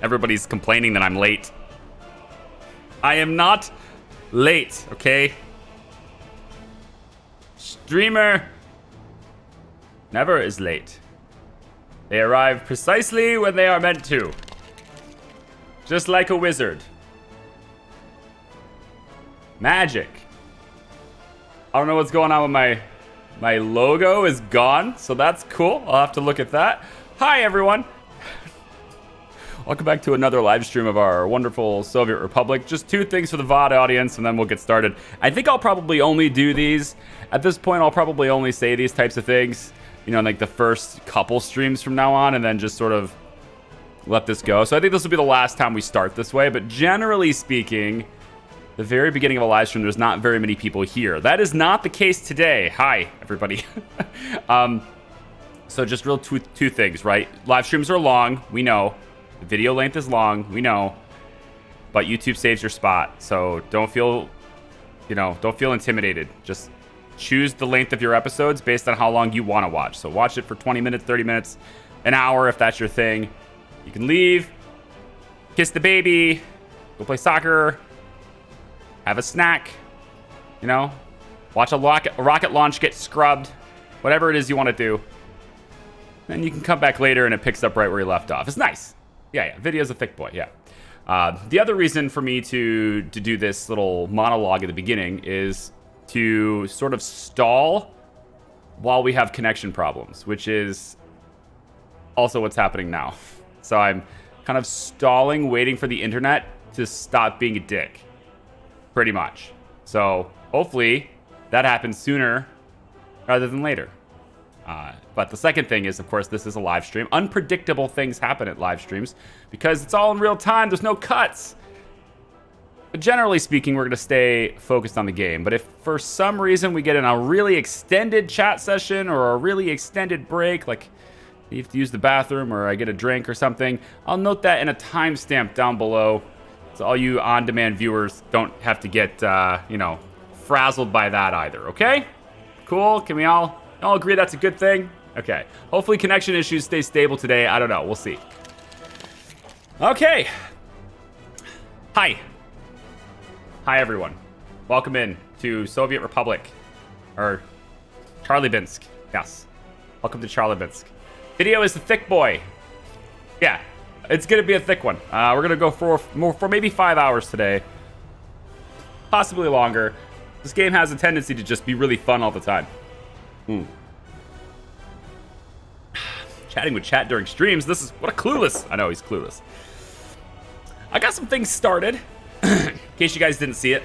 Everybody's complaining that I'm late. I am not late, okay? Streamer never is late. They arrive precisely when they are meant to. Just like a wizard. Magic. I don't know what's going on with my logo is gone, so that's cool. I'll have to look at that. Hi, everyone. Welcome back to another live stream of our wonderful Soviet Republic. Just 2 things for the VOD audience, and then we'll get started. I think I'll probably only do these. At this point, I'll probably only say these types of things, you know, like the first couple streams from now on, and then just sort of let this go. So I think this will be the last time we start this way, but generally speaking, the very beginning of a live stream, there's not very many people here. That is not the case today. Hi, everybody. So just real two things, right? Live streams are long, we know. The video length is long, we know, but YouTube saves your spot. So don't feel intimidated. Just choose the length of your episodes based on how long you want to watch. So watch it for 20 minutes, 30 minutes, an hour if that's your thing. You can leave, kiss the baby, go play soccer, have a snack, you know, watch a rocket launch get scrubbed, whatever it is you want to do. Then you can come back later and it picks up right where you left off. It's nice. Yeah, video's a thick boy, yeah. The other reason for me to do this little monologue at the beginning is to sort of stall while we have connection problems, which is also what's happening now. So I'm kind of stalling, waiting for the internet to stop being a dick, pretty much. So hopefully that happens sooner rather than later. But the second thing is, of course, this is a live stream. Unpredictable things happen at live streams because it's all in real time. There's no cuts. But generally speaking, we're going to stay focused on the game. But if for some reason we get in a really extended chat session or a really extended break, like you have to use the bathroom or I get a drink or something, I'll note that in a timestamp down below. So all you on-demand viewers don't have to get, frazzled by that either, okay? Cool? Can we all agree that's a good thing? Okay. Hopefully connection issues stay stable today. I don't know. We'll see. Okay. Hi. Hi, everyone. Welcome in to Soviet Republic. Or Charliebinsk. Yes. Welcome to Charliebinsk. Video is the thick boy. Yeah. It's going to be a thick one. We're going to go for maybe 5 hours today. Possibly longer. This game has a tendency to just be really fun all the time. Chatting with chat during streams. This is what a clueless. I know he's clueless. I got some things started. In case you guys didn't see it.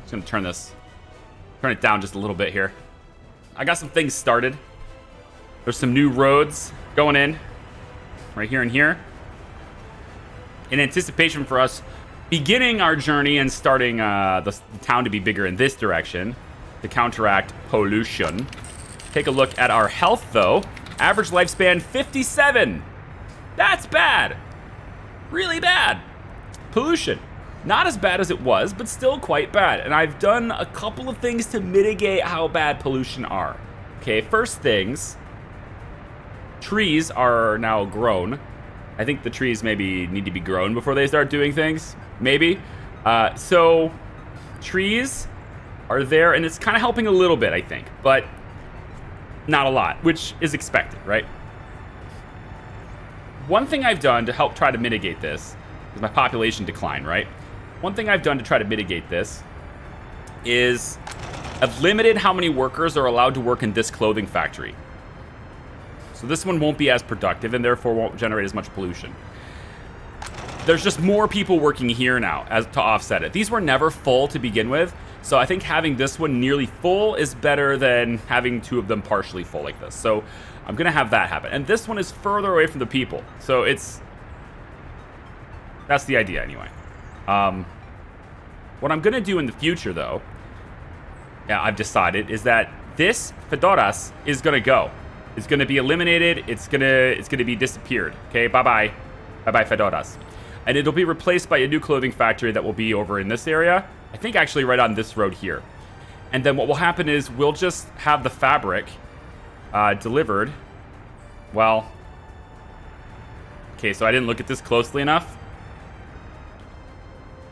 Just gonna turn it down just a little bit here. I got some things started. There's some new roads going in right here and here in anticipation for us beginning our journey and starting the town to be bigger in this direction to counteract pollution. Take a look at our health, though. Average lifespan, 57. That's bad. Really bad. Pollution. Not as bad as it was, but still quite bad. And I've done a couple of things to mitigate how bad pollution are. Okay, first things. Trees are now grown. I think the trees maybe need to be grown before they start doing things. Maybe. So trees are there, and it's kind of helping a little bit, I think, but not a lot, which is expected, right? One thing I've done to help try to mitigate this is my population decline, right? One thing I've done to try to mitigate this is I've limited how many workers are allowed to work in this clothing factory. So this one won't be as productive and therefore won't generate as much pollution. There's just more people working here now as to offset it. These were never full to begin with, so I think having this one nearly full is better than having 2 of them partially full like this. So I'm gonna have that happen. And this one is further away from the people, so that's the idea anyway. What I'm gonna do in the future, though, yeah, I've decided, is that this Fedoras is gonna go. It's gonna be eliminated. It's gonna be disappeared. Okay, bye-bye. Bye-bye, Fedoras. And it'll be replaced by a new clothing factory that will be over in this area. I think actually right on this road here. And then what will happen is we'll just have the fabric delivered. Well, Okay, so I didn't look at this closely enough.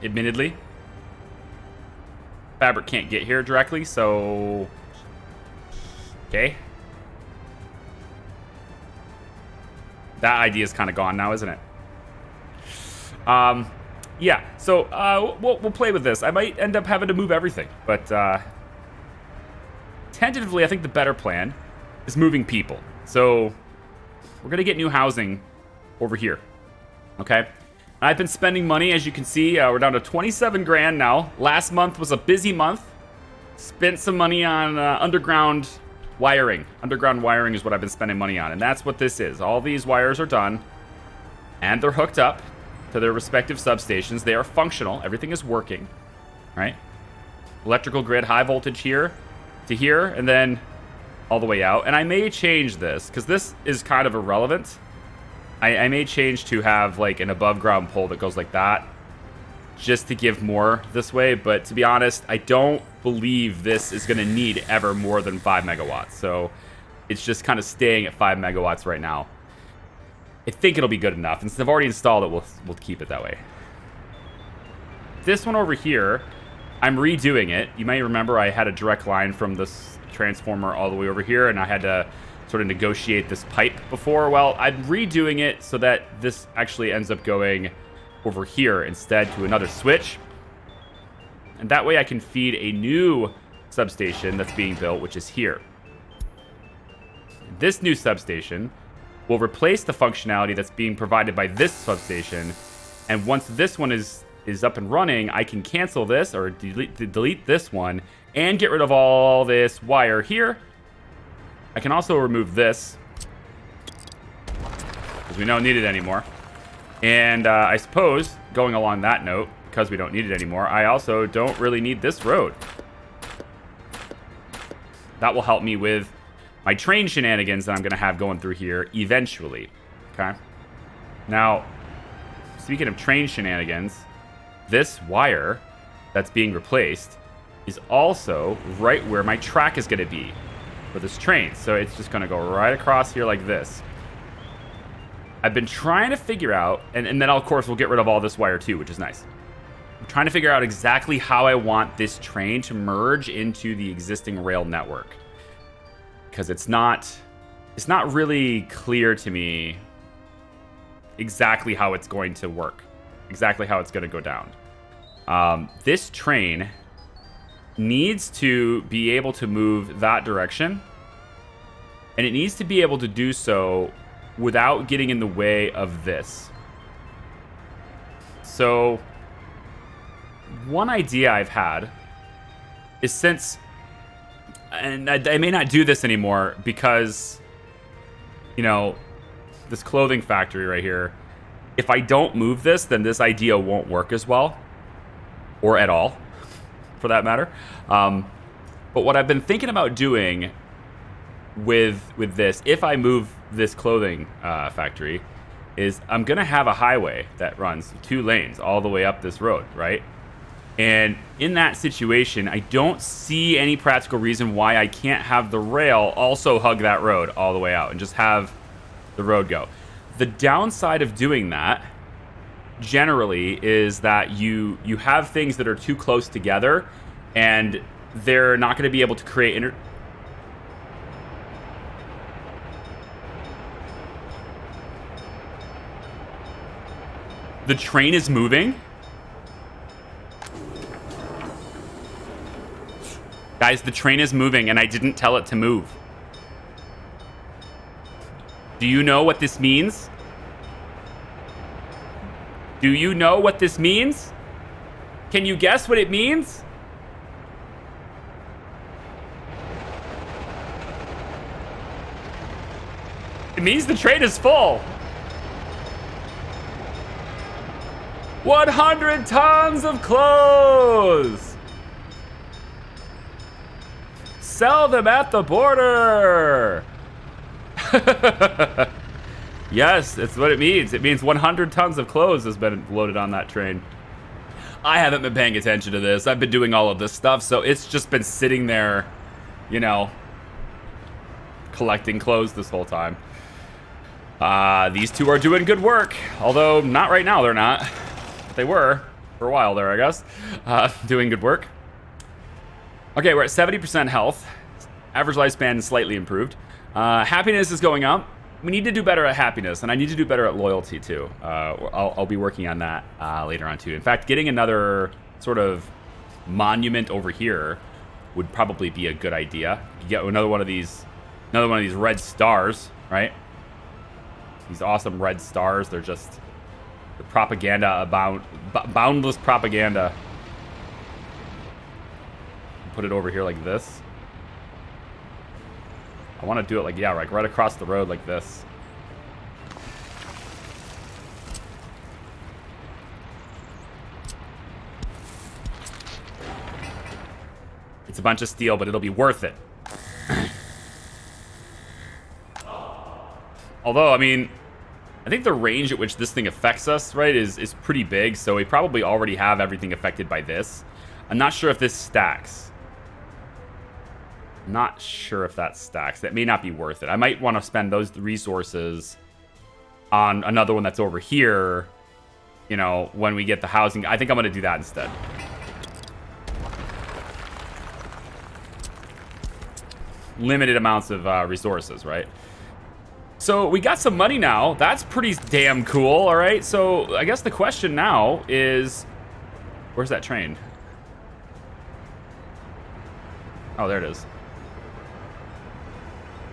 Admittedly. Fabric can't get here directly, so... Okay. That idea is kind of gone now, isn't it? Yeah, so we'll play with this. I might end up having to move everything, but tentatively, I think the better plan is moving people. So we're going to get new housing over here, okay? I've been spending money, as you can see. We're down to 27 grand now. Last month was a busy month. Spent some money on underground wiring. Underground wiring is what I've been spending money on, and that's what this is. All these wires are done, and they're hooked up to their respective substations. They are functional. Everything is working, right? Electrical grid, high voltage here to here, and then all the way out. And I may change this, because this is kind of irrelevant. I may change to have like an above ground pole that goes like that, just to give more this way. But to be honest, I don't believe this is going to need ever more than 5 megawatts. So it's just kind of staying at 5 megawatts right now. I think it'll be good enough. And since I've already installed it, we'll keep it that way. This one over here, I'm redoing it. You may remember I had a direct line from this transformer all the way over here, and I had to sort of negotiate this pipe before. Well, I'm redoing it so that this actually ends up going over here instead to another switch. And that way I can feed a new substation that's being built, which is here. This new substation will replace the functionality that's being provided by this substation. And once this one is up and running, I can cancel this or delete this one and get rid of all this wire here. I can also remove this because we don't need it anymore. And I suppose, going along that note, because we don't need it anymore, I also don't really need this road. That will help me with my train shenanigans that I'm going to have going through here eventually. Okay? Now, speaking of train shenanigans, this wire that's being replaced is also right where my track is going to be for this train. So it's just going to go right across here like this. I've been trying to figure out, and then of course we'll get rid of all this wire too, which is nice. I'm trying to figure out exactly how I want this train to merge into the existing rail network. Because it's not really clear to me exactly how it's going to work. Exactly how it's going to go down. This train needs to be able to move that direction. And it needs to be able to do so without getting in the way of this. So, one idea I've had is since... And I may not do this anymore because, you know, this clothing factory right here, if I don't move this, then this idea won't work as well. Or at all, for that matter. But what I've been thinking about doing with this, if I move this clothing factory, is I'm going to have a highway that runs 2 lanes all the way up this road, right? And in that situation, I don't see any practical reason why I can't have the rail also hug that road all the way out and just have the road go. The downside of doing that generally is that you have things that are too close together and they're not going to be able to create The train is moving. Guys, the train is moving and I didn't tell it to move. Do you know what this means? Do you know what this means? Can you guess what it means? It means the train is full. 100 tons of clothes. Sell them at the border. Yes, that's what it means. It means 100 tons of clothes has been loaded on that train. I haven't been paying attention to this. I've been doing all of this stuff, so it's just been sitting there, you know, collecting clothes this whole time. These two are doing good work. Although, not right now, they're not. But they were for a while there, I guess. Doing good work. Okay, we're at 70% health. Average lifespan is slightly improved. Happiness is going up. We need to do better at happiness, and I need to do better at loyalty, too. I'll be working on that later on, too. In fact, getting another sort of monument over here would probably be a good idea. You get another one of these red stars, right? These awesome red stars. They're just the propaganda boundless propaganda. Put it over here like this. I want to do it like, yeah, like right across the road like this. It's a bunch of steel, but it'll be worth it. Although, I mean, I think the range at which this thing affects us, right, is pretty big. So we probably already have everything affected by this. I'm not sure if this stacks. Not sure if that stacks. That may not be worth it. I might want to spend those resources on another one that's over here, you know, when we get the housing. I think I'm going to do that instead. Limited amounts of resources, right? So we got some money now. That's pretty damn cool, all right? So I guess the question now is, where's that train? Oh, there it is.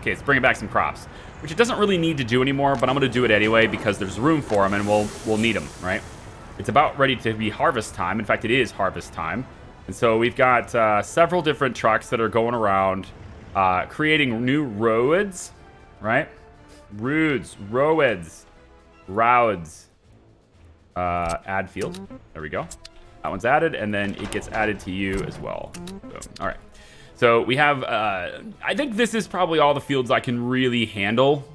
Okay, it's bringing back some crops, which it doesn't really need to do anymore, but I'm going to do it anyway because there's room for them and we'll need them, right? It's about ready to be harvest time. In fact, it is harvest time. And so we've got several different trucks that are going around creating new roads, right? Roads. Add field. There we go. That one's added, and then it gets added to you as well. Boom. All right. So we have, I think this is probably all the fields I can really handle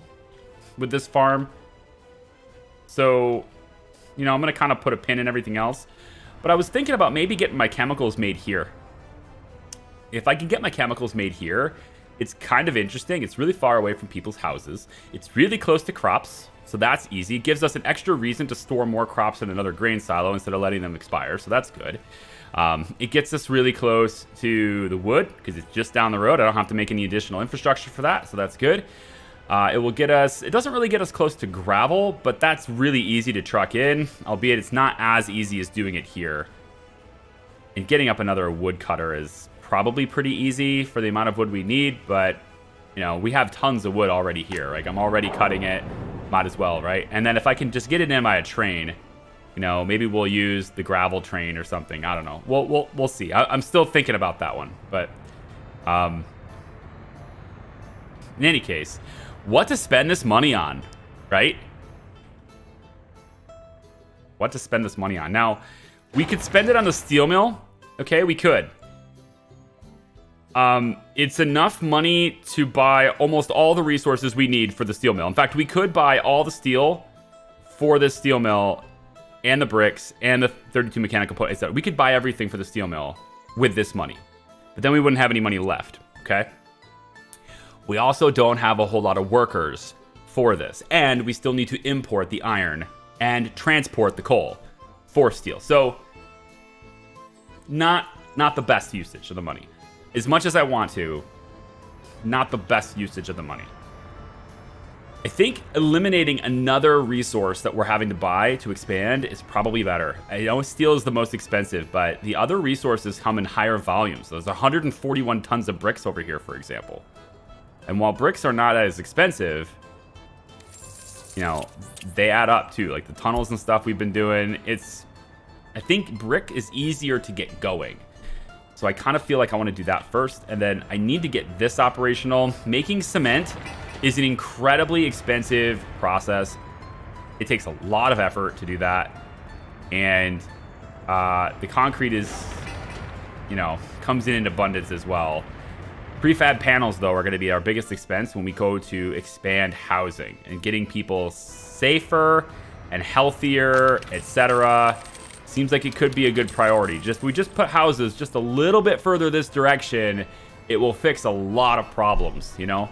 with this farm. So, you know, I'm going to kind of put a pin in everything else. But I was thinking about maybe getting my chemicals made here. If I can get my chemicals made here, it's kind of interesting. It's really far away from people's houses. It's really close to crops, so that's easy. It gives us an extra reason to store more crops in another grain silo instead of letting them expire, so that's good. It gets us really close to the wood because it's just down the road. I don't have to make any additional infrastructure for that, so that's good. It will get us, it doesn't really get us close to gravel, but that's really easy to truck in, albeit it's not as easy as doing it here. And getting up another wood cutter is probably pretty easy for the amount of wood we need, but, you know, we have tons of wood already here. Like, I'm already cutting it, might as well, right? And then if I can just get it in by a train, you know, maybe we'll use the gravel train or something. I don't know. We'll see. I'm still thinking about that one. But in any case, what to spend this money on, right? What to spend this money on. Now, we could spend it on the steel mill. Okay, we could. It's enough money to buy almost all the resources we need for the steel mill. In fact, we could buy all the steel for this steel mill and the bricks, and the 32 mechanical points. We could buy everything for the steel mill with this money. But then we wouldn't have any money left, okay? We also don't have a whole lot of workers for this. And we still need to import the iron and transport the coal for steel. So, not the best usage of the money. As much as I want to, not the best usage of the money. I think eliminating another resource that we're having to buy to expand is probably better. I know steel is the most expensive, but the other resources come in higher volumes. There's 141 tons of bricks over here, for example. And while bricks are not as expensive, you know, they add up too. Like the tunnels and stuff we've been doing, I think brick is easier to get going. So I kind of feel like I want to do that first, and then I need to get this operational. Making cement is an incredibly expensive process. It takes a lot of effort to do that. And the concrete is, you know, comes in abundance as well. Prefab panels, though, are going to be our biggest expense when we go to expand housing and getting people safer and healthier, etc. Seems like it could be a good priority. We just put houses just a little bit further this direction, it will fix a lot of problems, you know?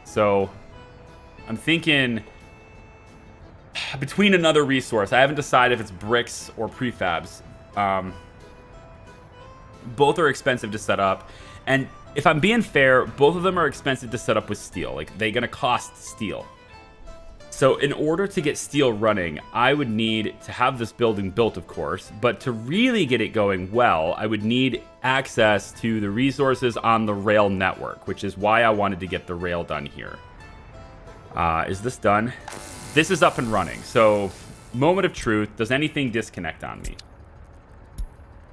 So I'm thinking between another resource. I haven't decided if it's bricks or prefabs. Both are expensive to set up. And if I'm being fair, both of them are expensive to set up with steel. Like, they're going to cost steel. So in order to get steel running, I would need to have this building built, of course. But to really get it going well, I would need access to the resources on the rail network, which is why I wanted to get the rail done here. Is this done? This is up and running. So, moment of truth. Does anything disconnect on me?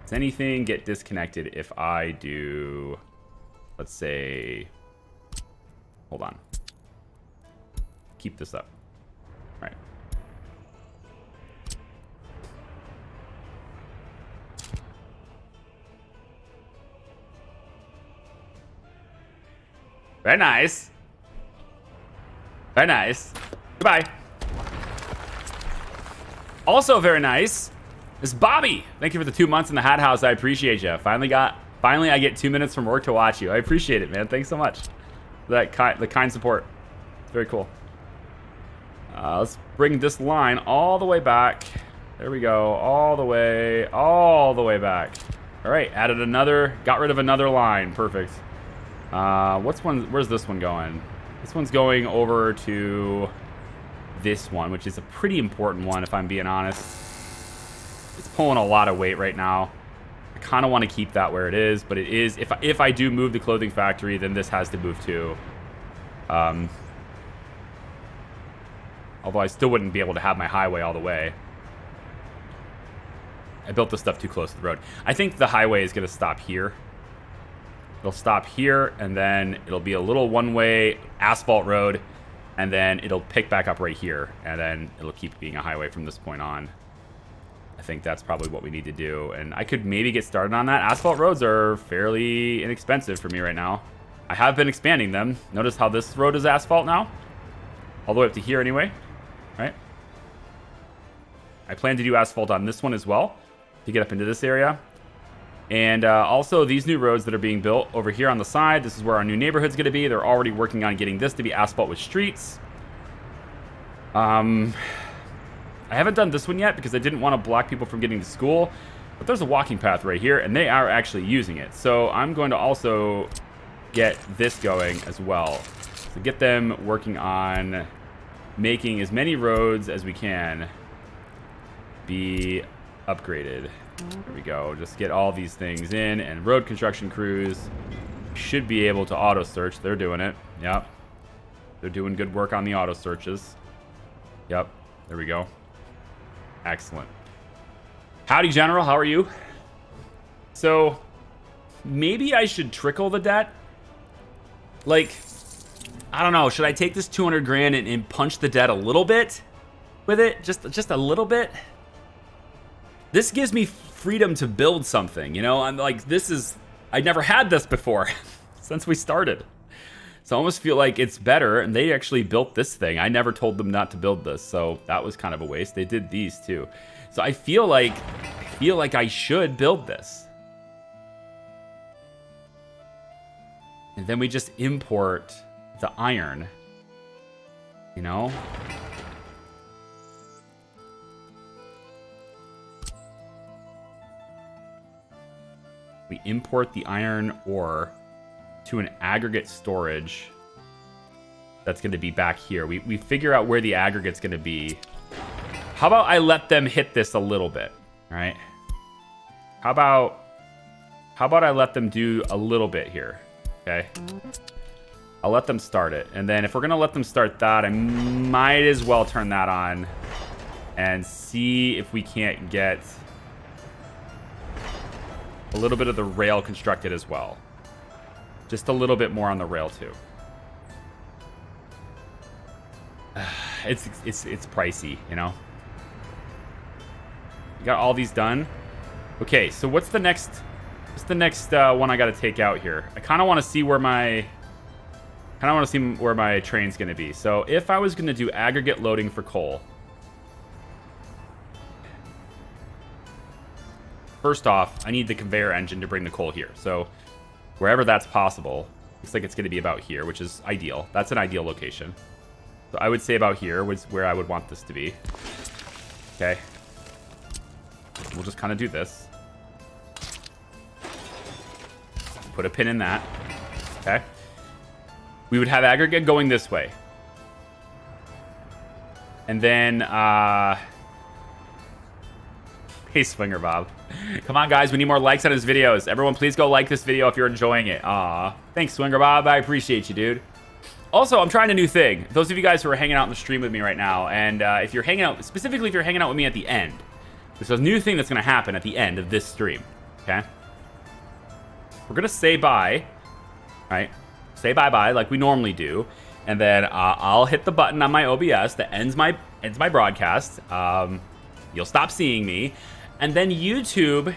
Does anything get disconnected if I do, let's say, hold on. Keep this up. All right. Very nice. Very nice. Goodbye. Also very nice is Bobby. Thank you for the 2 months in the Hat House. I appreciate you. Finally I get 2 minutes from work to watch you. I appreciate it, man. Thanks so much for that the kind support. It's very cool. Let's bring this line all the way back. There we go. All the way back. All right, got rid of another line. Perfect. Where's this one going? This one's going over to this one, which is a pretty important one, if I'm being honest. It's pulling a lot of weight right now. I kind of want to keep that where it is, but it is, if I do move the clothing factory, then this has to move too. Although I still wouldn't be able to have my highway all the way. I built this stuff too close to the road. I think the highway is going to stop here. It'll stop here, and then it'll be a little one-way asphalt road, and then it'll pick back up right here, and then it'll keep being a highway from this point on. I think that's probably what we need to do, and I could maybe get started on that. Asphalt roads are fairly inexpensive for me right now. I have been expanding them. Notice how this road is asphalt now? All the way up to here anyway, right? I plan to do asphalt on this one as well to get up into this area. And also these new roads that are being built over here on the side, this is where our new neighborhood's going to be. They're already working on getting this to be asphalt with streets. I haven't done this one yet because I didn't want to block people from getting to school. But there's a walking path right here, and they are actually using it. So I'm going to also get this going as well. So get them working on making as many roads as we can be upgraded. There we go. Just get all these things in, and road construction crews should be able to auto search. They're doing it. Yep. They're doing good work on the auto searches. Yep. There we go. Excellent. Howdy, General. How are you? So maybe I should trickle the debt. Like, I don't know. Should I take this 200 grand and punch the debt a little bit with it? Just a little bit? This gives me freedom to build something, you know? I'm like, I never had this before since we started. So I almost feel like it's better, and they actually built this thing. I never told them not to build this, so that was kind of a waste. They did these too. So I feel like I should build this. And then we just import the iron, you know? We import the iron ore to an aggregate storage that's going to be back here. We figure out where the aggregate's going to be. How about I let them hit this a little bit, right? How about I let them do a little bit here, okay? I'll let them start it. And then if we're going to let them start that, I might as well turn that on and see if we can't get a little bit of the rail constructed as well. Just a little bit more on the rail too. It's pricey, you know. You got all these done. Okay, so what's the next one I got to take out here? I kind of want to see where my train's going to be. So if I was going to do aggregate loading for coal, first off, I need the conveyor engine to bring the coal here. So wherever that's possible, looks like it's going to be about here, which is ideal. That's an ideal location. So I would say about here was where I would want this to be. Okay. We'll just kind of do this. Put a pin in that. Okay. We would have aggregate going this way. And then, hey, Swinger Bob. Come on, guys. We need more likes on his videos. Everyone, please go like this video if you're enjoying it. Aw. Thanks, Swinger Bob. I appreciate you, dude. Also, I'm trying a new thing. Those of you guys who are hanging out in the stream with me right now, and if you're hanging out, specifically if you're hanging out with me at the end, there's a new thing that's going to happen at the end of this stream, okay? We're going to say bye, right? Say bye-bye like we normally do, and then I'll hit the button on my OBS that ends my broadcast. You'll stop seeing me, and then YouTube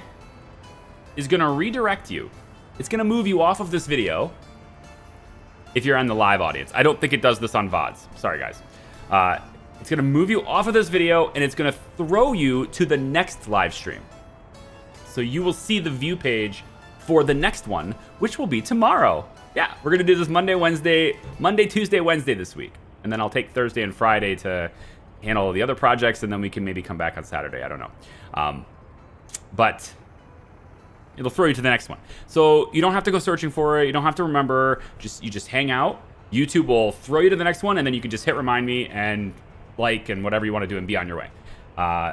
is going to redirect you. It's going to move you off of this video if you're on the live audience. I don't think it does this on VODs. Sorry, guys. It's going to move you off of this video, and it's going to throw you to the next live stream. So you will see the view page for the next one, which will be tomorrow. Yeah, we're going to do this Monday, Tuesday, Wednesday this week. And then I'll take Thursday and Friday to handle the other projects, and then we can maybe come back on Saturday. I don't know. But it'll throw you to the next one. So you don't have to go searching for it. You don't have to remember. You just hang out. YouTube will throw you to the next one, and then you can just hit remind me and like and whatever you want to do and be on your way.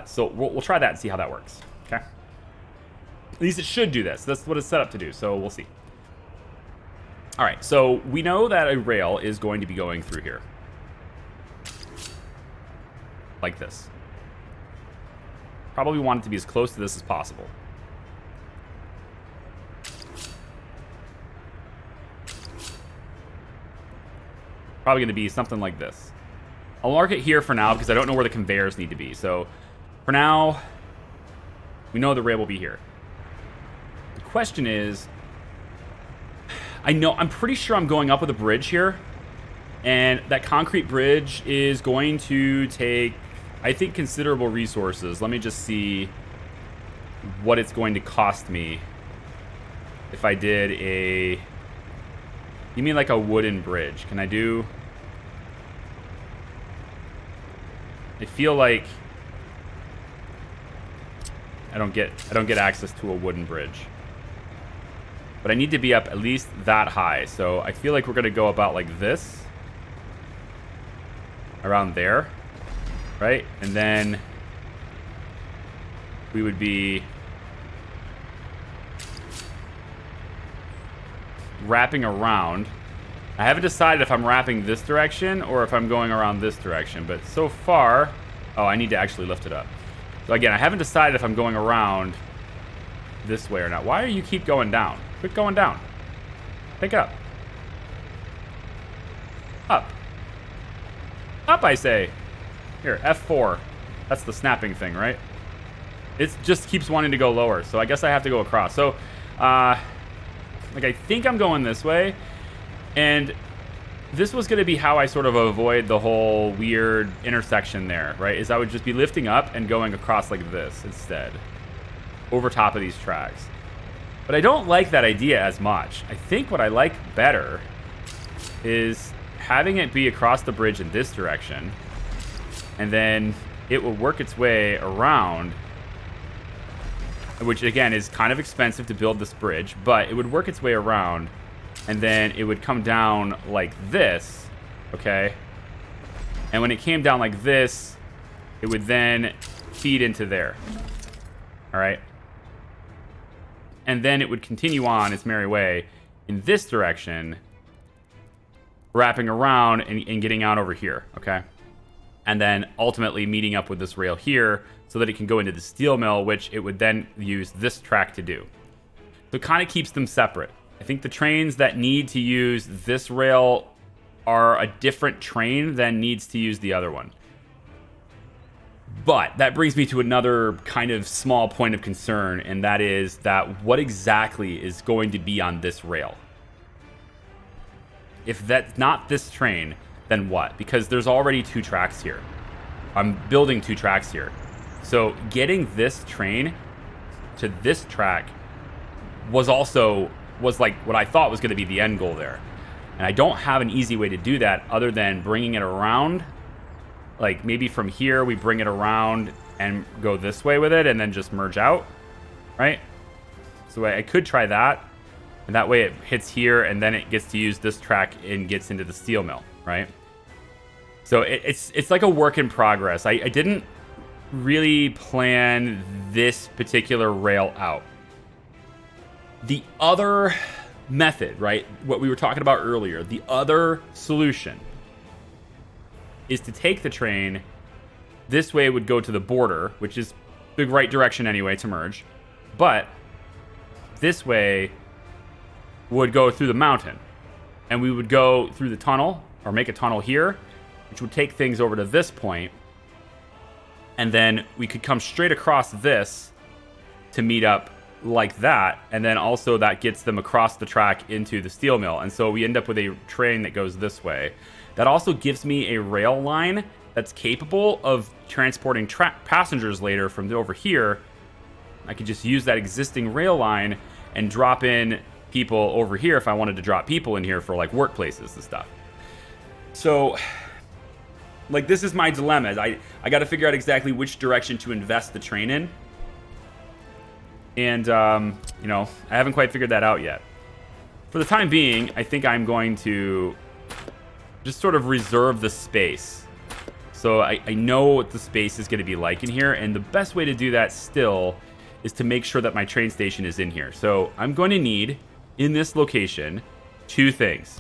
So we'll try that and see how that works. Okay. At least it should do this. That's what it's set up to do. So we'll see. All right. So we know that a rail is going to be going through here. Like this. Probably want it to be as close to this as possible. Probably going to be something like this. I'll mark it here for now because I don't know where the conveyors need to be. So for now, we know the rail will be here. The question is, I'm pretty sure I'm going up with a bridge here. And that concrete bridge is going to take, I think, considerable resources. Let me just see what it's going to cost me if I did a... You mean like a wooden bridge? Can I do... I feel like I don't get access to a wooden bridge. But I need to be up at least that high. So I feel like we're going to go about like this. Around there. Right? And then we would be wrapping around. I haven't decided if I'm wrapping this direction or if I'm going around this direction, but so far, oh, I need to actually lift it up. So again, I haven't decided if I'm going around this way or not. Why do you keep going down? Quit going down. Pick it up. Up. Up, I say. Here, F4. That's the snapping thing, right? It just keeps wanting to go lower, so I guess I have to go across. So, like, I think I'm going this way. And this was going to be how I sort of avoid the whole weird intersection there, right? Is I would just be lifting up and going across like this instead. Over top of these tracks. But I don't like that idea as much. I think what I like better is having it be across the bridge in this direction. And then it will work its way around. Which, again, is kind of expensive to build this bridge. But it would work its way around. And then it would come down like this, okay? And when it came down like this, it would then feed into there, all right? And then it would continue on its merry way in this direction, wrapping around and getting out over here, okay? And then ultimately meeting up with this rail here so that it can go into the steel mill, which it would then use this track to do. So it kind of keeps them separate. I think the trains that need to use this rail are a different train than needs to use the other one. But that brings me to another kind of small point of concern, and that is that what exactly is going to be on this rail? If that's not this train, then what? Because there's already 2 tracks here. I'm building 2 tracks here. So getting this train to this track was like what I thought was going to be the end goal there. And I don't have an easy way to do that other than bringing it around. Like maybe from here we bring it around and go this way with it and then just merge out, right? So I could try that, and that way it hits here and then it gets to use this track and gets into the steel mill, right? So it's like a work in progress. I didn't really plan this particular rail out. The other method, right, what we were talking about earlier, the other solution is to take the train. This way would go to the border, which is the right direction anyway to merge. But this way would go through the mountain. And we would go through the tunnel, or make a tunnel here, which would take things over to this point. And then we could come straight across this to meet up like that. And then also that gets them across the track into the steel mill. And so we end up with a train that goes this way. That also gives me a rail line that's capable of transporting passengers later from over here. I could just use that existing rail line and drop in people over here if I wanted to drop people in here for like workplaces and stuff. So like this is my dilemma. I got to figure out exactly which direction to invest the train in. And, you know, I haven't quite figured that out yet. For the time being, I think I'm going to just sort of reserve the space. So I know what the space is going to be like in here. And the best way to do that still is to make sure that my train station is in here. So I'm going to need, in this location, 2 things.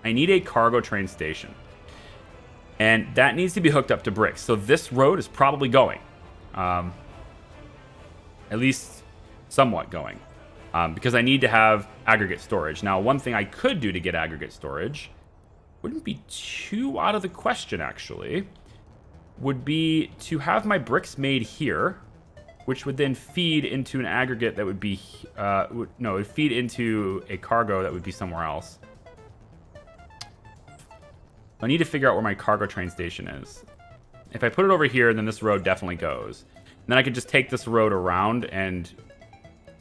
I need a cargo train station. And that needs to be hooked up to bricks. So this road is probably going. At least somewhat going. Because I need to have aggregate storage. Now, one thing I could do to get aggregate storage, wouldn't be too out of the question actually, would be to have my bricks made here, which would then feed into an aggregate that would be, it would feed into a cargo that would be somewhere else. I need to figure out where my cargo train station is. If I put it over here, then this road definitely goes. And then I could just take this road around and,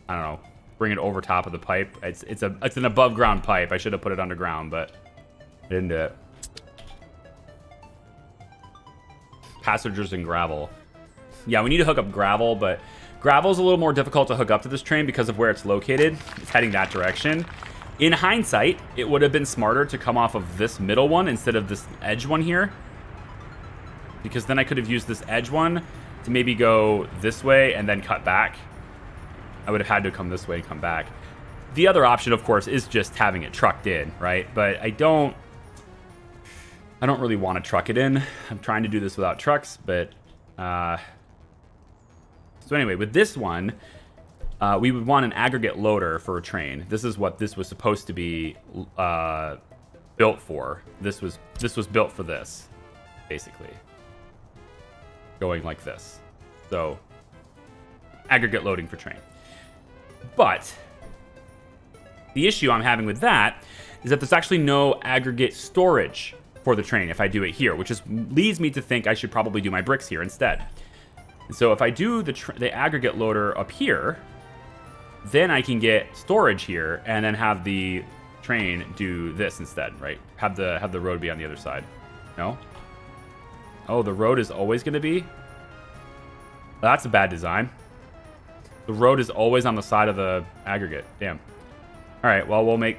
I don't know, bring it over top of the pipe. It's an above ground pipe. I should have put it underground, but I didn't do it. Passengers and gravel. Yeah, we need to hook up gravel, but gravel's a little more difficult to hook up to this train because of where it's located. It's heading that direction. In hindsight, it would have been smarter to come off of this middle one instead of this edge one here. Because then I could have used this edge one to maybe go this way and then cut back. I would have had to come this way and come back. The other option, of course, is just having it trucked in, right? But I don't really want to truck it in. I'm trying to do this without trucks, but so anyway, with this one, we would want an aggregate loader for a train. This is what this was supposed to be built for. This was built for this, basically. Going like this. So aggregate loading for train. But the issue I'm having with that is that there's actually no aggregate storage for the train if I do it here, which leads me to think I should probably do my bricks here instead. And so if I do the aggregate loader up here, then I can get storage here and then have the train do this instead, right? Have the road be on the other side. No? Oh, the road is always going to be? That's a bad design. The road is always on the side of the aggregate. Damn. All right, well, we'll make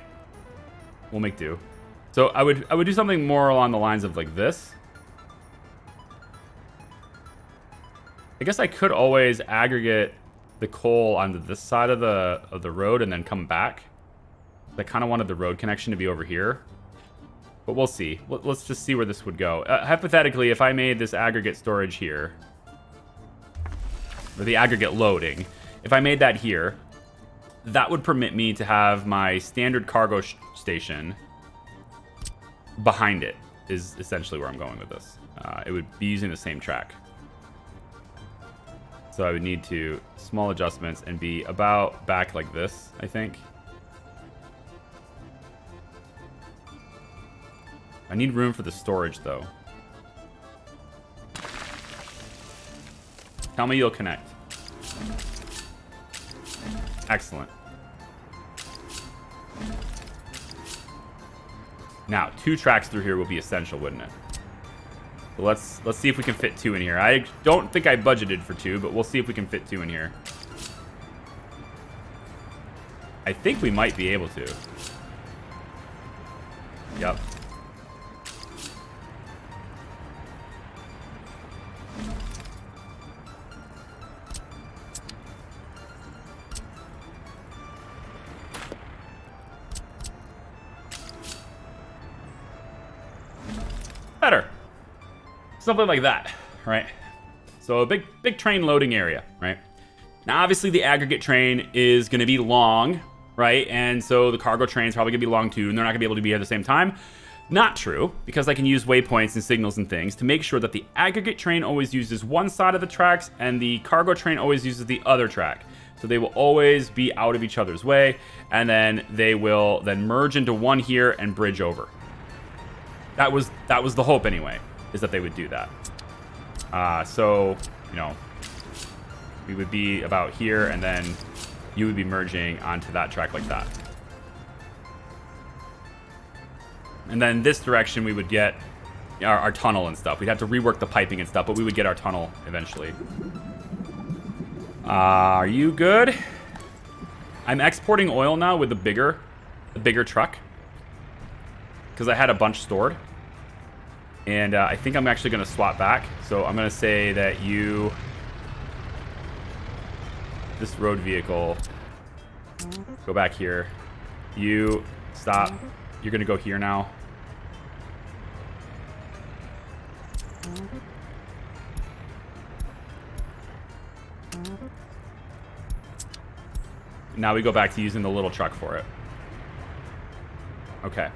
do. So I would do something more along the lines of like this. I guess I could always aggregate the coal onto this side of the road and then come back. I kind of wanted the road connection to be over here. But we'll see. Let's just see where this would go. Hypothetically, if I made this aggregate storage here, or the aggregate loading, if I made that here, that would permit me to have my standard cargo station behind it, is essentially where I'm going with this. It would be using the same track. So I would need to small adjustments and be about back like this, I think. I need room for the storage, though. Tell me you'll connect. Excellent. Now, 2 tracks through here will be essential, wouldn't it? So let's see if we can fit 2 in here. I don't think I budgeted for 2, but we'll see if we can fit 2 in here. I think we might be able to. Yep. Better. Something like that, right? So a big train loading area, right? Now, obviously, the aggregate train is going to be long, right? And so the cargo train is probably going to be long too, and they're not going to be able to be here at the same time. Not true, because I can use waypoints and signals and things to make sure that the aggregate train always uses one side of the tracks and the cargo train always uses the other track. So they will always be out of each other's way, and then they will then merge into one here and bridge over. That was the hope anyway, is that they would do that. So, you know, we would be about here, and then you would be merging onto that track like that. And then this direction, we would get our tunnel and stuff. We'd have to rework the piping and stuff, but we would get our tunnel eventually. Are you good? I'm exporting oil now with the bigger truck, because I had a bunch stored. And I think I'm actually going to swap back. So I'm going to say that this road vehicle, go back here. You stop. You're going to go here now. Now we go back to using the little truck for it. Okay.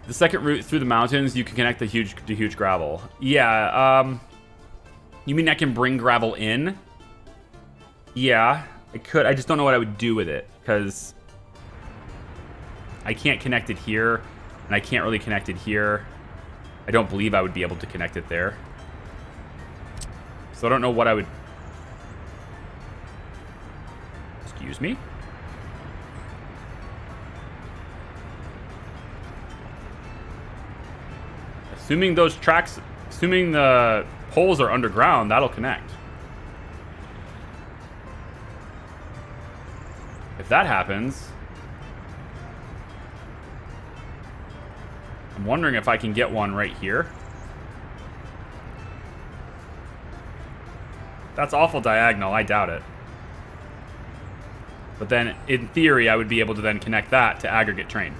The second route through the mountains, you can connect the huge gravel. Yeah, you mean I can bring gravel in? Yeah, I could. I just don't know what I would do with it, because I can't connect it here, and I can't really connect it here. I don't believe I would be able to connect it there. So I don't know what I would... Excuse me? Assuming the poles are underground, that'll connect. If that happens, I'm wondering if I can get one right here. That's awful diagonal, I doubt it. But then, in theory, I would be able to then connect that to aggregate train.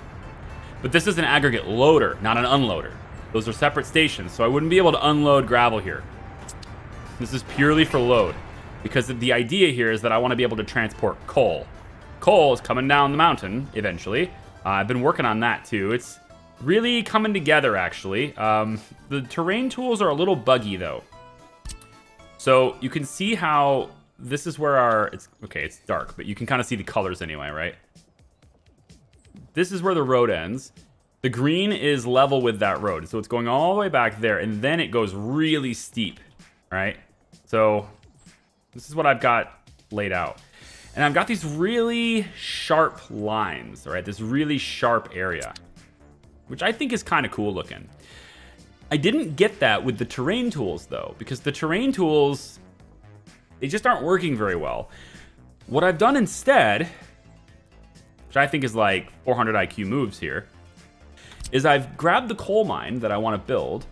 But this is an aggregate loader, not an unloader. Those are separate stations, so I wouldn't be able to unload gravel here. This is purely for load, because the idea here is that I want to be able to transport coal. Coal is coming down the mountain eventually. I've been working on that too. It's really coming together, actually. The terrain tools are a little buggy, though. So you can see how this is where it's dark, but you can kind of see the colors anyway, right? This is where the road ends. The green is level with that road, so it's going all the way back there, and then it goes really steep, right? So this is what I've got laid out. And I've got these really sharp lines, right? This really sharp area, which I think is kind of cool looking. I didn't get that with the terrain tools, though, because the terrain tools, they just aren't working very well. What I've done instead, which I think is like 400 IQ moves here, is I've grabbed the coal mine that I want to build,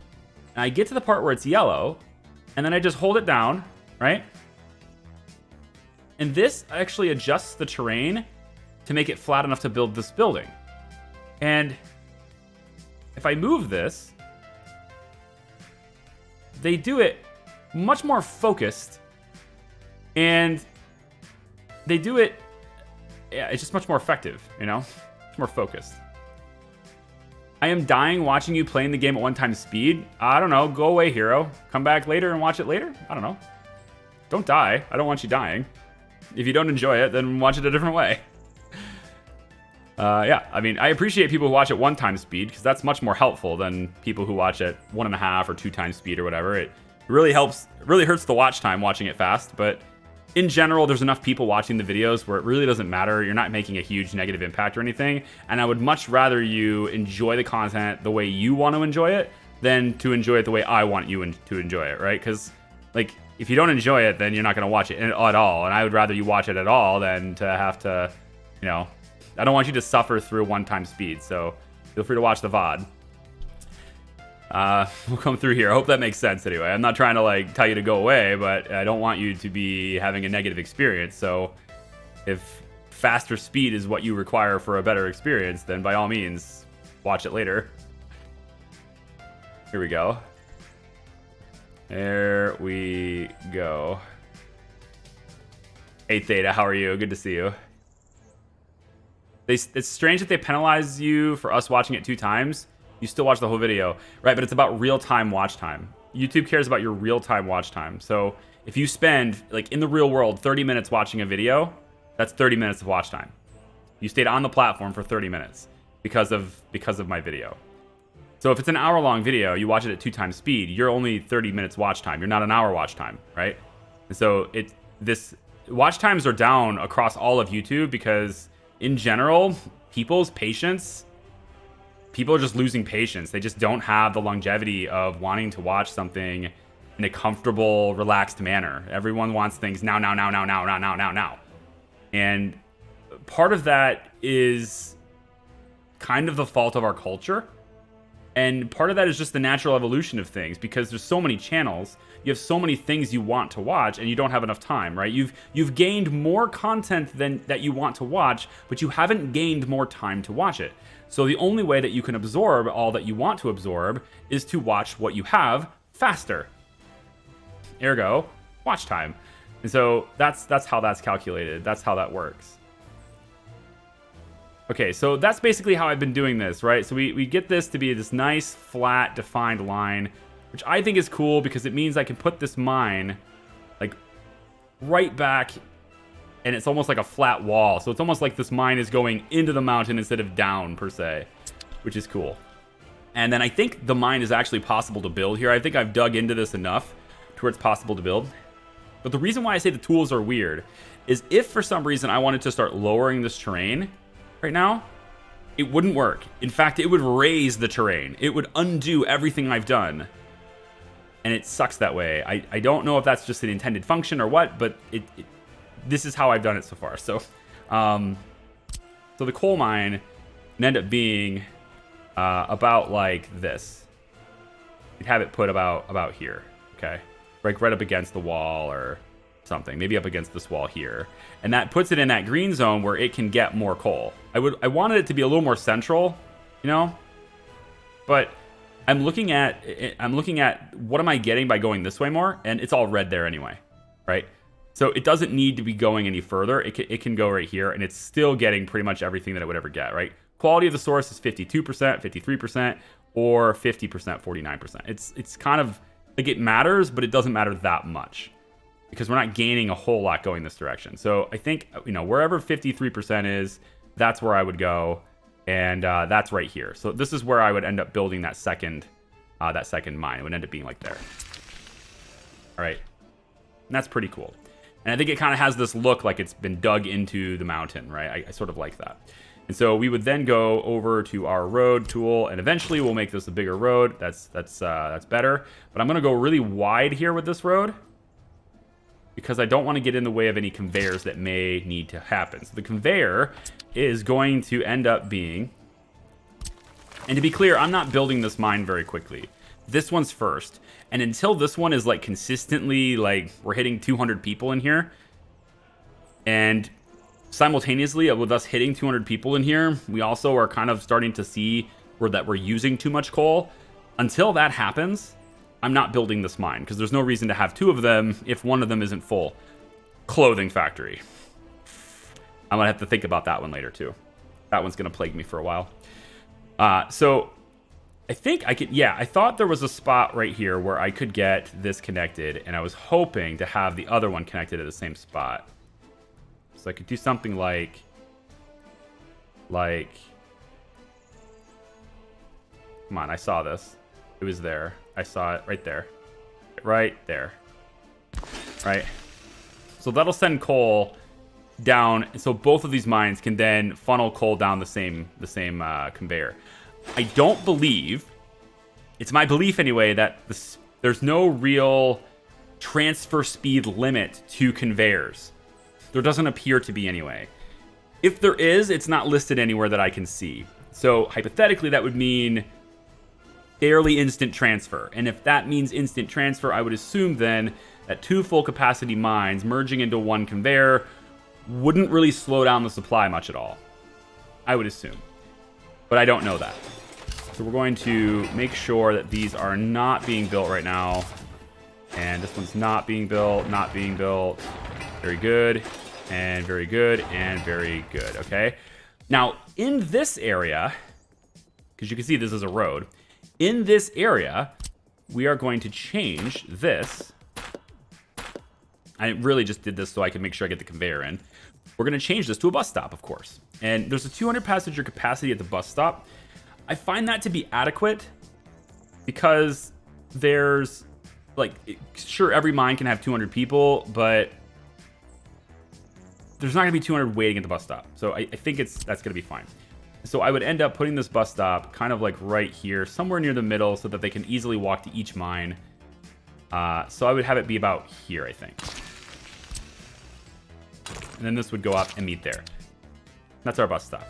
and I get to the part where it's yellow, and then I just hold it down, right? And this actually adjusts the terrain to make it flat enough to build this building. And if I move this, they do it much more focused, and they do it, yeah, it's just much more effective, you know? It's more focused. I am dying watching you playing the game at 1x speed. I don't know. Go away, hero. Come back later and watch it later? I don't know. Don't die. I don't want you dying. If you don't enjoy it, then watch it a different way. Yeah, I mean, I appreciate people who watch at 1x speed, because that's much more helpful than people who watch at 1.5 or 2x speed or whatever. It really helps, it really hurts the watch time watching it fast, but in general, there's enough people watching the videos where it really doesn't matter. You're not making a huge negative impact or anything. And I would much rather you enjoy the content the way you want to enjoy it than to enjoy it the way I want you to enjoy it, right? Because, like, if you don't enjoy it, then you're not going to watch it at all. And I would rather you watch it at all than to have to, you know, I don't want you to suffer through one-time speed. So feel free to watch the VOD. We'll come through here. I hope that makes sense anyway. I'm not trying to, like, tell you to go away, but I don't want you to be having a negative experience. So if faster speed is what you require for a better experience, then by all means, watch it later. Here we go. There we go. Hey Theta, how are you? Good to see you. It's strange that they penalize you for us watching it 2 times. You still watch the whole video, right? But it's about real-time watch time. YouTube cares about your real-time watch time. So if you spend, like, in the real world, 30 minutes watching a video, that's 30 minutes of watch time. You stayed on the platform for 30 minutes because of my video. So if it's an hour-long video, you watch it at 2 times speed, you're only 30 minutes watch time. You're not an hour watch time, right? And so watch times are down across all of YouTube because, in general, people are just losing patience. They just don't have the longevity of wanting to watch something in a comfortable, relaxed manner. Everyone wants things now. And part of that is kind of the fault of our culture. And part of that is just the natural evolution of things, because there's so many channels, you have so many things you want to watch, and you don't have enough time, right? You've gained more content than that you want to watch, but you haven't gained more time to watch it. So the only way that you can absorb all that you want to absorb is to watch what you have faster. Ergo, watch time. And so that's how that's calculated. That's how that works. Okay, so that's basically how I've been doing this, right? So we get this to be this nice, flat, defined line, which I think is cool because it means I can put this mine, like, right back, and it's almost like a flat wall. So it's almost like this mine is going into the mountain instead of down, per se, which is cool. And then I think the mine is actually possible to build here. I think I've dug into this enough to where it's possible to build. But the reason why I say the tools are weird is if for some reason I wanted to start lowering this terrain right now, it wouldn't work. In fact, it would raise the terrain. It would undo everything I've done. And it sucks that way. I don't know if that's just an intended function or what, but this is how I've done it so far. So the coal mine would end up being about like this. You'd have it put about here, okay? Like right up against the wall or something, maybe up against this wall here, and that puts it in that green zone where it can get more coal. I wanted it to be a little more central, you know, but I'm looking at what am I getting by going this way more, and it's all red there anyway, right? So it doesn't need to be going any further. It can go right here, and it's still getting pretty much everything that it would ever get, right? Quality of the source is 52%, 53%, or 50%, 49%. It's kind of like it matters, but it doesn't matter that much, because we're not gaining a whole lot going this direction. So I think, you know, wherever 53% is, that's where I would go, and that's right here. So this is where I would end up building that second mine. It would end up being like there. All right, and that's pretty cool. And I think it kind of has this look like it's been dug into the mountain, right? I sort of like that. And so we would then go over to our road tool, and eventually we'll make this a bigger road. That's better. But I'm gonna go really wide here with this road, because I don't want to get in the way of any conveyors that may need to happen. So the conveyor is going to end up being, and to be clear, I'm not building this mine very quickly. This one's first. And until this one is like consistently, like we're hitting 200 people in here, and simultaneously with us hitting 200 people in here, we also are kind of starting to see that we're using too much coal. Until that happens, I'm not building this mine, because there's no reason to have 2 of them if one of them isn't full. Clothing factory. I'm gonna have to think about that one later too. That one's gonna plague me for a while. So I think I could, yeah, I thought there was a spot right here where I could get this connected, and I was hoping to have the other one connected at the same spot. So I could do something like, come on, I saw this. It was there. I saw it right there. Right there. Right? So that'll send coal down, so both of these mines can then funnel coal down the same conveyor. I don't believe it's my belief anyway that there's no real transfer speed limit to conveyors. There doesn't appear to be anyway. If there is, it's not listed anywhere that I can see. So hypothetically, that would mean fairly instant transfer. And if that means instant transfer, I would assume then that 2 full capacity mines merging into 1 conveyor wouldn't really slow down the supply much at all. I would assume. But I don't know that. So we're going to make sure that these are not being built right now. And this one's not being built, not being built. Very good, and very good, and very good, okay? Now, in this area, because you can see this is a road, in this area, we are going to change this. I really just did this so I can make sure I get the conveyor in. We're going to change this to a bus stop, of course. And there's a 200 passenger capacity at the bus stop. I find that to be adequate because there's, like, sure, every mine can have 200 people, but there's not going to be 200 waiting at the bus stop. So I think that's going to be fine. So I would end up putting this bus stop kind of like right here, somewhere near the middle, so that they can easily walk to each mine. So I would have it be about here, I think. And then this would go up and meet there. That's our bus stop.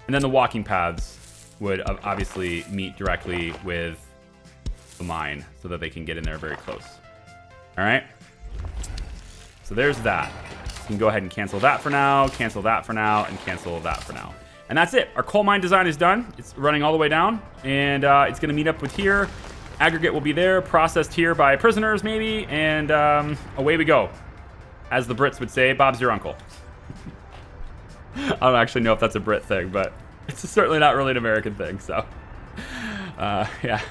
And then the walking paths would obviously meet directly with the mine so that they can get in there very close. All right. So there's that. You can go ahead and cancel that for now, cancel that for now, and cancel that for now. And that's it. Our coal mine design is done. It's running all the way down, and it's going to meet up with here. Aggregate will be there, processed here by prisoners maybe, and away we go. As the Brits would say, Bob's your uncle. I don't actually know if that's a Brit thing, but it's certainly not really an American thing, so. Yeah.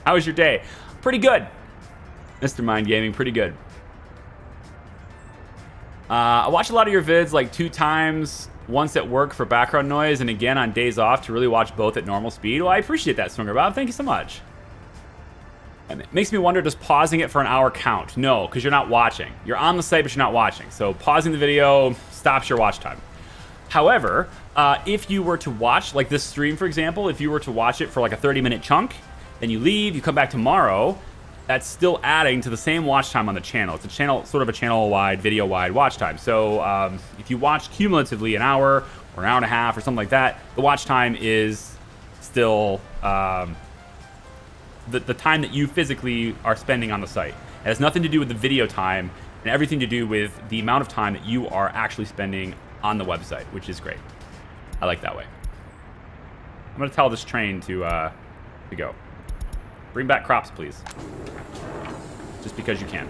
How was your day? Pretty good. Mr. Mind Gaming, pretty good. I watch a lot of your vids like 2 times, once at work for background noise, and again on days off to really watch both at normal speed. Well, I appreciate that, Swinger Bob. Thank you so much. And it makes me wonder, does pausing it for an hour count? No, because you're not watching. You're on the site, but you're not watching. So pausing the video stops your watch time. However, if you were to watch, like this stream, for example, if you were to watch it for like a 30-minute chunk, then you leave, you come back tomorrow, that's still adding to the same watch time on the channel. It's a channel, sort of a channel-wide, video-wide watch time. So if you watch cumulatively an hour or an hour and a half or something like that, the watch time is still the time that you physically are spending on the site. It has nothing to do with the video time and everything to do with the amount of time that you are actually spending on the website, which is great. I like that way. I'm going to tell this train to go. Bring back crops, please. Just because you can.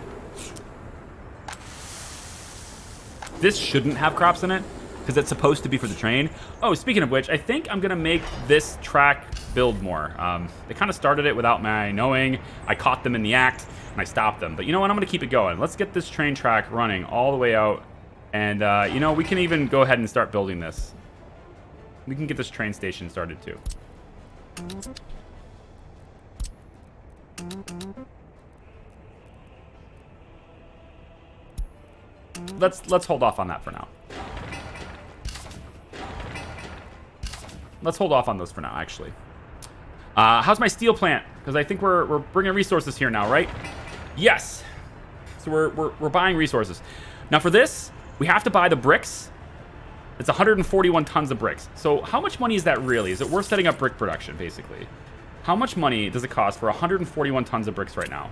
This shouldn't have crops in it, because it's supposed to be for the train. Oh, speaking of which, I think I'm going to make this track build more. They kind of started it without my knowing. I caught them in the act, and I stopped them. But you know what? I'm going to keep it going. Let's get this train track running all the way out. And, you know, we can even go ahead and start building this. We can get this train station started, too. Let's hold off on that for now. Let's hold off on those for now, actually. How's my steel plant? Because I think we're bringing resources here now, right? Yes. So we're buying resources. Now for this, we have to buy the bricks. It's 141 tons of bricks. So how much money is that really? Is it worth setting up brick production, basically? How much money does it cost for 141 tons of bricks right now?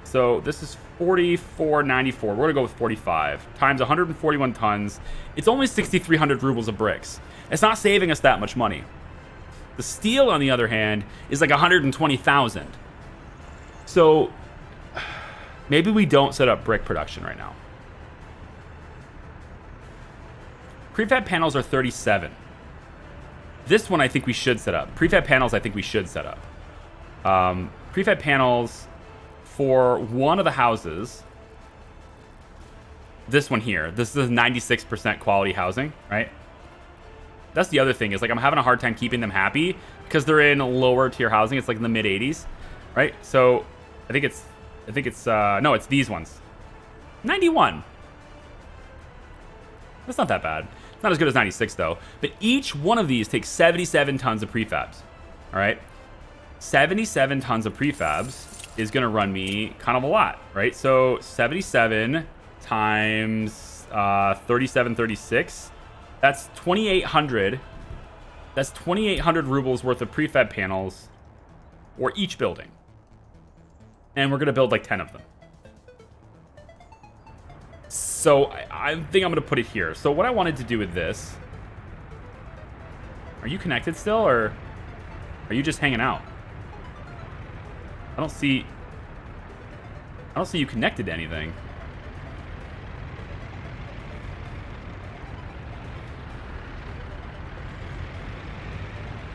So this is 44.94. We're gonna go with 45 times 141 tons. It's only 6,300 rubles of bricks. It's not saving us that much money. The steel, on the other hand, is like 120,000. So maybe we don't set up brick production right now. Prefab panels are 37. This one I think we should set up. Prefab panels I think we should set up. Prefab panels for one of the houses. This one here. This is 96% quality housing, right? That's the other thing, is like I'm having a hard time keeping them happy because they're in lower tier housing. It's like in the mid 80s, right? So I think it's no, it's these ones. 91. That's not that bad. It's not as good as 96 though. But each one of these takes 77 tons of prefabs. All right. 77 tons of prefabs is going to run me kind of a lot, right? So 77 times 3736, that's 2,800. That's 2,800 rubles worth of prefab panels for each building. And we're going to build like 10 of them. So I think I'm going to put it here. So what I wanted to do with this... Are you connected still, or are you just hanging out? I don't see you connected to anything.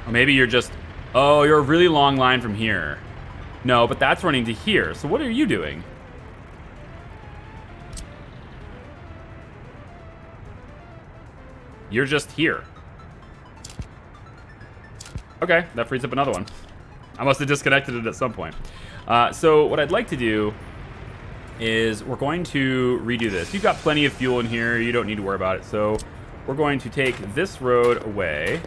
Or maybe you're just... Oh, you're a really long line from here. No, but that's running to here. So what are you doing? You're just here. Okay, that frees up another one. I must have disconnected it at some point. So what I'd like to do is we're going to redo this. You've got plenty of fuel in here. You don't need to worry about it. So we're going to take this road away.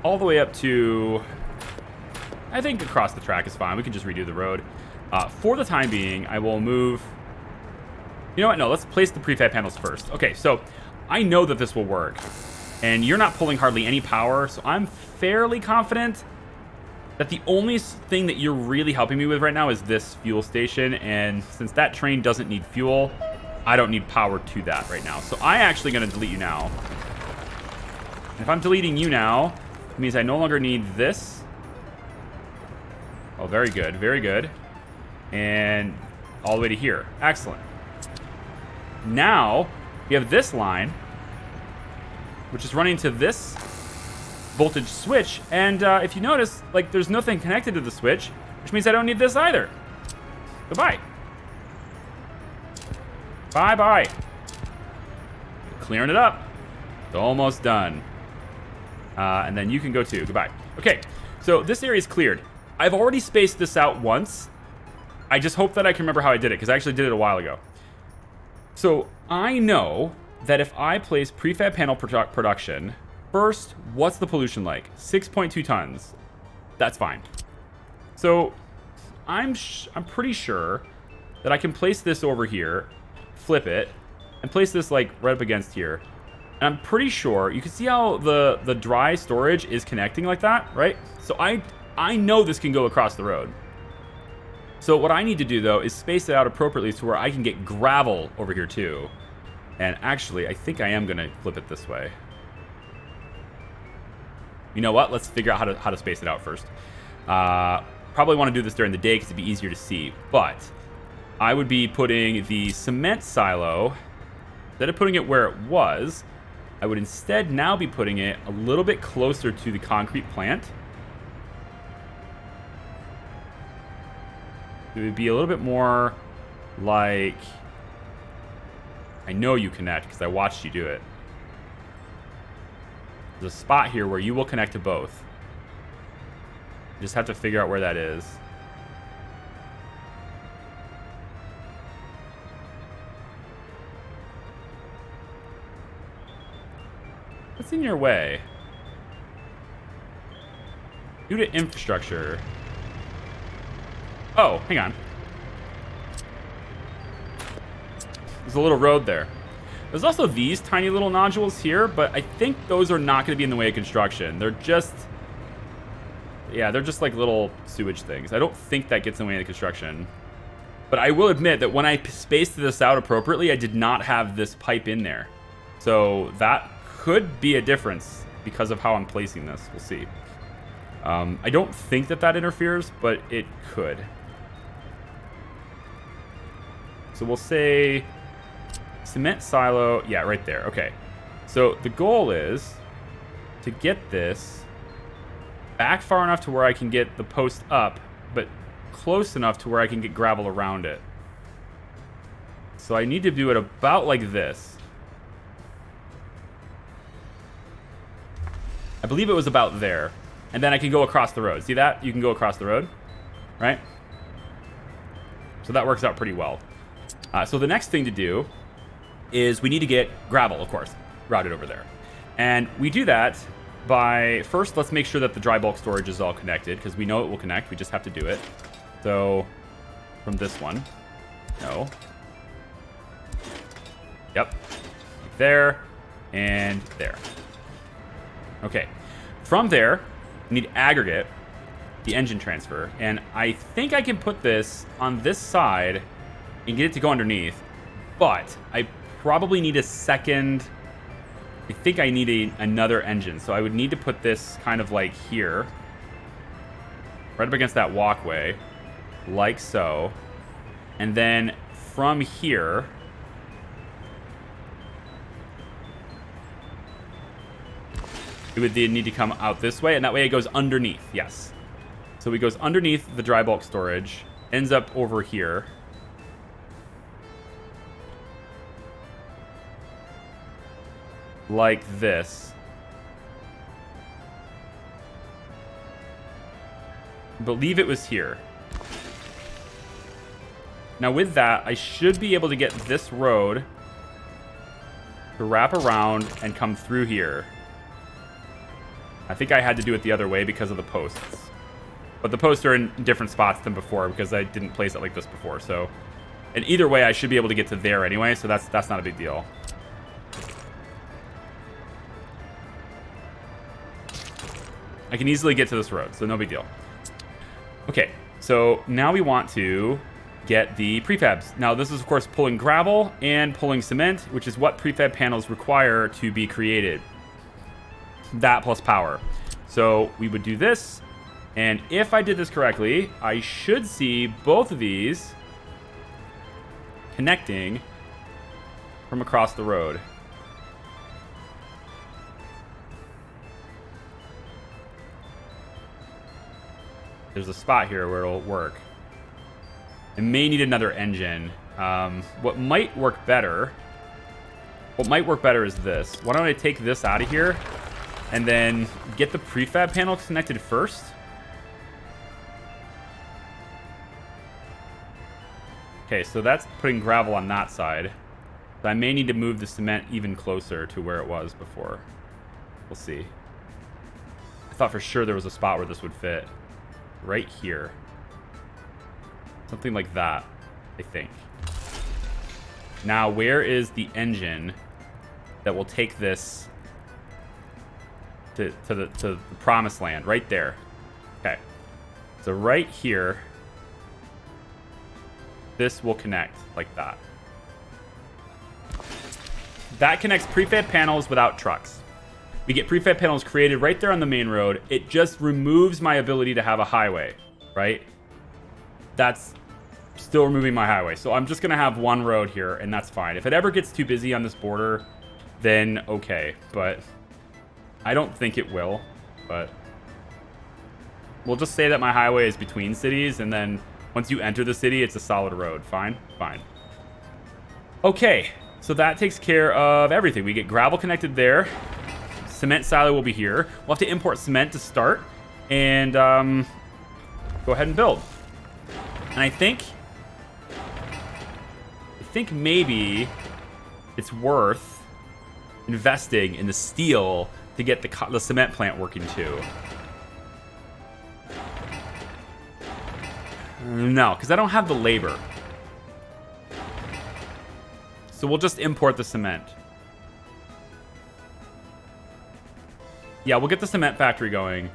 All the way up to... I think across the track is fine. We can just redo the road. For the time being, I will move... You know what? No, let's place the prefab panels first. Okay, so I know that this will work. And you're not pulling hardly any power, so I'm fairly confident that the only thing that you're really helping me with right now is this fuel station. And since that train doesn't need fuel, I don't need power to that right now. So I'm actually going to delete you now. And if I'm deleting you now, it means I no longer need this. Oh, very good, very good. And all the way to here. Excellent. Now, we have this line, which is running to this voltage switch. And if you notice, like, there's nothing connected to the switch, which means I don't need this either. Goodbye. Bye-bye. Clearing it up. It's almost done. And then you can go too. Goodbye. Okay, so this area is cleared. I've already spaced this out once. I just hope that I can remember how I did it, because I actually did it a while ago. So I know that if I place prefab panel production, first, what's the pollution like? 6.2 tons. That's fine. So I'm pretty sure that I can place this over here, flip it, and place this like right up against here. And I'm pretty sure you can see how the dry storage is connecting like that, right? So I know this can go across the road. So what I need to do though is space it out appropriately to where I can get gravel over here too. And actually, I think I am gonna flip it this way. You know what? Let's figure out how to space it out first. Probably want to do this during the day because it'd be easier to see. But I would be putting the cement silo, instead of putting it where it was, I would instead now be putting it a little bit closer to the concrete plant. It would be a little bit more like... I know you connect because I watched you do it. There's a spot here where you will connect to both. You just have to figure out where that is. What's in your way? Due to infrastructure. Oh, hang on. There's a little road there. There's also these tiny little nodules here, but I think those are not going to be in the way of construction. They're just... Yeah, they're just like little sewage things. I don't think that gets in the way of the construction. But I will admit that when I spaced this out appropriately, I did not have this pipe in there. So that could be a difference because of how I'm placing this. We'll see. I don't think that interferes, but it could. So we'll say cement silo. Yeah, right there. Okay. So the goal is to get this back far enough to where I can get the post up, but close enough to where I can get gravel around it. So I need to do it about like this. I believe it was about there. And then I can go across the road. See that? You can go across the road, right? So that works out pretty well. So the next thing to do is we need to get gravel, of course, routed over there. And we do that by first, let's make sure that the dry bulk storage is all connected, because we know it will connect. We just have to do it. So from this one, no. Yep. There and there. Okay. From there, we need aggregate, the engine transfer. And I think I can put this on this side and get it to go underneath. But I probably need a second. I think I need another engine. So I would need to put this kind of like here. Right up against that walkway. Like so. And then from here, it would then need to come out this way, and that way it goes underneath. Yes. So it goes underneath the dry bulk storage, ends up over here. Like this. I believe it was here. Now with that, I should be able to get this road to wrap around and come through here. I think I had to do it the other way because of the posts. But the posts are in different spots than before because I didn't place it like this before. So, and either way, I should be able to get to there anyway, so that's not a big deal. I can easily get to this road, so no big deal. Okay, so now we want to get the prefabs. Now this is of course pulling gravel and pulling cement, which is what prefab panels require to be created. That plus power. So we would do this, and if I did this correctly, I should see both of these connecting from across the road. There's a spot here where it'll work. It may need another engine. What might work better is this. Why don't I take this out of here and then get the prefab panel connected first? Okay, so that's putting gravel on that side. So I may need to move the cement even closer to where it was before. We'll see. I thought for sure there was a spot where this would fit. Right here. Something like that, I think. Now, where is the engine that will take this to the promised land? Right there. Okay. So right here, this will connect like that. That connects prefab panels without trucks. We get prefab panels created right there on the main road. It just removes my ability to have a highway, right? That's still removing my highway. So I'm just going to have one road here, and that's fine. If it ever gets too busy on this border, then okay. But I don't think it will. But we'll just say that my highway is between cities, and then once you enter the city, it's a solid road. Fine? Fine. Okay, so that takes care of everything. We get gravel connected there. Cement silo will be here. We'll have to import cement to start and go ahead and build. And I think maybe it's worth investing in the steel to get the cement plant working too. No, because I don't have the labor. So we'll just import the cement. Yeah, we'll get the cement factory going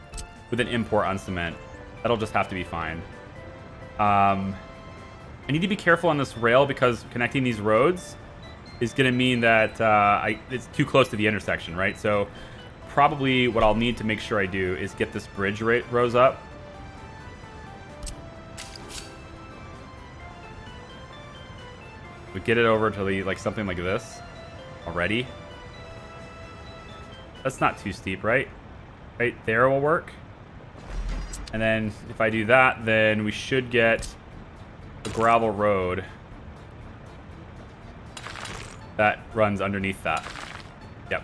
with an import on cement. That'll just have to be fine. I need to be careful on this rail because connecting these roads is going to mean that it's too close to the intersection, right? So probably what I'll need to make sure I do is get this bridge rose up. We get it over to the, like something like this already. That's not too steep, right? Right there will work. And then if I do that, then we should get a gravel road that runs underneath that. Yep.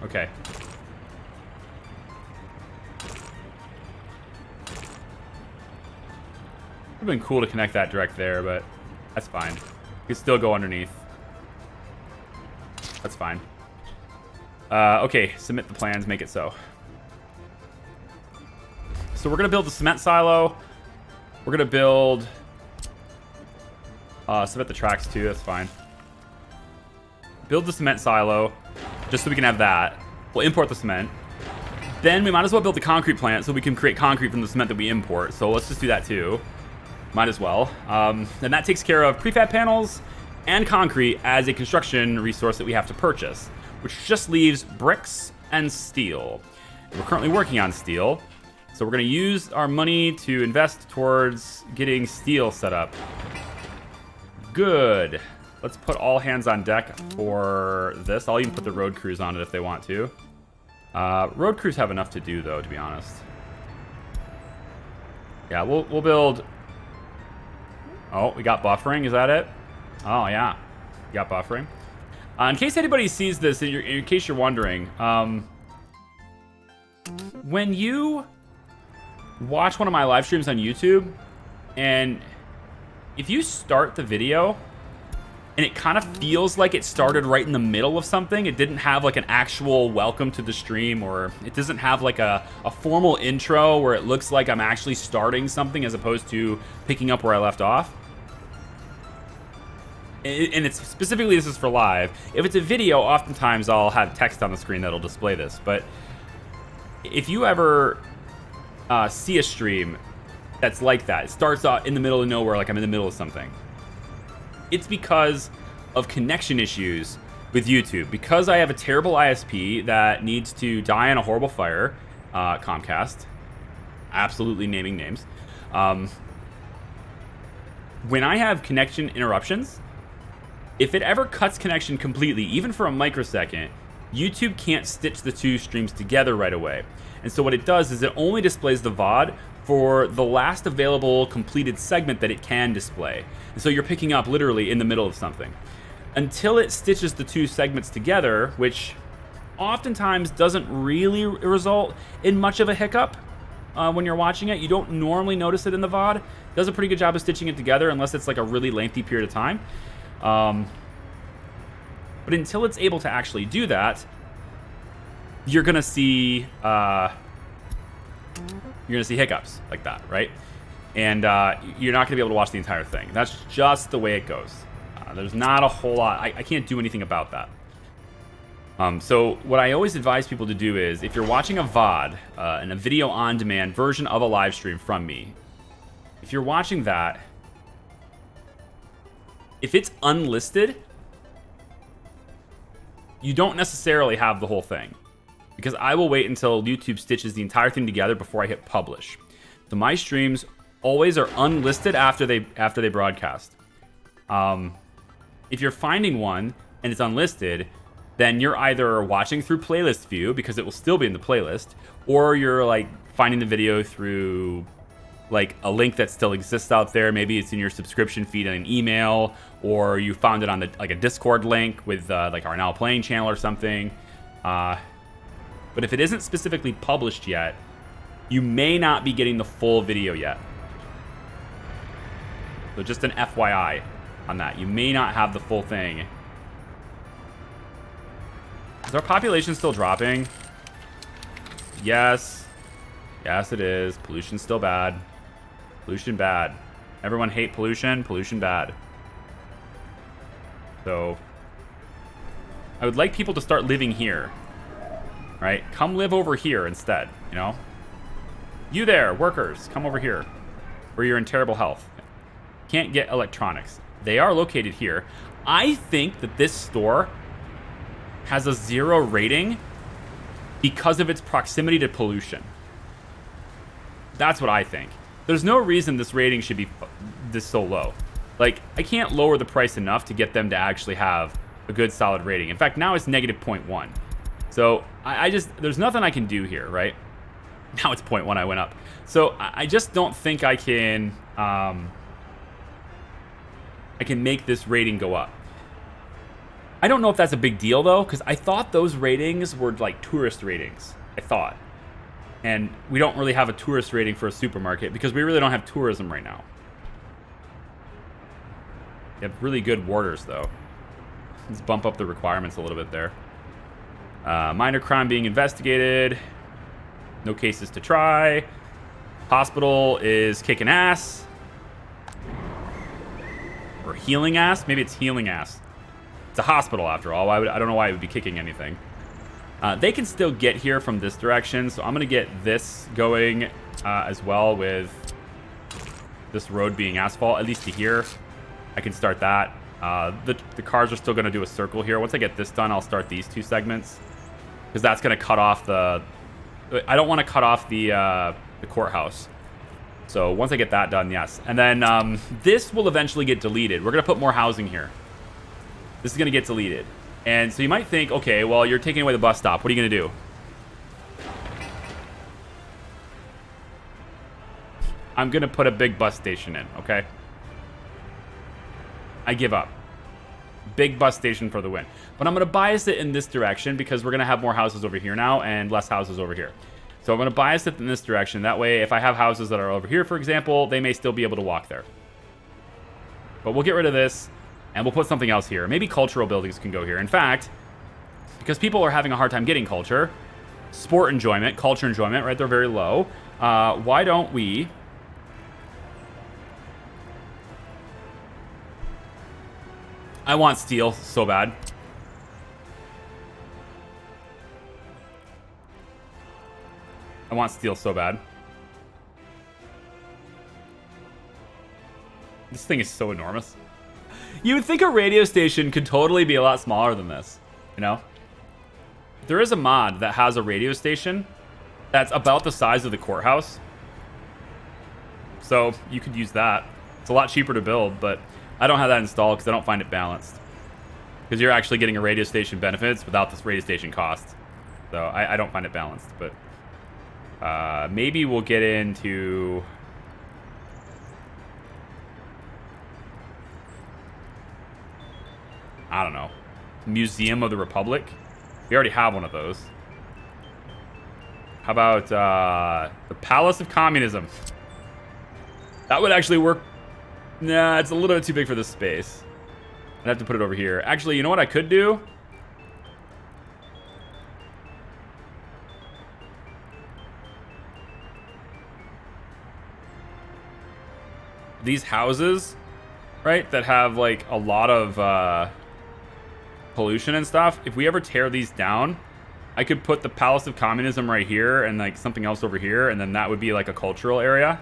Okay. Would have been cool to connect that direct there, but that's fine. We can still go underneath. That's fine. Okay, submit the plans, make it so. So we're going to build the cement silo. We're going to build... submit the tracks too, that's fine. Build the cement silo, just so we can have that. We'll import the cement. Then we might as well build the concrete plant so we can create concrete from the cement that we import. So let's just do that too. Might as well. And that takes care of prefab panels and concrete as a construction resource that we have to purchase, which just leaves bricks and steel. We're currently working on steel, so we're going to use our money to invest towards getting steel set up. Good. Let's put all hands on deck for this. I'll even put the road crews on it if they want to. Road crews have enough to do, though, to be honest. Yeah, we'll build... Oh, we got buffering. Is that it? Oh, yeah. We got buffering. In case anybody sees this, in case you're wondering, when you watch one of my live streams on YouTube, and if you start the video and it kind of feels like it started right in the middle of something, it didn't have like an actual welcome to the stream, or it doesn't have like a formal intro where it looks like I'm actually starting something as opposed to picking up where I left off. And it's specifically, this is for live. If it's a video, oftentimes I'll have text on the screen that'll display this. But if you ever see a stream that's like that, it starts out in the middle of nowhere, like I'm in the middle of something, it's because of connection issues with YouTube. Because I have a terrible ISP that needs to die in a horrible fire, Comcast, absolutely naming names. When I have connection interruptions, if it ever cuts connection completely, even for a microsecond, YouTube can't stitch the two streams together right away. And so what it does is it only displays the VOD for the last available completed segment that it can display. And so you're picking up literally in the middle of something. Until it stitches the two segments together, which oftentimes doesn't really result in much of a hiccup when you're watching it. You don't normally notice it in the VOD. It does a pretty good job of stitching it together unless it's like a really lengthy period of time. But until it's able to actually do that, you're gonna see hiccups like that, right? And you're not gonna be able to watch the entire thing. That's just the way it goes. There's not a whole lot. I can't do anything about that. So what I always advise people to do is, if you're watching a VOD and a video on demand version of a live stream from me, if you're watching that, if it's unlisted, you don't necessarily have the whole thing, because I will wait until YouTube stitches the entire thing together before I hit publish. So my streams always are unlisted after they broadcast. If you're finding one and it's unlisted, then you're either watching through playlist view, because it will still be in the playlist, or you're like finding the video through like a link that still exists out there. Maybe it's in your subscription feed in an email, or you found it on like a Discord link with like our Now Playing channel or something. But if it isn't specifically published yet, you may not be getting the full video yet. So just an FYI on that. You may not have the full thing. Is our population still dropping? Yes. Yes, it is. Pollution's still bad. Pollution bad. Everyone hate pollution. Pollution bad. So I would like people to start living here. Right? Come live over here instead, you know? You there, workers, come over here, where you're in terrible health. Can't get electronics. They are located here. I think that this store has a 0 rating because of its proximity to pollution. That's what I think. There's no reason this rating should be this so low. Like, I can't lower the price enough to get them to actually have a good solid rating. In fact, now it's negative 0.1. So I just, there's nothing I can do here, right? Now it's 0.1, I went up. So I just don't think I can make this rating go up. I don't know if that's a big deal though, because I thought those ratings were like tourist ratings, I thought. And we don't really have a tourist rating for a supermarket because we really don't have tourism right now. They have really good warders though. Let's bump up the requirements a little bit there. Minor crime being investigated. No cases to try. Hospital is kicking ass. Or healing ass? Maybe it's healing ass. It's a hospital after all. I don't know why it would be kicking anything. They can still get here from this direction, so I'm going to get this going as well with this road being asphalt, at least to here. I can start that. The cars are still going to do a circle here. Once I get this done, I'll start these two segments because that's going to cut off the... I don't want to cut off the courthouse. So once I get that done, yes. And then this will eventually get deleted. We're going to put more housing here. This is going to get deleted. And so you might think, okay, well, you're taking away the bus stop. What are you going to do? I'm going to put a big bus station in, okay? I give up. Big bus station for the win. But I'm going to bias it in this direction because we're going to have more houses over here now and less houses over here. So I'm going to bias it in this direction. That way, if I have houses that are over here, for example, they may still be able to walk there. But we'll get rid of this. And we'll put something else here. Maybe cultural buildings can go here. In fact, because people are having a hard time getting culture, sport enjoyment, culture enjoyment, right? They're very low. Why don't we... I want steel so bad. I want steel so bad. This thing is so enormous. You would think a radio station could totally be a lot smaller than this, you know? There is a mod that has a radio station that's about the size of the courthouse. So you could use that. It's a lot cheaper to build, but I don't have that installed because I don't find it balanced. Because you're actually getting a radio station benefits without this radio station cost. So I don't find it balanced, but maybe we'll get into... I don't know. Museum of the Republic. We already have one of those. How about the Palace of Communism? That would actually work. Nah, it's a little bit too big for this space. I'd have to put it over here. Actually, you know what I could do? These houses, right, that have like a lot of pollution and stuff, if we ever tear these down, I could put the Palace of Communism right here and like something else over here, and then that would be like a cultural area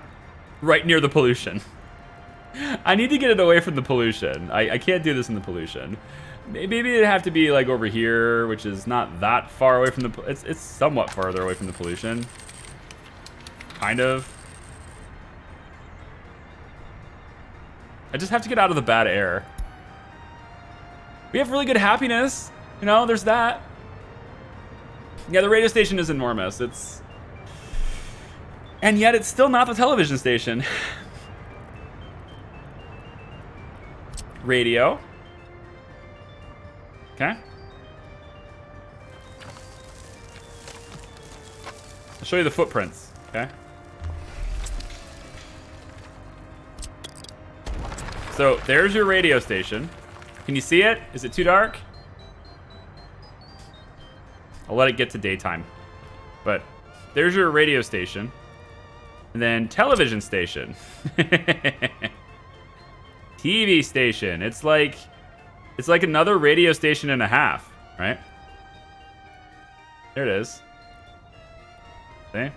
right near the pollution. I need to get it away from the pollution. I can't do this in the pollution. Maybe it'd have to be like over here, which is not that far away from the... It's somewhat farther away from the pollution. Kind of. I just have to get out of the bad air. We have really good happiness. You know, there's that. Yeah, the radio station is enormous. It's... And yet it's still not the television station. Radio. Okay. I'll show you the footprints. Okay. So there's your radio station. Can you see it? Is it too dark? I'll let it get to daytime. But there's your radio station. And then television station. TV station. It's like another radio station and a half, right? There it is. See?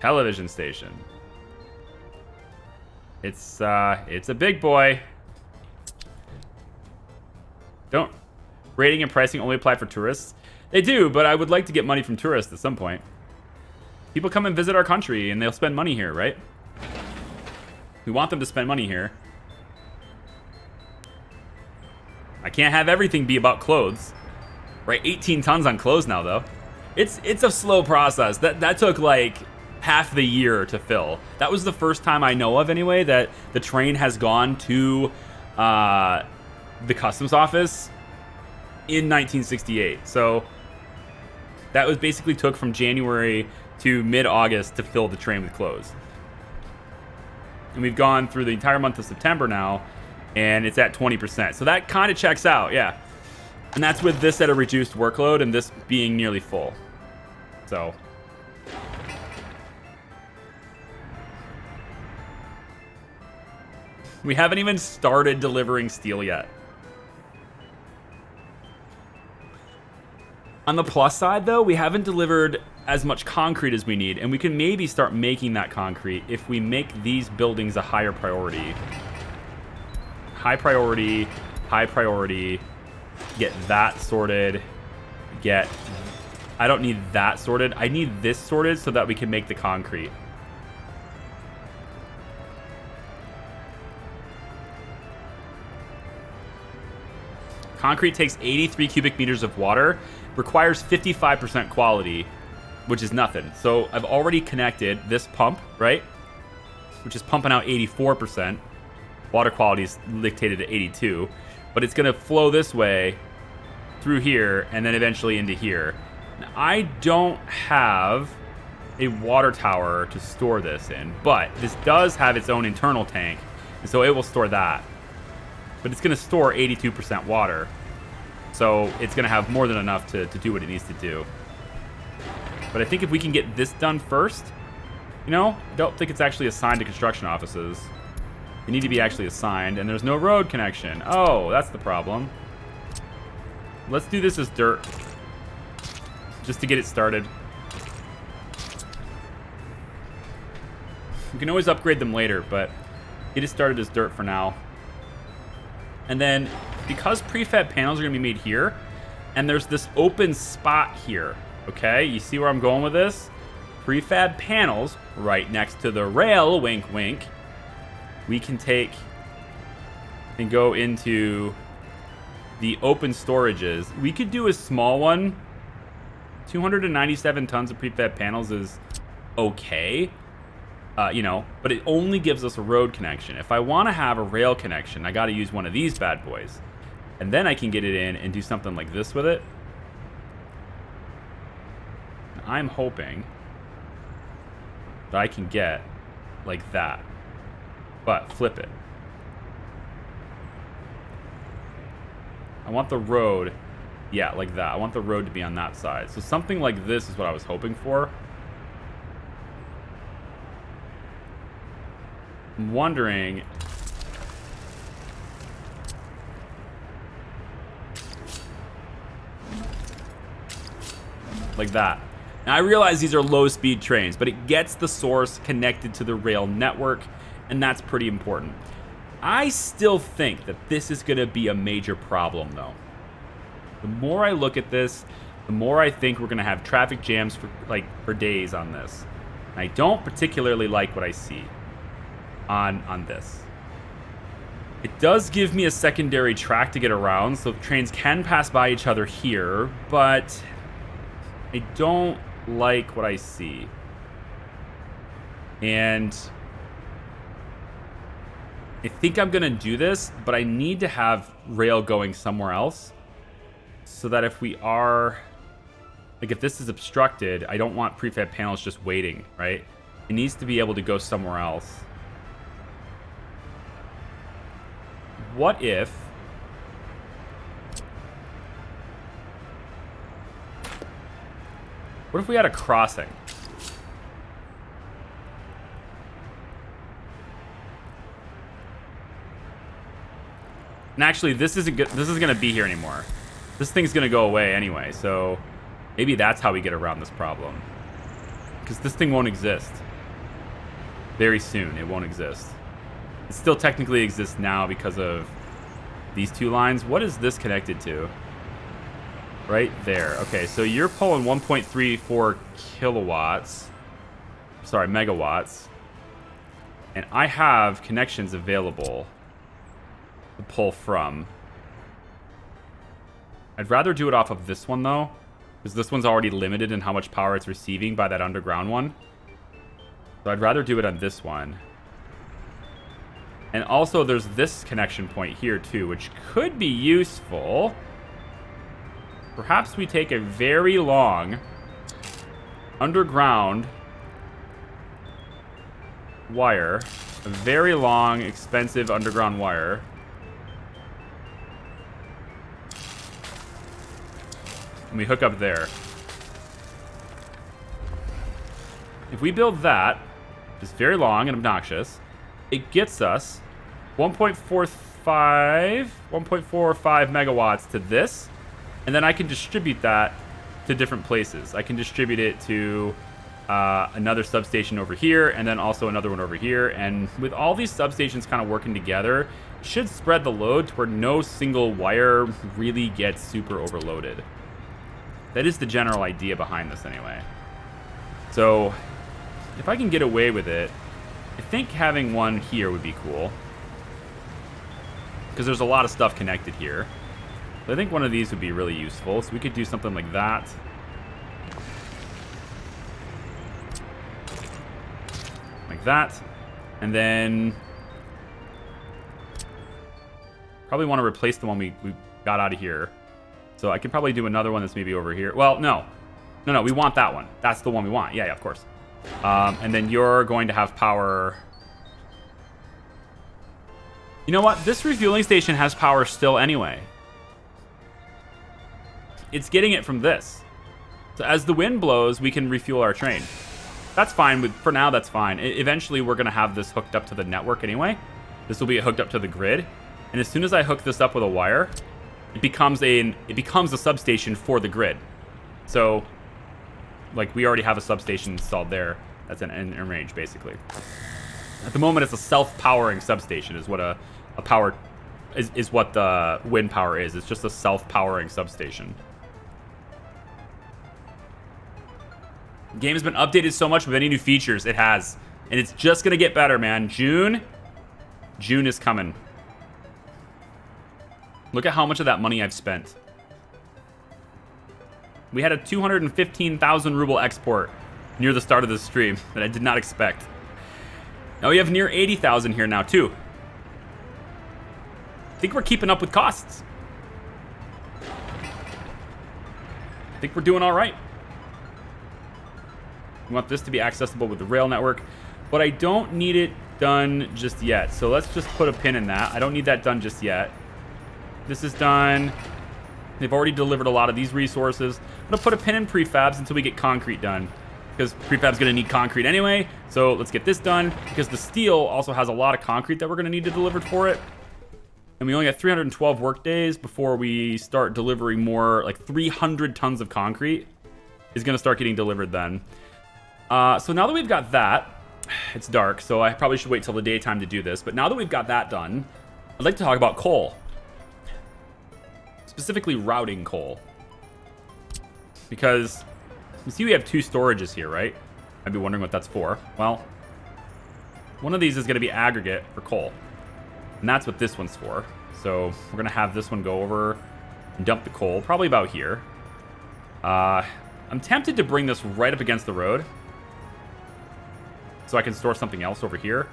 Television station. It's a big boy. Don't. Rating and pricing only apply for tourists? They do, but I would like to get money from tourists at some point. People come and visit our country and they'll spend money here, right? We want them to spend money here. I can't have everything be about clothes. Right, 18 tons on clothes now, though. It's a slow process. That took like half the year to fill. That was the first time I know of, anyway, that the train has gone to the customs office in 1968. So that was basically took from January to mid-August to fill the train with clothes. And we've gone through the entire month of September now, and it's at 20%. So that kind of checks out, yeah. And that's with this at a reduced workload and this being nearly full. So we haven't even started delivering steel yet. On the plus side, though, we haven't delivered as much concrete as we need, and we can maybe start making that concrete if we make these buildings a higher priority. High priority, high priority. Get that sorted. I don't need that sorted. I need this sorted so that we can make the concrete. Concrete takes 83 cubic meters of water, requires 55% quality, which is nothing. So I've already connected this pump, right? Which is pumping out 84%. Water quality is dictated at 82, but it's gonna flow this way through here and then eventually into here. Now, I don't have a water tower to store this in, but this does have its own internal tank, and so it will store that. But it's going to store 82% water, so it's going to have more than enough to do what it needs to do. But I think if we can get this done first, you know, I don't think it's actually assigned to construction offices. They need to be actually assigned, and there's no road connection. Oh, that's the problem. Let's do this as dirt, just to get it started. We can always upgrade them later, but get it started as dirt for now. And then, because prefab panels are going to be made here, and there's this open spot here, okay? You see where I'm going with this? Prefab panels right next to the rail, wink, wink. We can take and go into the open storages. We could do a small one. 297 tons of prefab panels is okay. You know, but it only gives us a road connection. If I want to have a rail connection, I got to use one of these bad boys. And then I can get it in and do something like this with it. I'm hoping that I can get like that, but flip it. I want the road, yeah, like that. I want the road to be on that side. So something like this is what I was hoping for. I'm wondering, like that. Now I realize these are low-speed trains, but it gets the source connected to the rail network, and that's pretty important. I still think that this is going to be a major problem, though. The more I look at this, the more I think we're going to have traffic jams for days on this. And I don't particularly like what I see on this. It does give me a secondary track to get around, so trains can pass by each other here, but I don't like what I see. And I think I'm gonna do this, but I need to have rail going somewhere else so that if we are, like if this is obstructed, I don't want prefab panels just waiting, right? It needs to be able to go somewhere else. What if we had a crossing? And actually, this isn't gonna be here anymore. This thing's gonna go away anyway, so maybe that's how we get around this problem. Because this thing won't exist. Very soon, it won't exist. It still technically exists now because of these two lines. What is this connected to? Right there. Okay, so you're pulling 1.34 kilowatts. Sorry, megawatts. And I have connections available to pull from. I'd rather do it off of this one, though, because this one's already limited in how much power it's receiving by that underground one. So I'd rather do it on this one. And also, there's this connection point here, too, which could be useful. Perhaps we take a very long underground wire, a very long, expensive underground wire. and we hook up there. If we build that, it's very long and obnoxious. It gets us 1.45 megawatts to this, and then I can distribute that to different places. I can distribute it to another substation over here, and then also another one over here. And with all these substations kind of working together, it should spread the load to where no single wire really gets super overloaded. That is the general idea behind this anyway. So if I can get away with it, I think having one here would be cool, because there's a lot of stuff connected here. But I think one of these would be really useful. So we could do something like that. Like that. And then probably want to replace the one we got out of here. So I could probably do another one that's maybe over here. Well, no. No, we want that one. That's the one we want. Yeah, of course. And then you're going to have power. You know what? This refueling station has power still anyway. It's getting it from this. So as the wind blows, we can refuel our train. That's fine. For now, that's fine. Eventually, we're going to have this hooked up to the network anyway. This will be hooked up to the grid. And as soon as I hook this up with a wire, it becomes a substation for the grid. So, like, we already have a substation installed there that's in range, basically. At the moment, it's a self-powering substation is what a power is what the wind power is. It's just a self-powering substation. The game has been updated so much with any new features. It has. And it's just going to get better, man. June is coming. Look at how much of that money I've spent. We had a 215,000 ruble export near the start of the stream that I did not expect. Now we have near 80,000 here now, too. I think we're keeping up with costs. I think we're doing all right. We want this to be accessible with the rail network, but I don't need it done just yet. So let's just put a pin in that. I don't need that done just yet. This is done. They've already delivered a lot of these resources. I'm gonna put a pin in prefabs until we get concrete done, because prefab's gonna need concrete anyway. So let's get this done, because the steel also has a lot of concrete that we're gonna need to deliver for it. And we only got 312 work days before we start delivering more. Like 300 tons of concrete is gonna start getting delivered then. So now that we've got that, it's dark, so I probably should wait till the daytime to do this. But now that we've got that done, I'd like to talk about coal. Specifically routing coal. Because you see we have two storages here, right? I'd be wondering what that's for. Well, one of these is going to be aggregate for coal. And that's what this one's for. So we're going to have this one go over and dump the coal, probably about here. I'm tempted to bring this right up against the road, so I can store something else over here.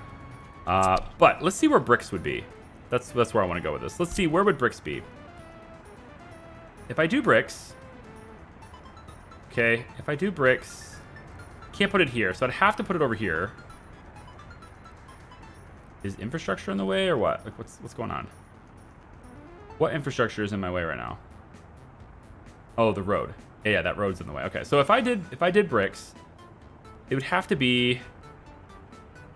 But let's see where bricks would be. That's where I want to go with this. Let's see, where would bricks be? If I do bricks... Okay, if I do bricks... Can't put it here, so I'd have to put it over here. Is infrastructure in the way, or what? Like, what's going on? What infrastructure is in my way right now? Oh, the road. Yeah, that road's in the way. Okay, so if I did bricks, it would have to be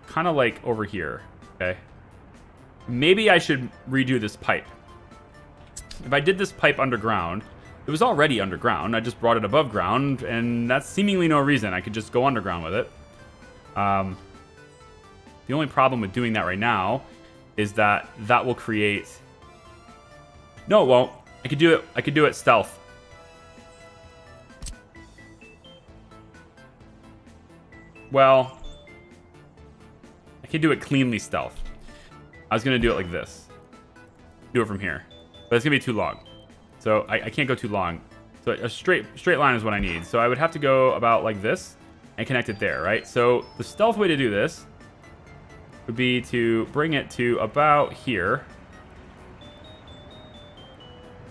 kind of like over here. Okay, maybe I should redo this pipe. If I did this pipe underground, it was already underground. I just brought it above ground, and that's seemingly no reason. I could just go underground with it. The only problem with doing that right now is that will create... No, it won't. I could do it stealth. Well, I can do it cleanly stealth. I was going to do it like this. Do it from here. But it's going to be too long. So I can't go too long. So a straight line is what I need. So I would have to go about like this and connect it there, right? So the stealth way to do this would be to bring it to about here.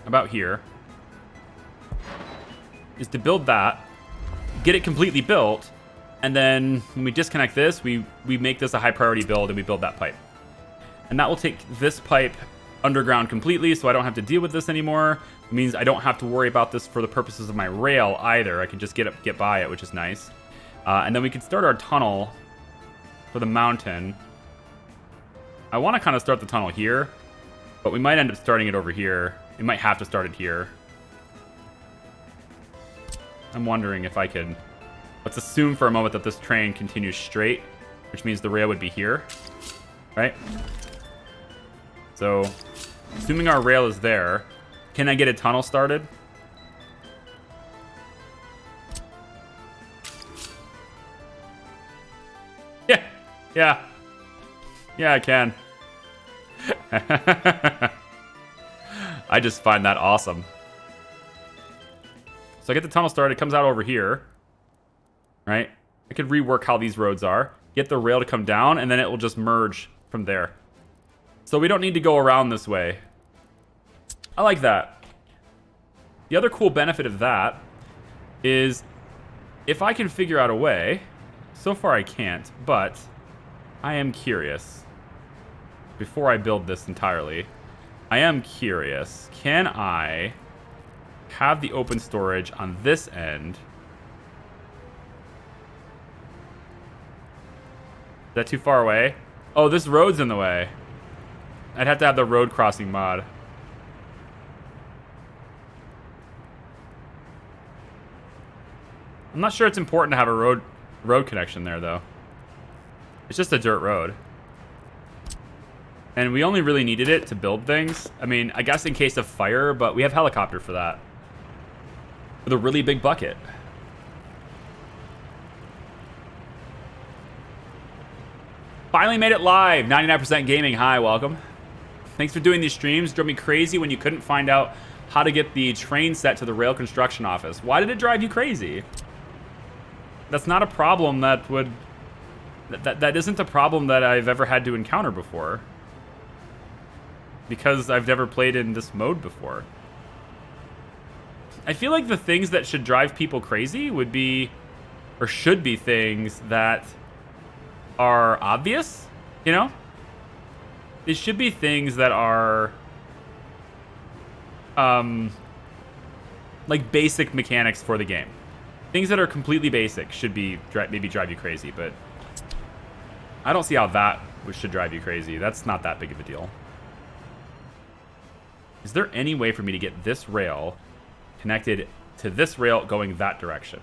About here. Is to build that. Get it completely built. And then when we disconnect this, we make this a high priority build and we build that pipe. And that will take this pipe underground completely, so I don't have to deal with this anymore. It means I don't have to worry about this for the purposes of my rail either. I can just get by it, which is nice. And then we can start our tunnel for the mountain. I want to kind of start the tunnel here, but we might end up starting it over here. We might have to start it here. I'm wondering if I could... Let's assume for a moment that this train continues straight, which means the rail would be here, right? So, assuming our rail is there, can I get a tunnel started? Yeah. Yeah, I can. I just find that awesome. So I get the tunnel started. It comes out over here. Right? I could rework how these roads are. Get the rail to come down, and then it will just merge from there. So we don't need to go around this way. I like that. The other cool benefit of that is if I can figure out a way... So far I can't, but I am curious. Before I build this entirely, I am curious. Can I have the open storage on this end? Is that too far away? Oh, this road's in the way. I'd have to have the road crossing mod. I'm not sure it's important to have a road connection there, though. It's just a dirt road. And we only really needed it to build things. I mean, I guess in case of fire, but we have helicopter for that. With a really big bucket. Finally made it live. 99% Gaming. Hi, welcome. Thanks for doing these streams. Drove me crazy when you couldn't find out how to get the train set to the rail construction office. Why did it drive you crazy? That's not a problem that would... That isn't a problem that I've ever had to encounter before. Because I've never played in this mode before. I feel like the things that should drive people crazy would be... Or should be things that... are obvious, you know? It should be things that are like basic mechanics for the game. Things that are completely basic should be maybe drive you crazy, but I don't see how that should drive you crazy. That's not that big of a deal. Is there any way for me to get this rail connected to this rail going that direction?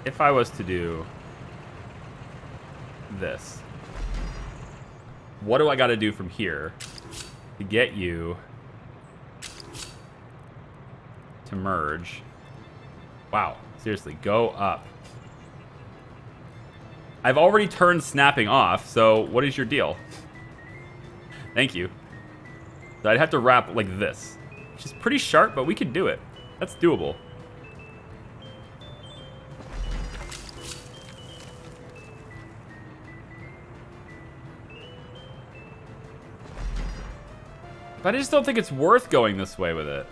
If I was to do this, what do I got to do from here to get you to merge? Wow, seriously, go up. I've already turned snapping off, so what is your deal? Thank you. So I'd have to wrap like this, which is pretty sharp, but we could do it. That's doable. But I just don't think it's worth going this way with it.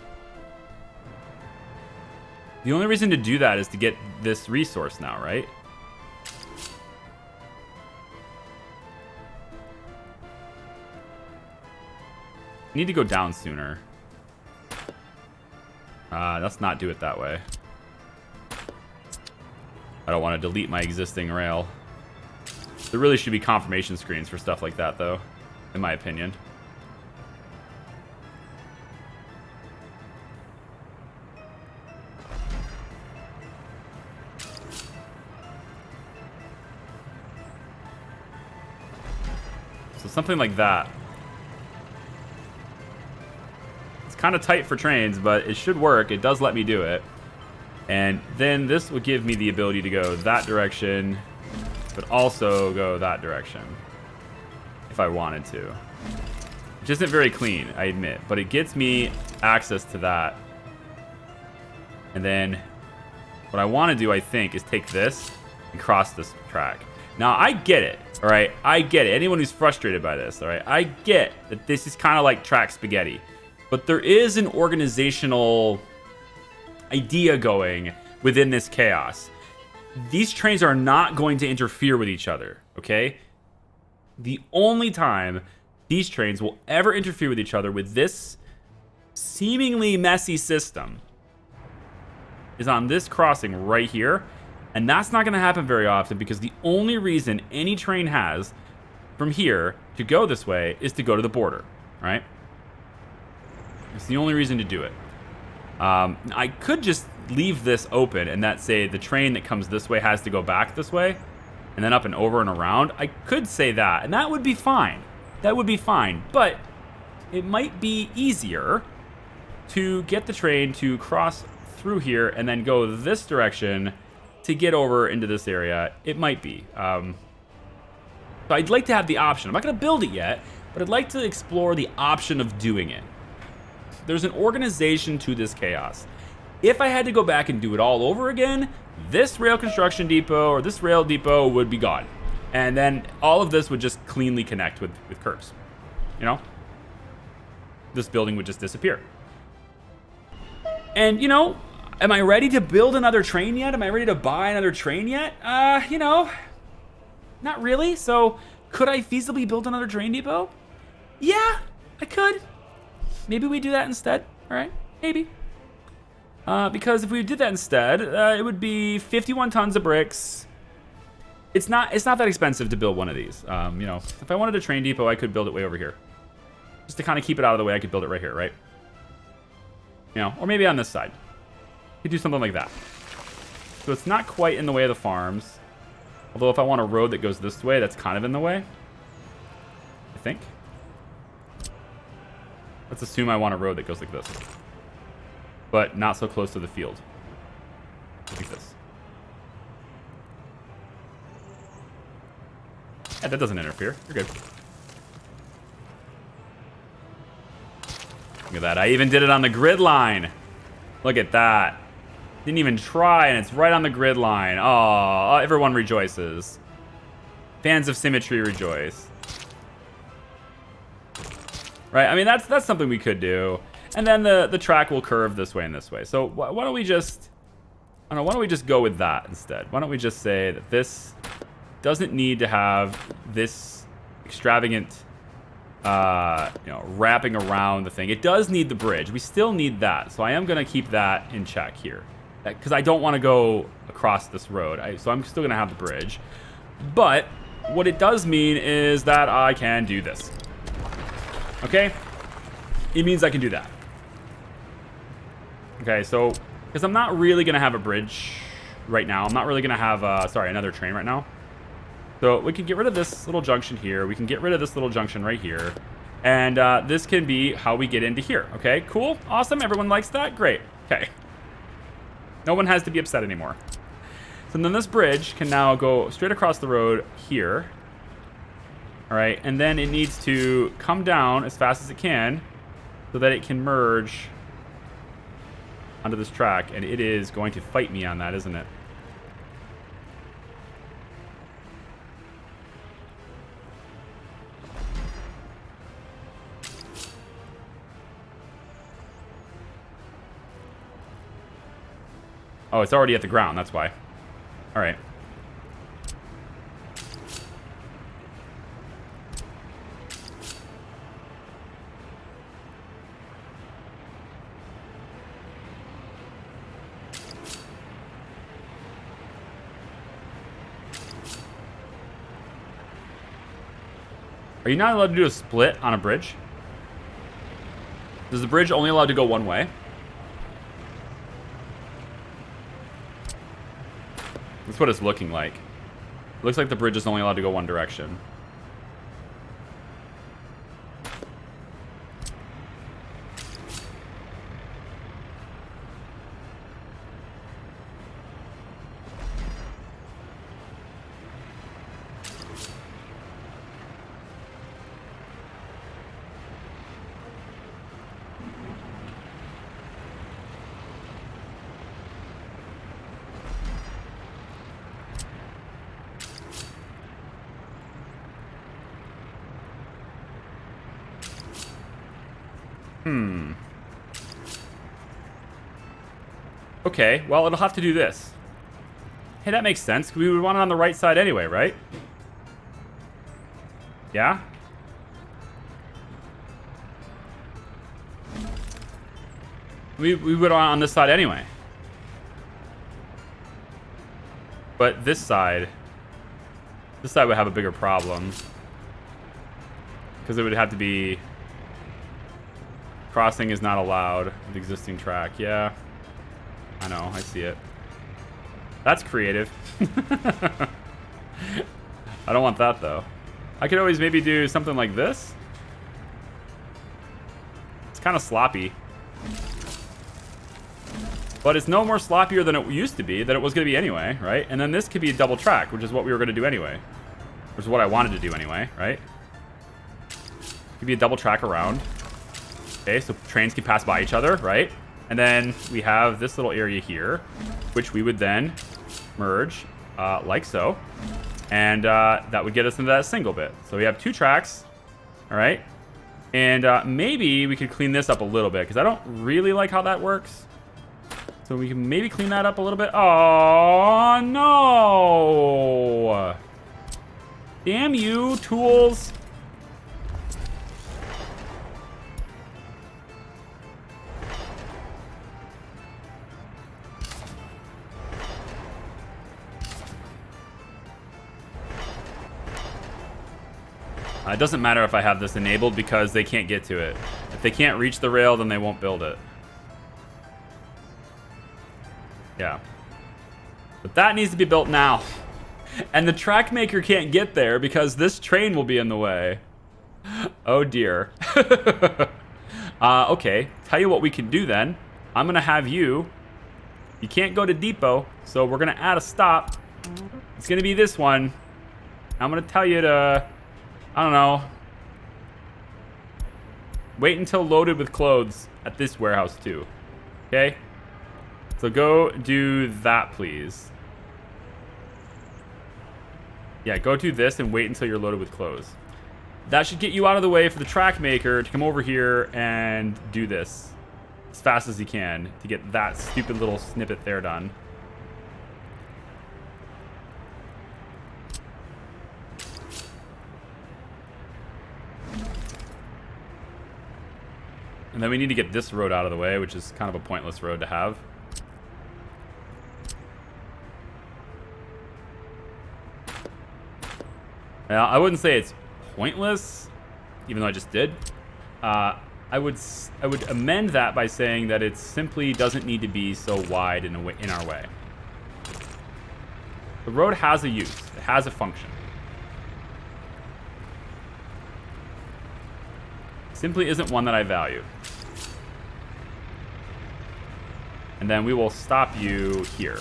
The only reason to do that is to get this resource now, right? I need to go down sooner. Let's not do it that way. I don't want to delete my existing rail. There really should be confirmation screens for stuff like that, though, in my opinion. Something like that. It's kind of tight for trains, but it should work. It does let me do it. And then this would give me the ability to go that direction, but also go that direction if I wanted to. Which isn't very clean, I admit, but it gets me access to that. And then what I want to do, I think, is take this and cross this track. Now, I get it. All right, I get it. Anyone who's frustrated by this, all right, I get that this is kind of like track spaghetti, but there is an organizational idea going within this chaos. These trains are not going to interfere with each other, okay? The only time these trains will ever interfere with each other with this seemingly messy system is on this crossing right here. And that's not going to happen very often because the only reason any train has from here to go this way is to go to the border, right? It's the only reason to do it. I could just leave this open and that say the train that comes this way has to go back this way and then up and over and around. I could say that, and that would be fine. That would be fine, but it might be easier to get the train to cross through here and then go this direction to get over into this area. It might be. So I'd like to have the option. I'm not going to build it yet, but I'd like to explore the option of doing it. There's an organization to this chaos. If I had to go back and do it all over again, this rail construction depot or this rail depot would be gone. And then all of this would just cleanly connect with curbs. You know? This building would just disappear. And, you know, am I ready to build another train yet? Am I ready to buy another train yet? You know, not really. So could I feasibly build another train depot? Yeah, I could. Maybe we do that instead. All right, maybe. Because if we did that instead, it would be 51 tons of bricks. It's not that expensive to build one of these. You know, if I wanted a train depot, I could build it way over here. Just to kind of keep it out of the way, I could build it right here, right? You know, or maybe on this side. Could do something like that. So it's not quite in the way of the farms. Although if I want a road that goes this way, that's kind of in the way. I think. Let's assume I want a road that goes like this. But not so close to the field. Like this. Yeah, that doesn't interfere. You're good. Look at that. I even did it on the grid line. Look at that. Didn't even try, and it's right on the grid line. Oh, everyone rejoices. Fans of symmetry rejoice. Right? I mean, that's something we could do. And then the track will curve this way and this way. So why don't we just... I don't know, why don't we just go with that instead? Why don't we just say that this doesn't need to have this extravagant... you know, wrapping around the thing. It does need the bridge. We still need that. So I am going to keep that in check here. Because I don't want to go across this road. So I'm still going to have the bridge. But what it does mean is that I can do this. Okay? It means I can do that. Okay, so... Because I'm not really going to have a bridge right now. I'm not really going to have, sorry, another train right now. So we can get rid of this little junction here. We can get rid of this little junction right here. And this can be how we get into here. Okay, cool. Awesome. Everyone likes that. Great. Okay. No one has to be upset anymore. So then this bridge can now go straight across the road here. All right. And then it needs to come down as fast as it can so that it can merge onto this track. And it is going to fight me on that, isn't it? Oh, it's already at the ground, that's why. All right. Are you not allowed to do a split on a bridge? Is the bridge only allowed to go one way? That's what it's looking like. It looks like the bridge is only allowed to go one direction. Okay, well, it'll have to do this. Hey, that makes sense. We would want it on the right side anyway, right? Yeah? We would want it on this side anyway. But this side would have a bigger problem. Because it would have to be... Crossing is not allowed with the existing track. Yeah. I know, I see it. That's creative. I don't want that, though. I could always maybe do something like this. It's kind of sloppy. But it's no more sloppier than it used to be, than it was going to be anyway, right? And then this could be a double track, which is what we were going to do anyway. Which is what I wanted to do anyway, right? Could be a double track around. Okay, so trains can pass by each other, right? And then we have this little area here, which we would then merge like so. And that would get us into that single bit. So we have 2 tracks, all right? And maybe we could clean this up a little bit, because I don't really like how that works. So we can maybe clean that up a little bit. Oh, no. Damn you, tools. It doesn't matter if I have this enabled because they can't get to it. If they can't reach the rail, then they won't build it. Yeah. But that needs to be built now. And the track maker can't get there because this train will be in the way. Oh dear. Okay, tell you what we can do then. I'm gonna have you can't go to depot, so we're gonna add a stop. It's gonna be this one. I'm gonna tell you to, I don't know, wait until loaded with clothes at this warehouse too. Okay? So go do that, please. Yeah, go do this and wait until you're loaded with clothes. That should get you out of the way for the track maker to come over here and do this as fast as he can to get that stupid little snippet there done. And then we need to get this road out of the way, which is kind of a pointless road to have. Now, I wouldn't say it's pointless, even though I just did. I would amend that by saying that it simply doesn't need to be so wide in our way. The road has a use. It has a function. Simply isn't one that I value. And then we will stop you here.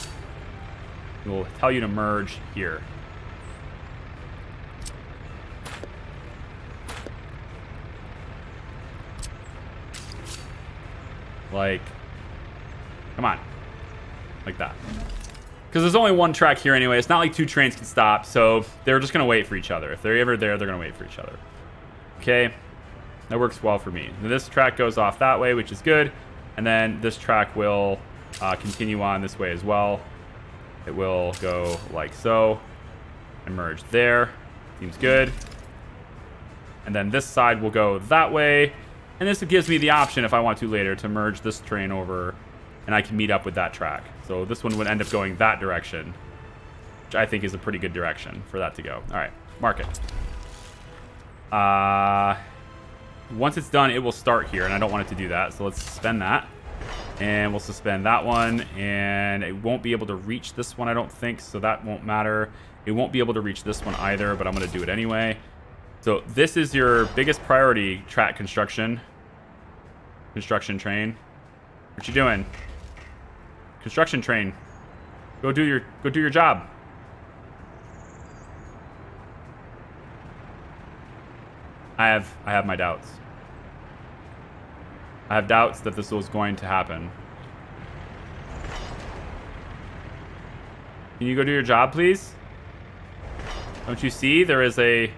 We will tell you to merge here. Like, come on. Like that. Because there's only one track here anyway. It's not like 2 trains can stop, so they're just going to wait for each other. If they're ever there, they're going to wait for each other. Okay? That works well for me. And this track goes off that way, which is good. And then this track will continue on this way as well. It will go like so. And merge there. Seems good. And then this side will go that way. And this gives me the option, if I want to later, to merge this train over. And I can meet up with that track. So this one would end up going that direction. Which I think is a pretty good direction for that to go. Alright, mark it. Once it's done, it will start here, and I don't want it to do that, so let's suspend that. And we'll suspend that one, and it won't be able to reach this one, I don't think, so that won't matter. It won't be able to reach this one either, but I'm going to do it anyway. So this is your biggest priority track construction. Construction train. What you doing? Construction train. Go do your job. I have my doubts. I have doubts that this was going to happen. Can you go do your job, please? Don't you see there is a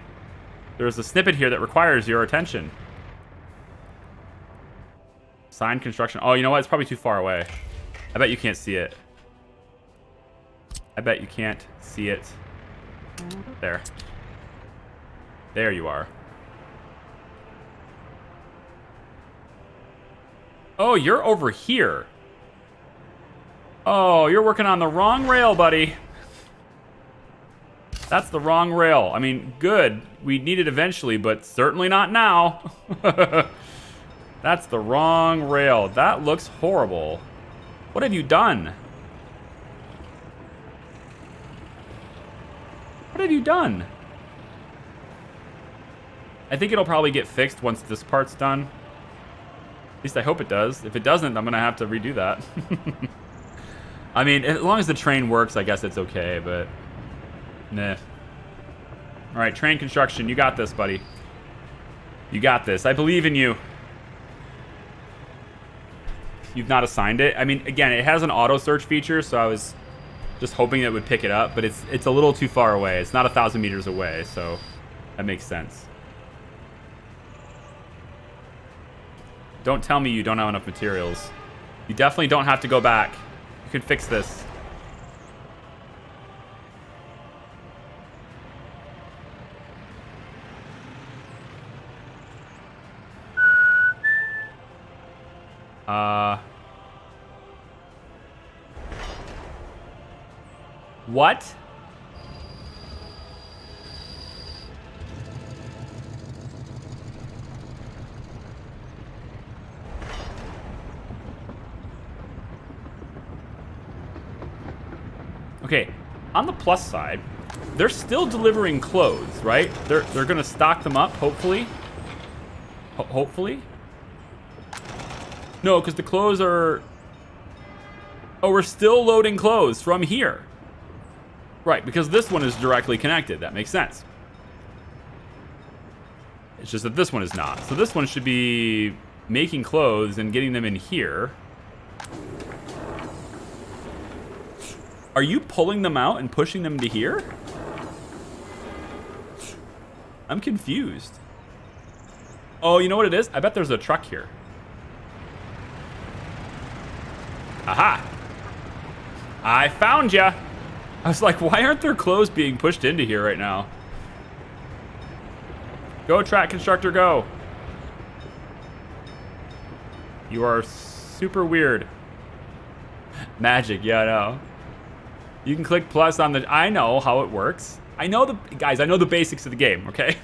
snippet here that requires your attention? Sign construction. Oh, you know what? It's probably too far away. I bet you can't see it. I bet you can't see it. There. There you are. Oh, you're over here. Oh, you're working on the wrong rail, buddy. That's the wrong rail. I mean, good. We need it eventually, but certainly not now. That's the wrong rail. That looks horrible. What have you done? What have you done? I think it'll probably get fixed once this part's done. At least I hope it does. If it doesn't, I'm gonna have to redo that. I mean, as long as the train works, I guess it's okay, but... Nah. Alright, train construction. You got this, buddy. You got this. I believe in you. You've not assigned it. I mean, again, it has an auto search feature, so I was just hoping it would pick it up, but it's a little too far away. It's not 1,000 meters away, so that makes sense. Don't tell me you don't have enough materials. You definitely don't have to go back. You can fix this. What? Okay, on the plus side, they're still delivering clothes, right? They're gonna stock them up, hopefully. Hopefully. No, because the clothes are... Oh, we're still loading clothes from here. Right, because this one is directly connected. That makes sense. It's just that this one is not. So this one should be making clothes and getting them in here. Are you pulling them out and pushing them to here? I'm confused. Oh, you know what it is? I bet there's a truck here. Aha! I found ya! I was like, why aren't there clothes being pushed into here right now? Go, track constructor, go! You are super weird. Magic, yeah, I know. You can click plus on the... I know how it works. I know the... Guys, I know the basics of the game, okay?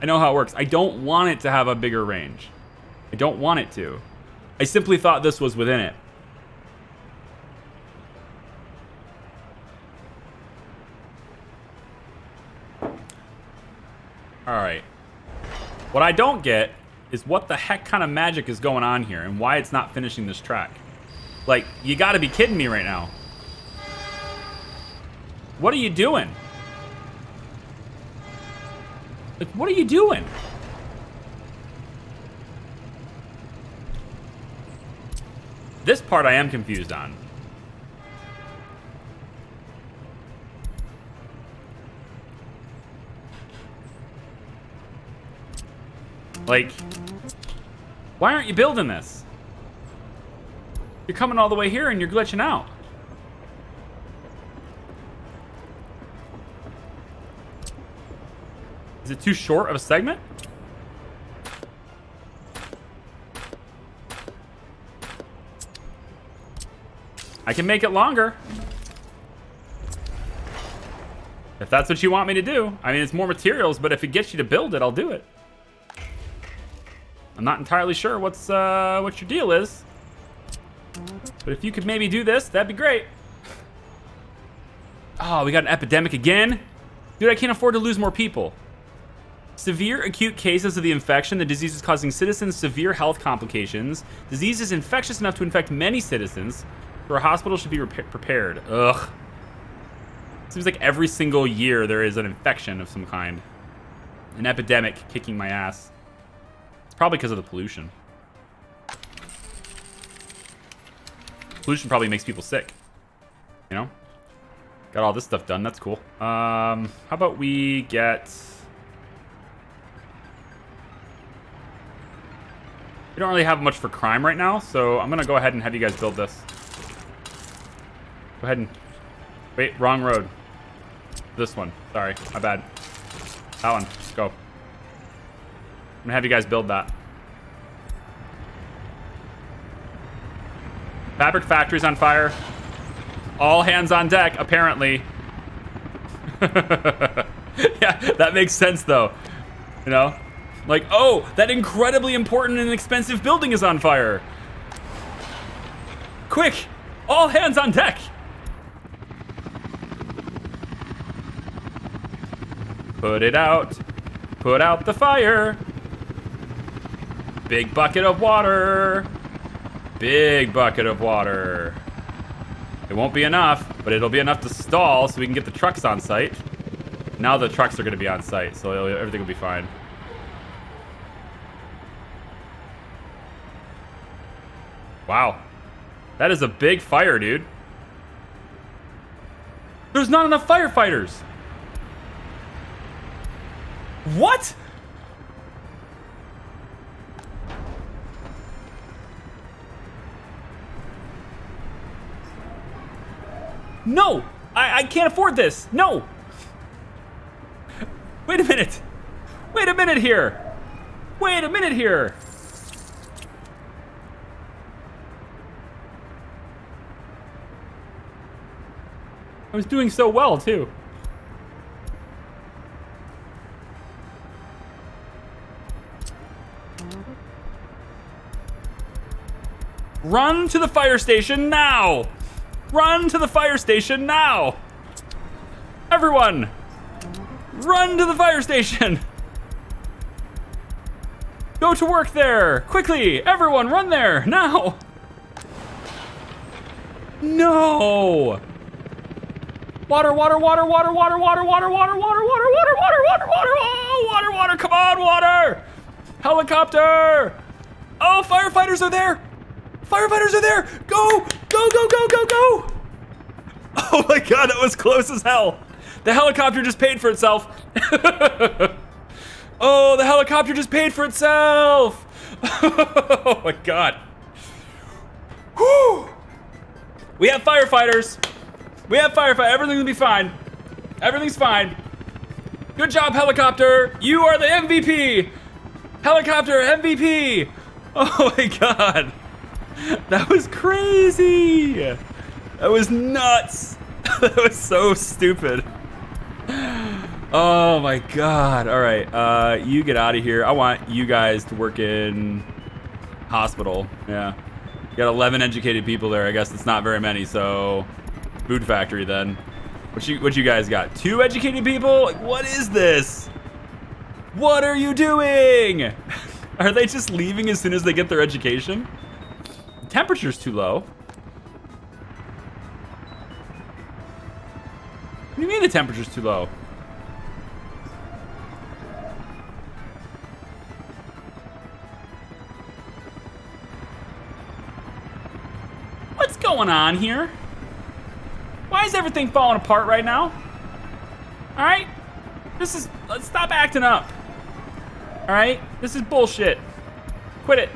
I know how it works. I don't want it to have a bigger range. I don't want it to. I simply thought this was within it. Alright. What I don't get is what the heck kind of magic is going on here and why it's not finishing this track. Like, you gotta be kidding me right now. What are you doing? Like, what are you doing? This part I am confused on. Like, why aren't you building this? You're coming all the way here and you're glitching out. Is it too short of a segment? I can make it longer. If that's what you want me to do. I mean, it's more materials, but if it gets you to build it, I'll do it. I'm not entirely sure what your deal is. But if you could maybe do this, that'd be great. Oh, we got an epidemic again? Dude, I can't afford to lose more people. Severe acute cases of the infection. The disease is causing citizens severe health complications. Disease is infectious enough to infect many citizens. Our hospital should be prepared. Ugh. Seems like every single year there is an infection of some kind. An epidemic kicking my ass. It's probably because of the pollution. Pollution probably makes people sick. You know? Got all this stuff done. That's cool. How about we get... We don't really have much for crime right now, so I'm gonna go ahead and have you guys build this. Go ahead and... Wait, wrong road. This one. Sorry, my bad. That one. Let's go. I'm gonna have you guys build that. Fabric factory's on fire. All hands on deck, apparently. Yeah, that makes sense, though. You know? Like, oh, that incredibly important and expensive building is on fire. Quick! All hands on deck! Put it out. Put out the fire. Big bucket of water. Big bucket of water. It won't be enough, but it'll be enough to stall so we can get the trucks on site. Now the trucks are going to be on site, so everything will be fine. Wow. That is a big fire, dude. There's not enough firefighters. What? No! I can't afford this. No! Wait a minute. Wait a minute here. Wait a minute here. I was doing so well, too. Run to the fire station now! Run to the fire station now! Everyone! Run to the fire station! Go to work there! Quickly! Everyone, run there! Now! No! Water, water, water, water, water, water, water, water, water, water, water, water, water, water, oh, water, water, come on, water! Helicopter! Oh, firefighters are there! Firefighters are there! Go! Go, go, go, go, go! Oh my god, that was close as hell. The helicopter just paid for itself. Oh, the helicopter just paid for itself. Oh my god. Whew. We have firefighters. We have firefighters. Everything will be fine. Everything's fine. Good job, helicopter. You are the MVP. Helicopter MVP. Oh my god. That was crazy. That was nuts. That was so stupid. Oh my god. All right. You get out of here. I want you guys to work in hospital. Yeah. You got 11 educated people there. I guess it's not very many. So food factory then. What you guys got? 2 educated people? Like, what is this? What are you doing? Are they just leaving as soon as they get their education? The temperature's too low. What do you mean the temperature's too low? What's going on here? Why is everything falling apart right now? All right? Let's stop acting up. All right? This is bullshit. Quit it.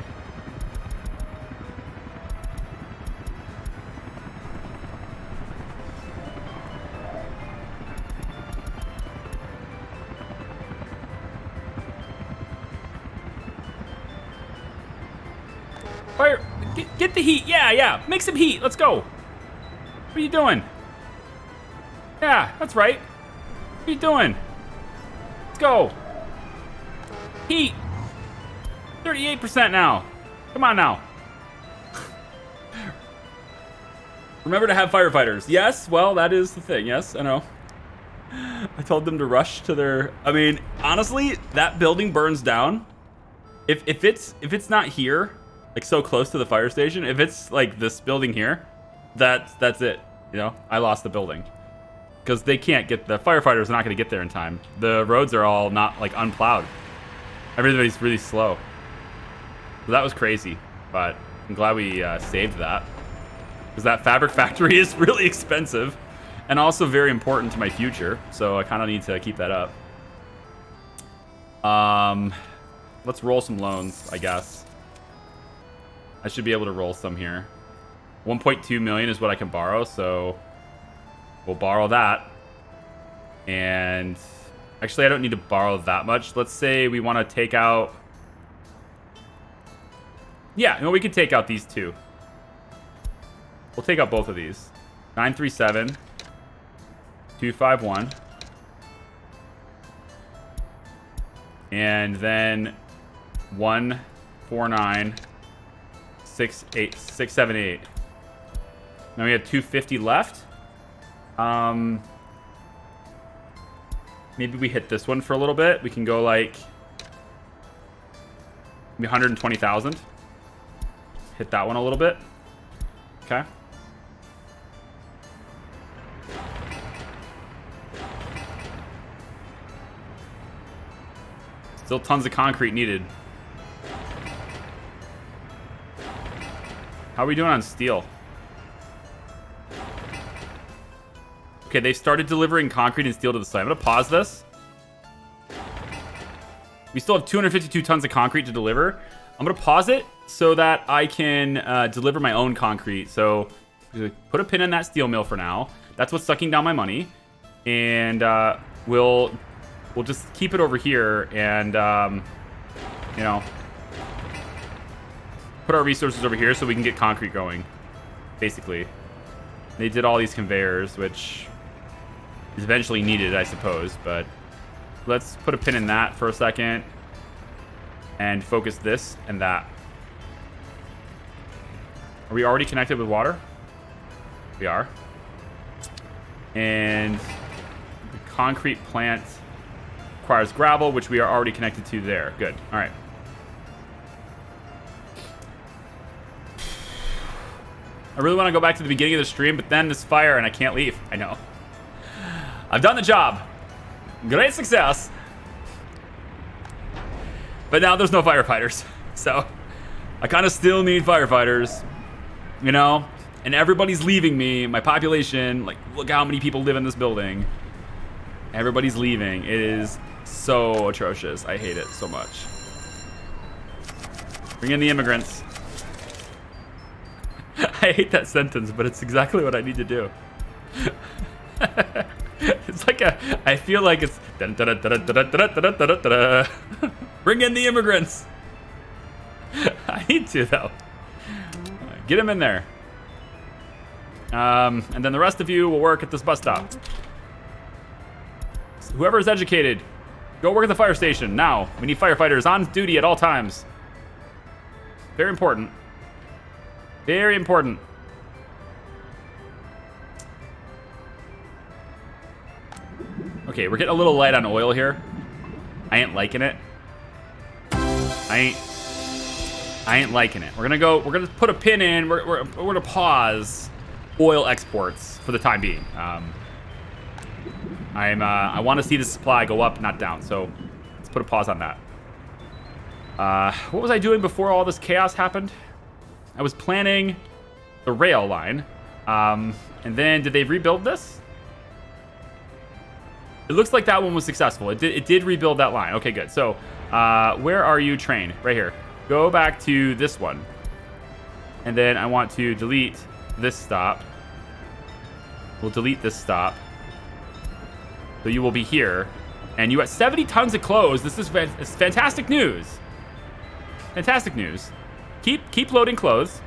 Fire, get the heat. Yeah. Make some heat. Let's go. What are you doing? Yeah, that's right. What are you doing? Let's go. Heat. 38% now. Come on now. Remember to have firefighters. Yes, well, that is the thing. Yes, I know. I told them to rush to their... I mean, honestly, that building burns down. If it's not here, like so close to the fire station, if it's like this building here, that's it. You know, I lost the building. Because they can't get... The firefighters are not going to get there in time. The roads are all not, like, unplowed. Everybody's really slow. So that was crazy. But I'm glad we saved that. Because that fabric factory is really expensive. And also very important to my future. So I kind of need to keep that up. Let's roll some loans, I guess. I should be able to roll some here. 1.2 million is what I can borrow, so we'll borrow that. And actually, I don't need to borrow that much. Let's say we want to take out... Yeah, no, we could take out these two. We'll take out both of these. 937, 251. And then 149, 678. Now we have 250 left. Maybe we hit this one for a little bit. We can go like maybe 120,000. Hit that one a little bit. Okay. Still tons of concrete needed. How are we doing on steel? Okay, they've started delivering concrete and steel to the site. I'm going to pause this. We still have 252 tons of concrete to deliver. I'm going to pause it so that I can deliver my own concrete. So put a pin in that steel mill for now. That's what's sucking down my money. And we'll just keep it over here and, you know, put our resources over here so we can get concrete going, basically. They did all these conveyors, which is eventually needed, I suppose, but let's put a pin in that for a second and focus this and that. Are we already connected with water? We are. And the concrete plant requires gravel, which we are already connected to there. Good. All right. I really want to go back to the beginning of the stream, but then this fire and I can't leave. I know. I've done the job. Great success. But now there's no firefighters. So I kind of still need firefighters, you know? And everybody's leaving me. My population, like, look how many people live in this building. Everybody's leaving. It is so atrocious. I hate it so much. Bring in the immigrants. I hate that sentence, but it's exactly what I need to do. It's like I feel like it's bring in the immigrants. I need to though. Get them in there. And then the rest of you will work at this bus stop. So whoever is educated, go work at the fire station now. We need firefighters on duty at all times. Very important. Very important. Okay, we're getting a little light on oil here. I ain't liking it. I ain't liking it. We're gonna put a pin in. We're gonna pause oil exports for the time being. I want to see the supply go up, not down. So let's put a pause on that. What was I doing before all this chaos happened? I was planning the rail line. And then did they rebuild this? It looks like that one was successful. It did rebuild that line. Okay, good. So where are you, train? Right here. Go back to this one. And then I want to delete this stop. We'll delete this stop. So you will be here. And you got 70 tons of clothes. This is fantastic news. Fantastic news. Keep loading clothes.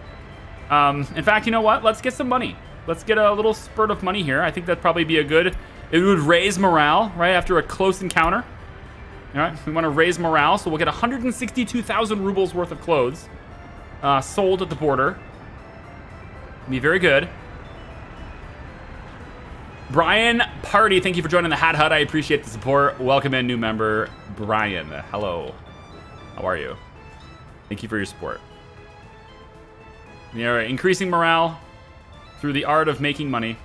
In fact, you know what? Let's get some money. Let's get a little spurt of money here. I think that'd probably be a good... It would raise morale, right, after a close encounter. All right, we want to raise morale, so we'll get 162,000 rubles worth of clothes sold at the border. Be very good. Brian Party, thank you for joining the Hat Hut. I appreciate the support. Welcome in, new member, Brian. Hello. How are you? Thank you for your support. We are increasing morale through the art of making money.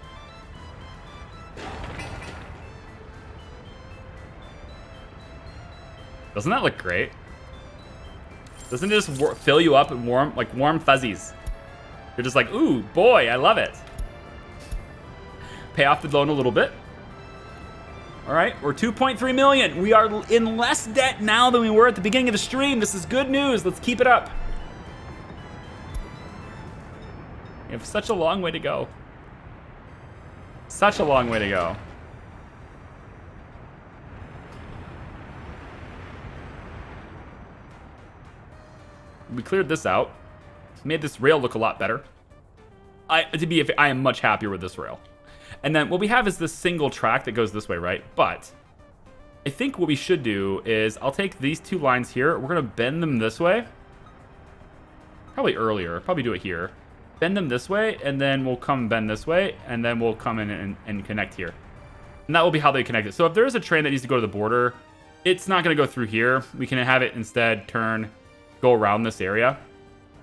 Doesn't that look great? Doesn't it just fill you up with warm fuzzies? You're just like, ooh, boy, I love it. Pay off the loan a little bit. All right, we're 2.3 million. We are in less debt now than we were at the beginning of the stream. This is good news. Let's keep it up. We have such a long way to go. Such a long way to go. We cleared this out. Made this rail look a lot better. I am much happier with this rail. And then what we have is this single track that goes this way, right? But I think what we should do is I'll take these two lines here. We're going to bend them this way. Probably earlier. Probably do it here. Bend them this way, and then we'll come bend this way, and then we'll come in and connect here. And that will be how they connect it. So if there is a train that needs to go to the border, it's not going to go through here. We can have it instead turn, go around this area.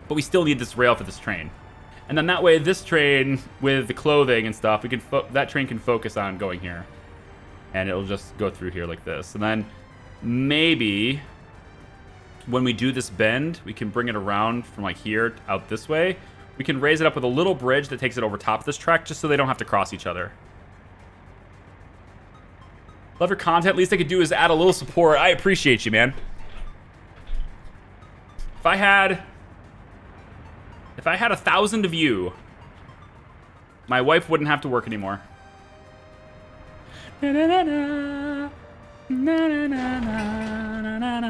But we still need this rail for this train. And then that way, this train with the clothing and stuff, we can that train can focus on going here. And it'll just go through here like this. And then maybe when we do this bend, we can bring it around from like here out this way. We can raise it up with a little bridge that takes it over top of this track just so they don't have to cross each other. Love your content. Least I could do is add a little support. I appreciate you, man. If I had 1,000 of you, my wife wouldn't have to work anymore. Na, na, na, na. Na, na, na, na, na, na,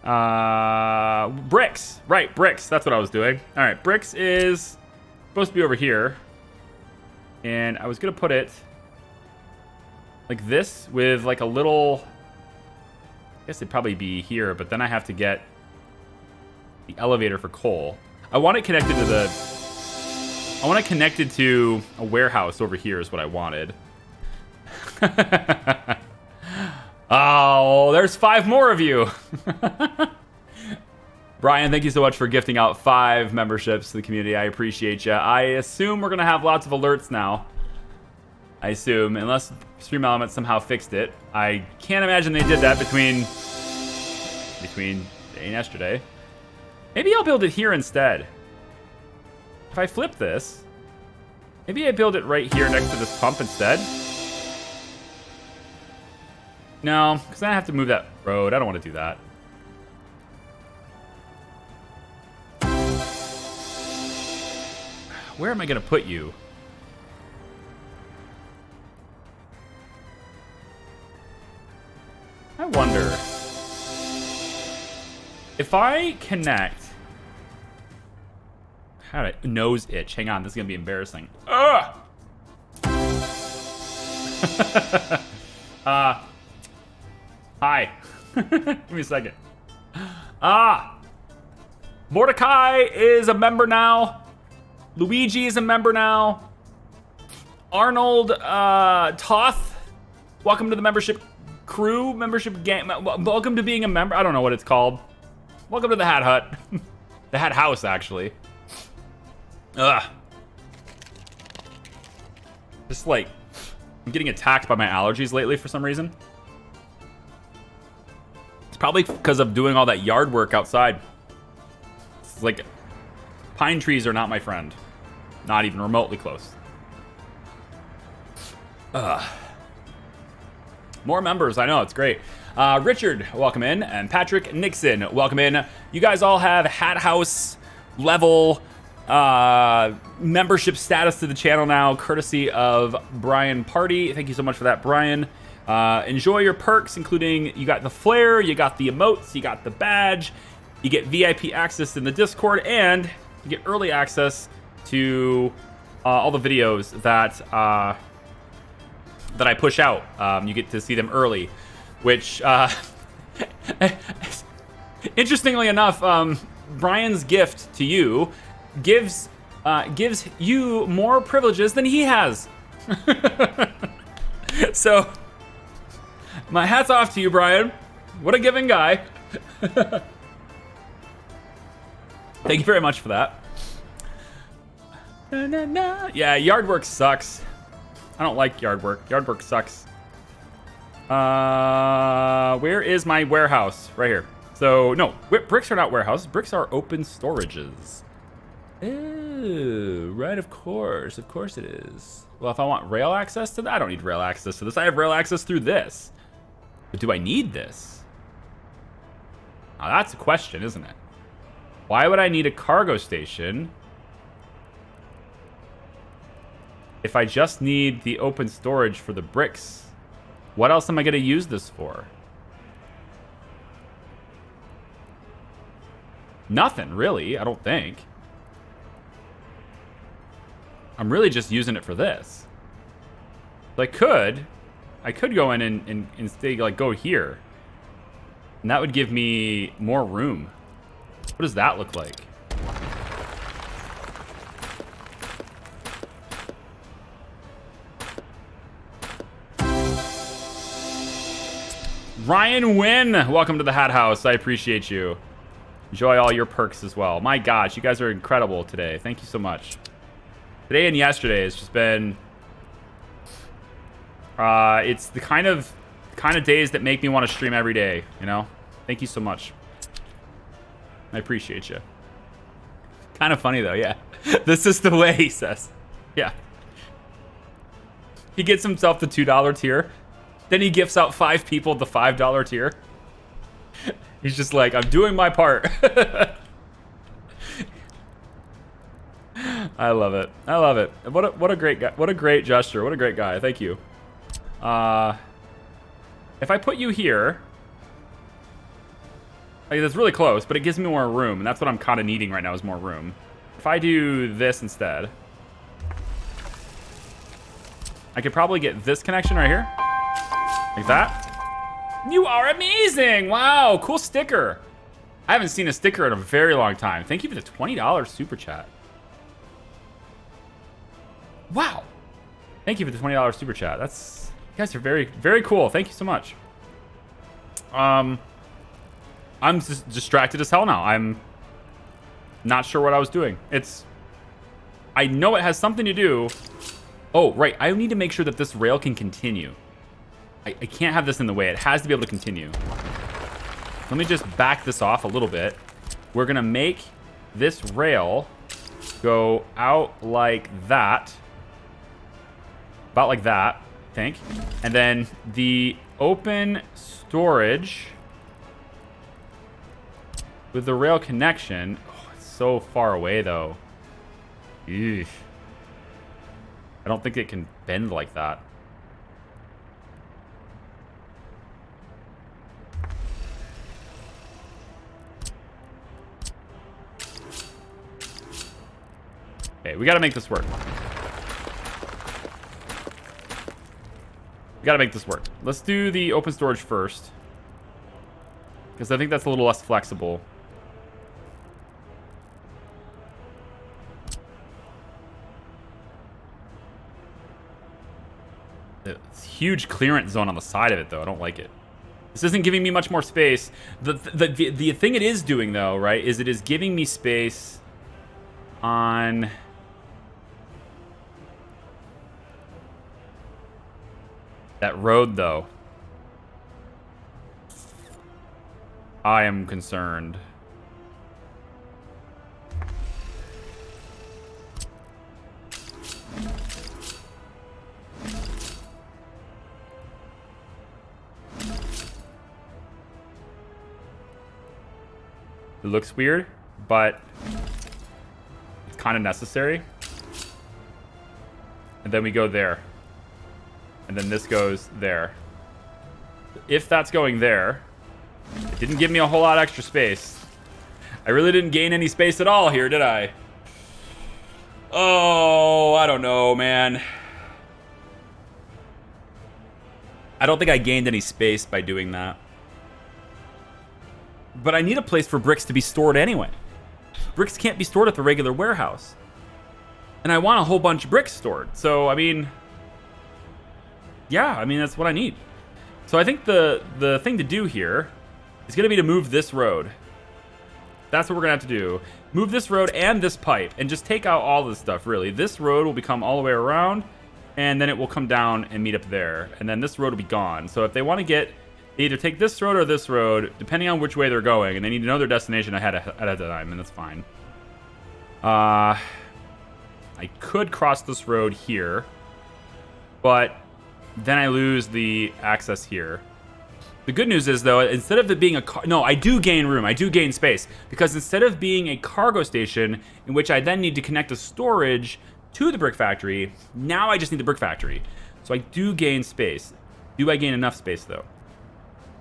na. Bricks. Right, bricks. That's what I was doing. All right, bricks is supposed to be over here. And I was going to put it like this with like a little... I guess it'd probably be here, but then I have to get the elevator for coal. I want it connected to the... I want it connected to a warehouse over here is what I wanted. Oh, there's 5 more of you. Brian, thank you so much for gifting out 5 memberships to the community. I appreciate you. I assume we're going to have lots of alerts now. I assume, unless Stream Elements somehow fixed it. I can't imagine they did that between today and yesterday. Maybe I'll build it here instead. If I flip this, maybe I build it right here next to this pump instead. No, because then I have to move that road. I don't want to do that. Where am I going to put you? I wonder if I connect. How did I nose itch? Hang on, this is gonna be embarrassing. Ugh! Hi. Give me a second. Mordecai is a member now. Luigi is a member now. Arnold Toth, welcome to the membership crew, membership game. Welcome to being a member. I don't know what it's called. Welcome to the Hat Hut. The Hat House, actually. Ugh. Just like, I'm getting attacked by my allergies lately for some reason. It's probably because of doing all that yard work outside. It's like, pine trees are not my friend. Not even remotely close. Ugh. More members, I know, it's great. Richard, welcome in, and Patrick Nixon, welcome in. You guys all have Hat House level membership status to the channel now, courtesy of Brian Party. Thank you so much for that, Brian. Enjoy your perks, including you got the flare, you got the emotes, you got the badge, you get VIP access in the Discord, and you get early access to all the videos that that I push out. You get to see them early, which interestingly enough, Brian's gift to you gives you more privileges than he has. So my hat's off to you, Brian. What a giving guy. Thank you very much for that. Na, na, na. Yeah, yard work sucks. I don't like yard work. Yard work sucks. Where is my warehouse? Right here. So, no, bricks are not warehouses. Bricks are open storages. Oh, right, of course. Of course it is. Well, if I want rail access to that, I don't need rail access to this. I have rail access through this. But do I need this? Now, that's a question, isn't it? Why would I need a cargo station if I just need the open storage for the bricks? What else am I going to use this for? Nothing, really, I don't think. I'm really just using it for this. So I could go in and stay, like, go here. And that would give me more room. What does that look like? Ryan Wynn, welcome to the Hat House. I appreciate you. Enjoy all your perks as well. My gosh, you guys are incredible today. Thank you so much. Today and yesterday has just been... it's the kind of days that make me want to stream every day, you know? Thank you so much. I appreciate you. Kind of funny, though, yeah. This is the way, he says. Yeah. He gets himself the $2 tier. Then he gifts out 5 people the $5 tier. He's just like, I'm doing my part. I love it. I love it. What a great guy. What a great gesture. What a great guy. Thank you. If I put you here, like, that's really close, but it gives me more room, and that's what I'm kind of needing right now is more room. If I do this instead, I could probably get this connection right here, like that. You are amazing! Wow, cool sticker. I haven't seen a sticker in a very long time. Thank you for the $20 super chat. Wow. Thank you for the $20 super chat. That's, you guys are very, very cool. Thank you so much. I'm just distracted as hell now. I'm not sure what I was doing. I know it has something to do. Oh, right. I need to make sure that this rail can continue. I can't have this in the way. It has to be able to continue. Let me just back this off a little bit. We're going to make this rail go out like that. About like that, I think. And then the open storage with the rail connection. Oh, it's so far away, though. Eesh. I don't think it can bend like that. Okay, we gotta make this work. We gotta make this work. Let's do the open storage first, because I think that's a little less flexible. It's huge clearance zone on the side of it, though. I don't like it. This isn't giving me much more space. The thing it is doing, though, right, is it is giving me space on... that road, though. I am concerned. It looks weird, but it's kind of necessary. And then we go there. And then this goes there. If that's going there, it didn't give me a whole lot of extra space. I really didn't gain any space at all here, did I? Oh, I don't know, man. I don't think I gained any space by doing that. But I need a place for bricks to be stored anyway. Bricks can't be stored at the regular warehouse. And I want a whole bunch of bricks stored. So, I mean... yeah, I mean, that's what I need. So I think the thing to do here is going to be to move this road. That's what we're going to have to do. Move this road and this pipe and just take out all this stuff, really. This road will become all the way around, and then it will come down and meet up there. And then this road will be gone. So if they want to get... they either take this road or this road, depending on which way they're going, and they need to know their destination ahead of time, and that's fine. I could cross this road here, but... then I lose the access here. The good news is, though, instead of it being a no, I do gain room. I do gain space. Because instead of being a cargo station in which I then need to connect the storage to the brick factory, now I just need the brick factory. So I do gain space. Do I gain enough space, though?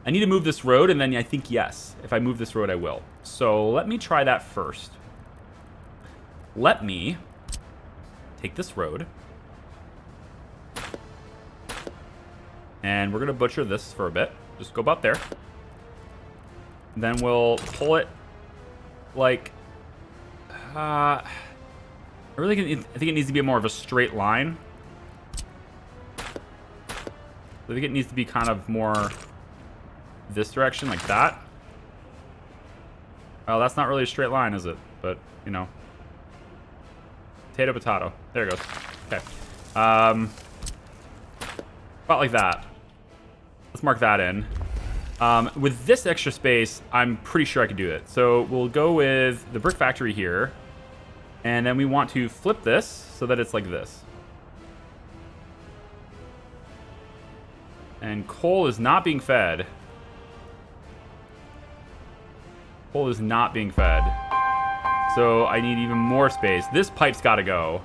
I need to move this road, and then I think yes. If I move this road, I will. So let me try that first. Let me take this road. And we're going to butcher this for a bit. Just go about there. Then we'll pull it like... I think it needs to be more of a straight line. I think it needs to be kind of more this direction, like that. Well, that's not really a straight line, is it? But, you know. Potato, potato. There it goes. Okay. About like that. Let's mark that in. With this extra space, I'm pretty sure I can do it. So we'll go with the brick factory here. And then we want to flip this so that it's like this. And coal is not being fed. Coal is not being fed. So I need even more space. This pipe's got to go.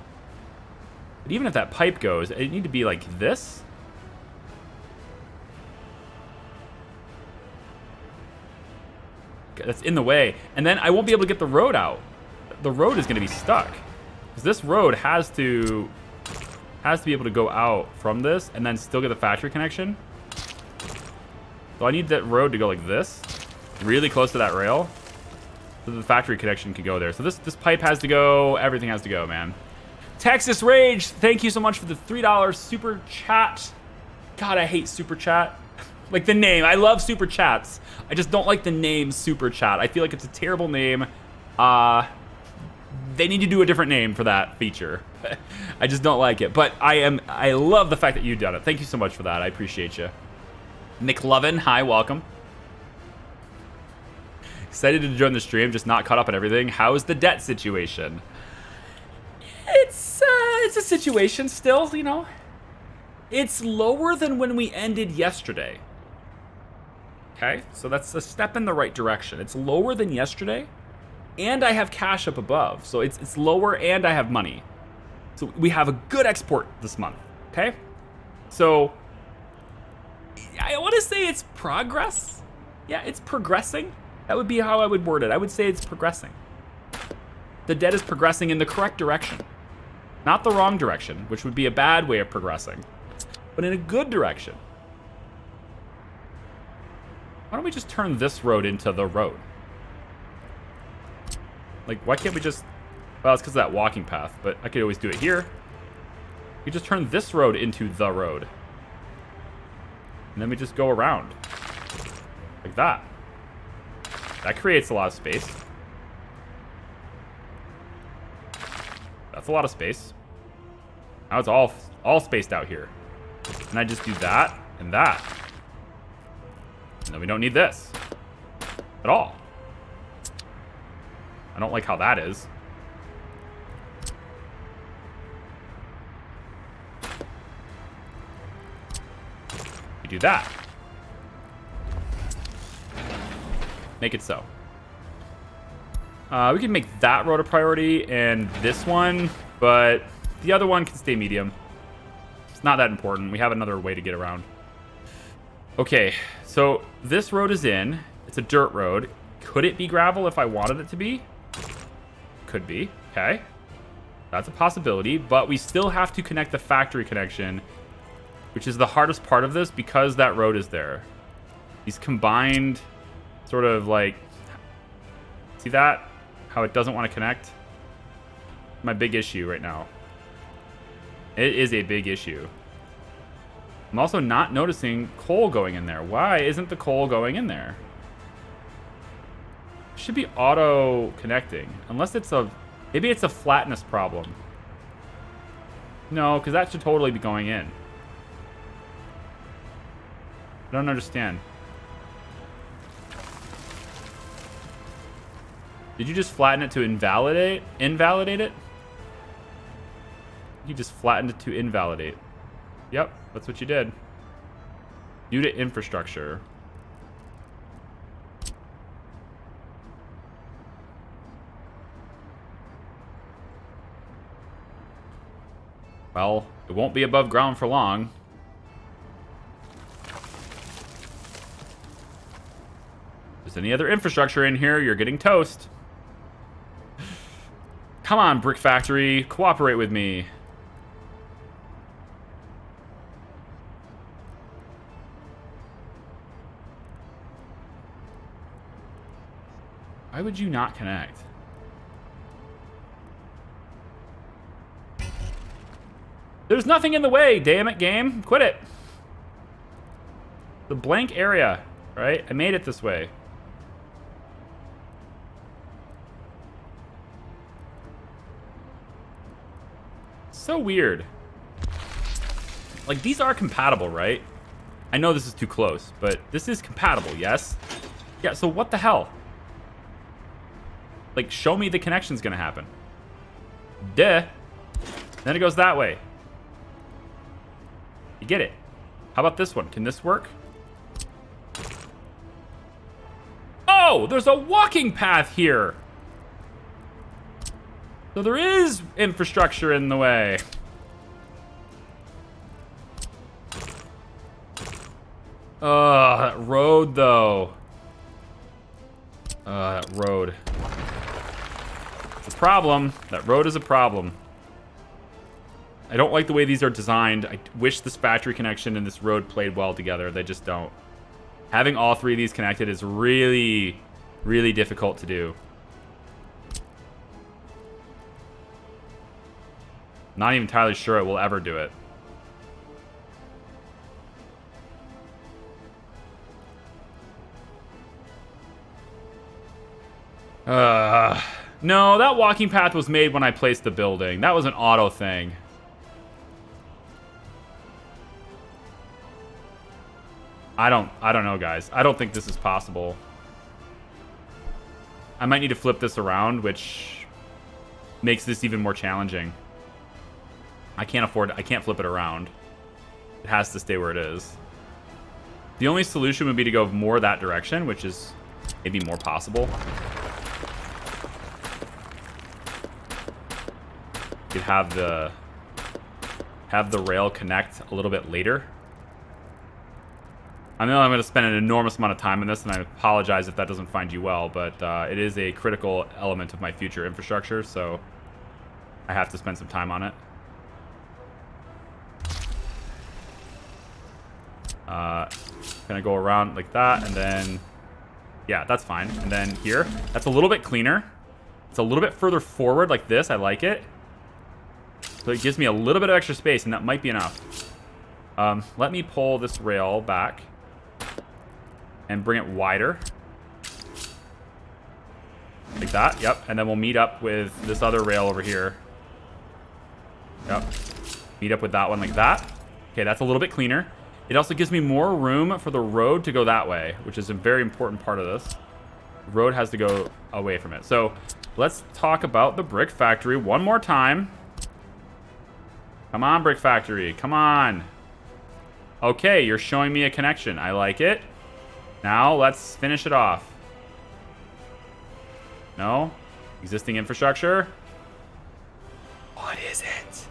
But even if that pipe goes, it need to be like this. Okay, that's in the way. And then I won't be able to get the road out. The road is going to be stuck. Because this road has to be able to go out from this and then still get the factory connection. So I need that road to go like this, really close to that rail, so the factory connection can go there. So this pipe has to go. Everything has to go, man. Texas Rage, thank you so much for the $3 super chat. God, I hate super chat. Like the name. I love super chats. I just don't like the name super chat. I feel like it's a terrible name. They need to do a different name for that feature. I just don't like it. But I love the fact that you've done it. Thank you so much for that. I appreciate you. McLovin, hi, welcome. Excited to join the stream, just not caught up on everything. How's the debt situation? It's a situation still, you know. It's lower than when we ended yesterday. Okay, so that's a step in the right direction. It's lower than yesterday, and I have cash up above. So it's lower, and I have money. So we have a good export this month, okay? So I want to say it's progress. Yeah, it's progressing. That would be how I would word it. I would say it's progressing. The debt is progressing in the correct direction. Not the wrong direction, which would be a bad way of progressing, but in a good direction. Why don't we just turn this road into the road? Like, why can't we just... Well, it's because of that walking path, but I could always do it here. You just turn this road into the road. And then we just go around. Like that. That creates a lot of space. That's a lot of space. Now it's all spaced out here. And I just do that and that. And then we don't need this at all. I don't like how that is. We do that. Make it so. We can make that road a priority and this one, but the other one can stay medium. It's not that important. We have another way to get around. Okay, so this road is in. It's a dirt road. Could it be gravel if I wanted it to be? Could be. Okay. That's a possibility, but we still have to connect the factory connection, which is the hardest part of this because that road is there. These combined sort of like, see that? How it doesn't want to connect? My big issue right now. It is a big issue. I'm also not noticing coal going in there. Why isn't the coal going in there? It should be auto connecting, unless it's maybe it's a flatness problem. No, because that should totally be going in. I don't understand. Did you just flatten it to invalidate it? You just flattened it to invalidate. Yep, that's what you did. Due to infrastructure. Well, it won't be above ground for long. If there's any other infrastructure in here, you're getting toast. Come on, Brick Factory. Cooperate with me. Why would you not connect? There's nothing in the way, damn it, game. Quit it. The blank area, right? I made it this way. So weird. Like, these are compatible, right? I know this is too close, but this is compatible, yes? Yeah, so what the hell? Like, show me the connection's gonna happen. Duh. Then it goes that way. You get it. How about this one? Can this work? Oh, there's a walking path here. So there is infrastructure in the way. That road, though. That road. It's a problem. That road is a problem. I don't like the way these are designed. I wish this factory connection and this road played well together. They just don't. Having all three of these connected is really, really difficult to do. Not even entirely sure it will ever do it. No, that walking path was made when I placed the building. That was an auto thing. I don't know, guys. I don't think this is possible. I might need to flip this around, which makes this even more challenging. I can't flip it around. It has to stay where it is. The only solution would be to go more that direction, which is maybe more possible. You could have the rail connect a little bit later. I know I'm going to spend an enormous amount of time on this, and I apologize if that doesn't find you well, but it is a critical element of my future infrastructure, so I have to spend some time on it. Gonna go around like that, and then, yeah, that's fine. And then here, that's a little bit cleaner. It's a little bit further forward like this. I like it. So it gives me a little bit of extra space, and that might be enough. Let me pull this rail back and bring it wider. Like that, yep. And then we'll meet up with this other rail over here. Yep. Meet up with that one like that. Okay, that's a little bit cleaner. It also gives me more room for the road to go that way, which is a very important part of this. The road has to go away from it. So let's talk about the brick factory one more time. Come on, brick factory. Come on. Okay, you're showing me a connection. I like it. Now let's finish it off. No? Existing infrastructure? What is it?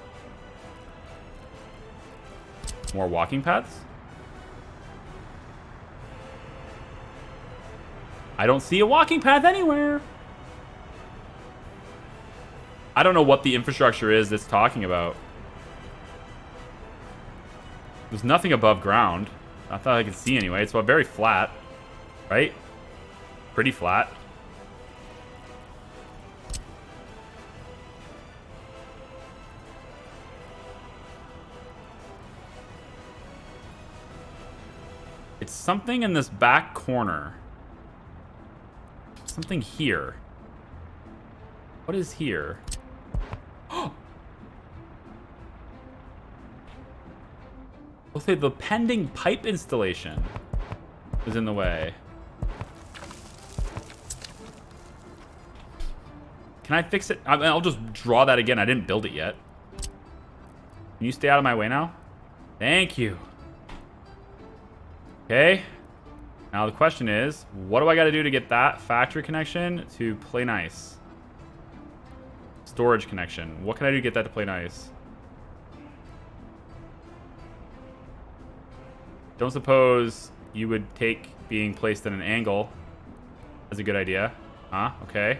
More walking paths? I don't see a walking path anywhere. I don't know what the infrastructure is that's talking about. There's nothing above ground. I thought I could see anyway. It's very flat, right? Pretty flat. It's something in this back corner. Something here. What is here? Okay, the pending pipe installation is in the way. Can I fix it? I'll just draw that again. I didn't build it yet. Can you stay out of my way now? Thank you. Okay. Now the question is, what do I got to do to get that factory connection to play nice? Storage connection. What can I do to get that to play nice? Don't suppose you would take being placed at an angle as a good idea. Huh? Okay.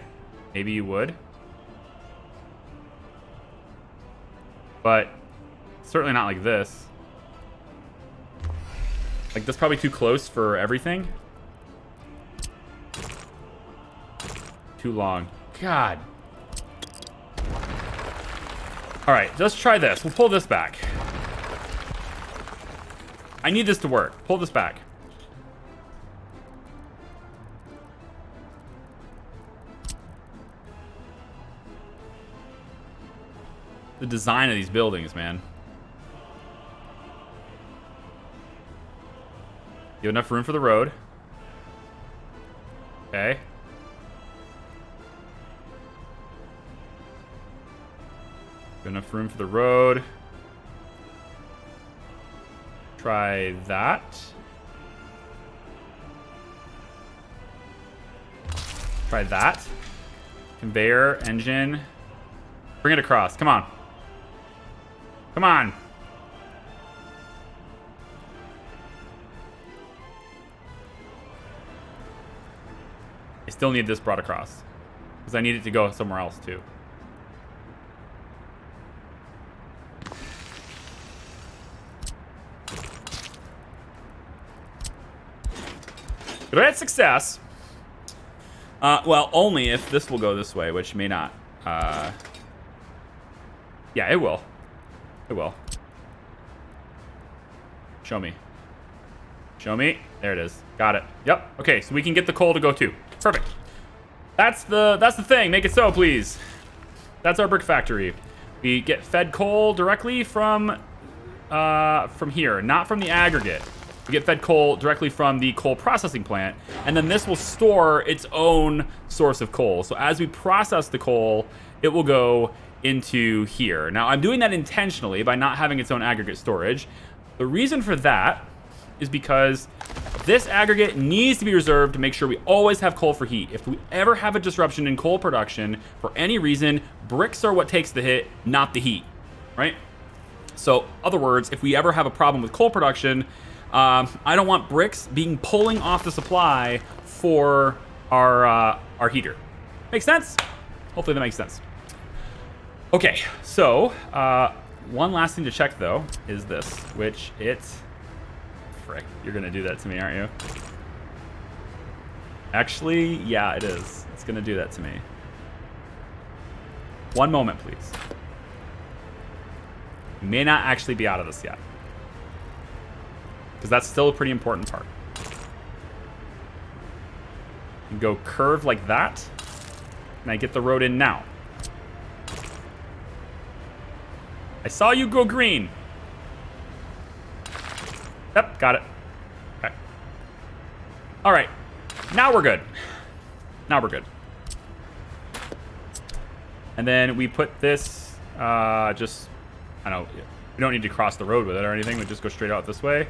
Maybe you would. But certainly not like this. Like, that's probably too close for everything. Too long. God. All right, let's try this. We'll pull this back. I need this to work. Pull this back. The design of these buildings, man. You have enough room for the road. Okay. Enough room for the road. Try that. Try that. Conveyor, engine. Bring it across. Come on. Come on. I still need this brought across. Because I need it to go somewhere else, too. Great success. Well, only if this will go this way, which may not. Yeah, it will. It will. Show me. Show me. There it is. Got it. Yep. Okay, so we can get the coal to go too. Perfect. That's the thing. Make it so, please. That's our brick factory. We get fed coal directly from here, not from the aggregate. We get fed coal directly from the coal processing plant, and then this will store its own source of coal. So as we process the coal, it will go into here. Now, I'm doing that intentionally by not having its own aggregate storage. The reason for that is because this aggregate needs to be reserved to make sure we always have coal for heat. If we ever have a disruption in coal production for any reason, bricks are what takes the hit, not the heat, right? So, other words, if we ever have a problem with coal production, I don't want bricks pulling off the supply for our heater. Make sense? Hopefully that makes sense. Okay, so one last thing to check though is this, which frick, you're gonna do that to me, aren't you? Actually, yeah, it is. It's gonna do that to me. One moment, please. We may not actually be out of this yet, because that's still a pretty important part. You go curve like that, and I get the road in now. I saw you go green. Yep, got it. Okay. All right, now we're good. Now we're good. And then we put this, I don't know, we don't need to cross the road with it or anything. We just go straight out this way.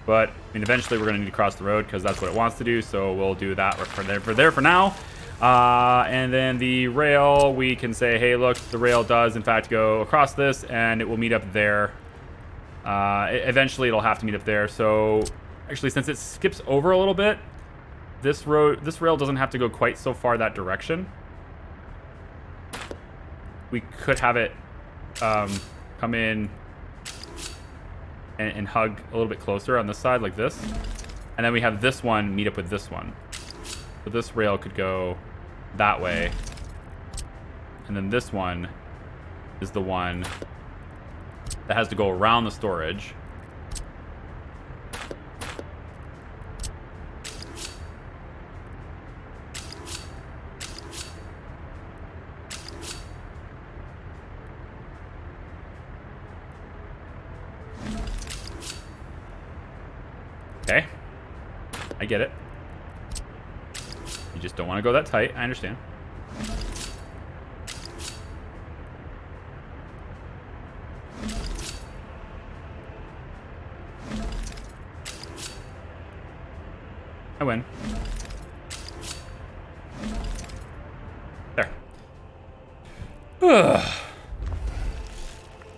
But, I mean, eventually we're going to need to cross the road because that's what it wants to do. So we'll do that for there for now. And then the rail, we can say, hey, look, the rail does, in fact, go across this, and it will meet up there. Eventually, it'll have to meet up there. So, actually, since it skips over a little bit, this rail doesn't have to go quite so far that direction. We could have it come in and hug a little bit closer on this side like this. And then we have this one meet up with this one. So this rail could go that way. And then this one is the one that has to go around the storage. Okay, I get it. You just don't want to go that tight. I understand. I win. There. Ugh.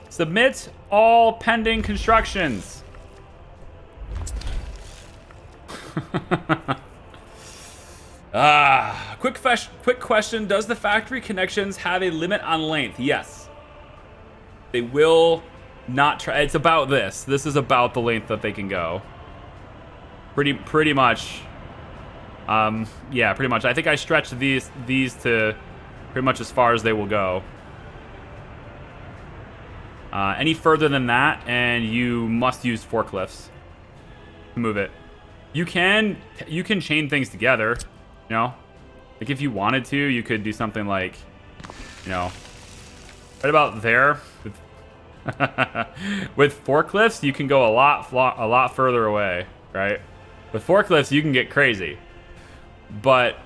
Submit all pending constructions. Quick question. Does the factory connections have a limit on length? Yes. They will not try. It's about this. This is about the length that they can go. Pretty much. Yeah, pretty much. I think I stretched these to pretty much as far as they will go. Any further than that, and you must use forklifts to move it. You can chain things together, you know? Like if you wanted to, you could do something like, you know, right about there. With forklifts, you can go a lot further away, right? With forklifts, you can get crazy. But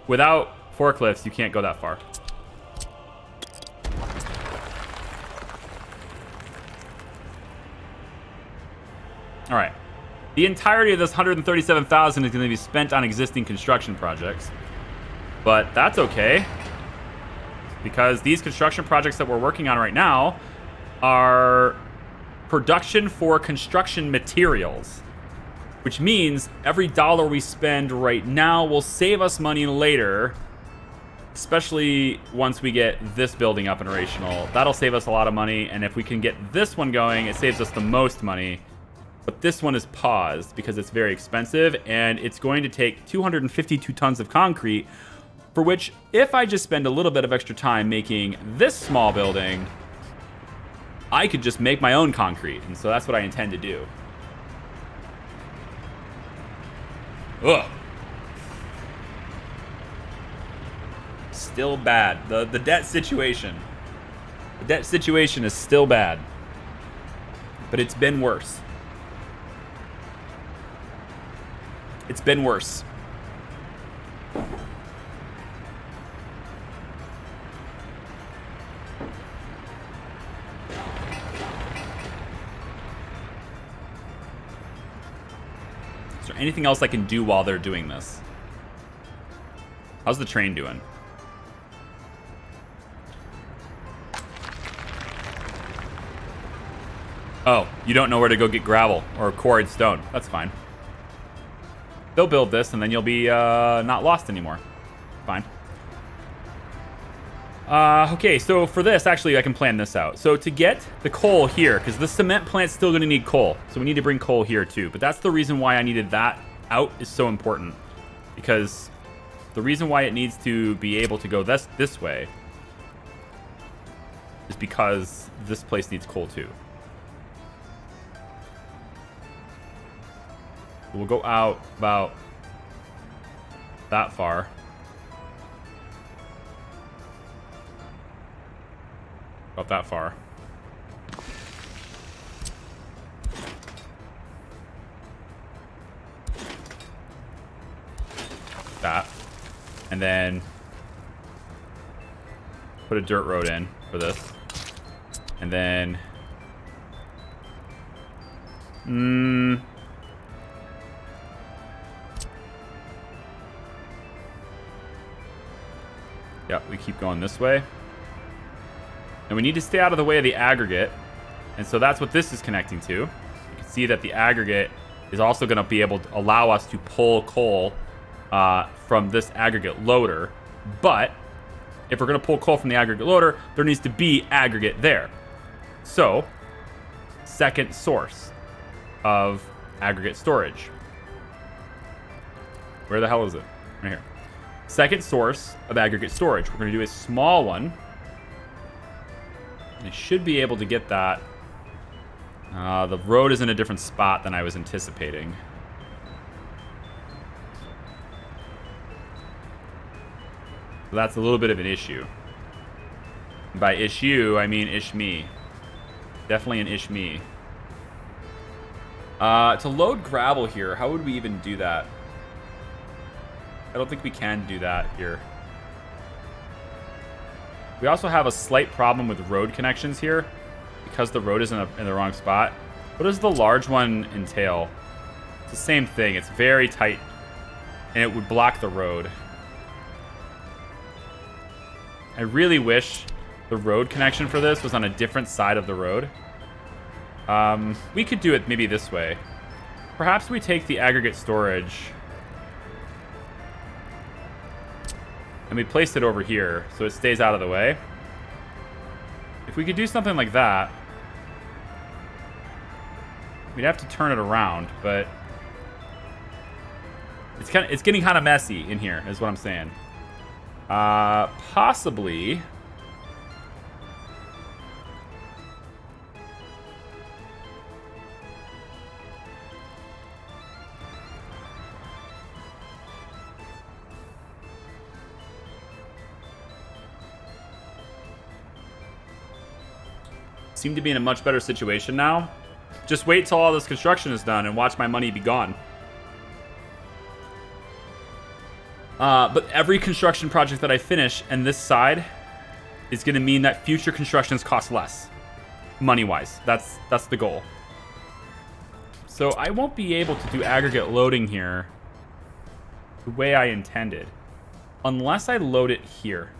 without forklifts, you can't go that far. All right. The entirety of this 137,000 is going to be spent on existing construction projects. But that's okay. Because these construction projects that we're working on right now are production for construction materials. Which means every dollar we spend right now will save us money later. Especially once we get this building up and operational. That'll save us a lot of money. And if we can get this one going, it saves us the most money. But this one is paused because it's very expensive and it's going to take 252 tons of concrete, for which if I just spend a little bit of extra time making this small building, I could just make my own concrete. And so that's what I intend to do. Ugh. Still bad. The debt situation. The debt situation is still bad. But it's been worse. It's been worse. Is there anything else I can do while they're doing this? How's the train doing? Oh, you don't know where to go get gravel or quarried stone. That's fine. They'll build this, and then you'll be not lost anymore. Fine. Okay, so for this, actually, I can plan this out. So to get the coal here, because the cement plant's still going to need coal. So we need to bring coal here, too. But that's the reason why I needed that out is so important. Because the reason why it needs to be able to go this way is because this place needs coal, too. We'll go out about that far. About that far. That. And then put a dirt road in for this. And then yeah, we keep going this way. And we need to stay out of the way of the aggregate. And so that's what this is connecting to. You can see that the aggregate is also going to be able to allow us to pull coal from this aggregate loader. But if we're going to pull coal from the aggregate loader, there needs to be aggregate there. So, second source of aggregate storage. Where the hell is it? Right here. Second source of aggregate storage. We're going to do a small one. I should be able to get that. The road is in a different spot than I was anticipating. So that's a little bit of an issue. And by issue, I mean ish-me. Definitely an ish-me. To load gravel here, how would we even do that? I don't think we can do that here. We also have a slight problem with road connections here because the road is in the wrong spot. What does the large one entail? It's the same thing. It's very tight, and it would block the road. I really wish the road connection for this was on a different side of the road. We could do it maybe this way. Perhaps we take the aggregate storage And we placed it over here so it stays out of the way. If we could do something like that, we'd have to turn it around, but it's getting kind of messy in here, is what I'm saying. Possibly. Seem to be in a much better situation now. Just wait till all this construction is done and watch my money be gone. But every construction project that I finish and this side is going to mean that future constructions cost less, money-wise. That's the goal. So I won't be able to do aggregate loading here the way I intended, unless I load it here.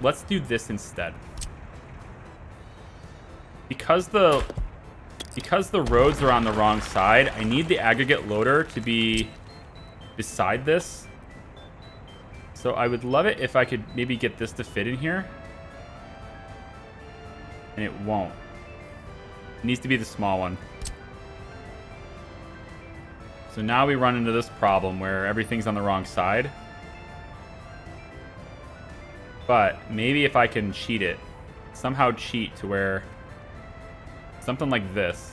Let's do this instead. Because the roads are on the wrong side, I need the aggregate loader to be beside this. So I would love it if I could maybe get this to fit in here. And it won't. It needs to be the small one. So now we run into this problem where everything's on the wrong side. But maybe if I can cheat it, somehow cheat to where something like this.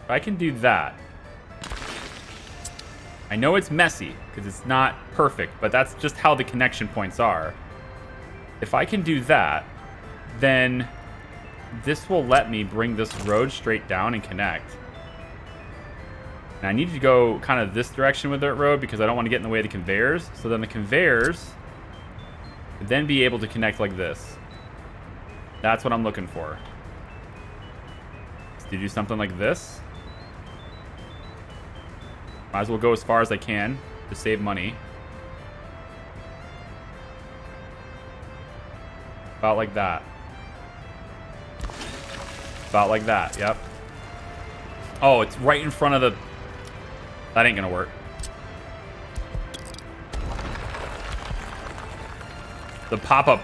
If I can do that. I know it's messy because it's not perfect, but that's just how the connection points are. If I can do that, then this will let me bring this road straight down and connect. And I need to go kind of this direction with that road because I don't want to get in the way of the conveyors. So then the conveyors would then be able to connect like this. That's what I'm looking for. To do something like this. Might as well go as far as I can to save money. About like that. About like that, yep. Oh, it's right in front of the... That ain't gonna work. The pop-up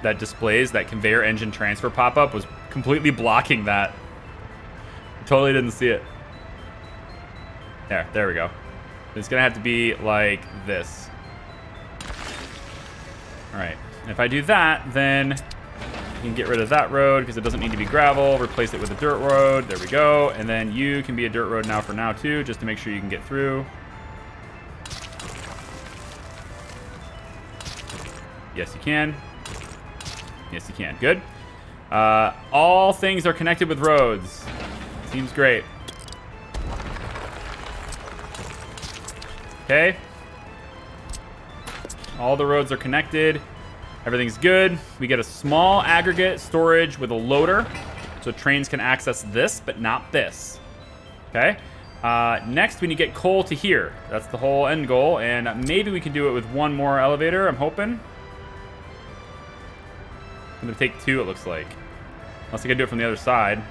that displays, that conveyor engine transfer pop-up, was completely blocking that. I totally didn't see it. There we go. It's gonna have to be like this. Alright, if I do that, then you can get rid of that road because it doesn't need to be gravel, replace it with a dirt road, there we go, and then you can be a dirt road now for now too, just to make sure you can get through. Yes, you can. Yes, you can. Good. All things are connected with roads. Seems great. Okay. All the roads are connected. Everything's good. We get a small aggregate storage with a loader, so trains can access this, but not this. Okay. Next, we need to get coal to here. That's the whole end goal, and maybe we can do it with one more elevator, I'm hoping. I'm going to take two, it looks like. Unless I can do it from the other side.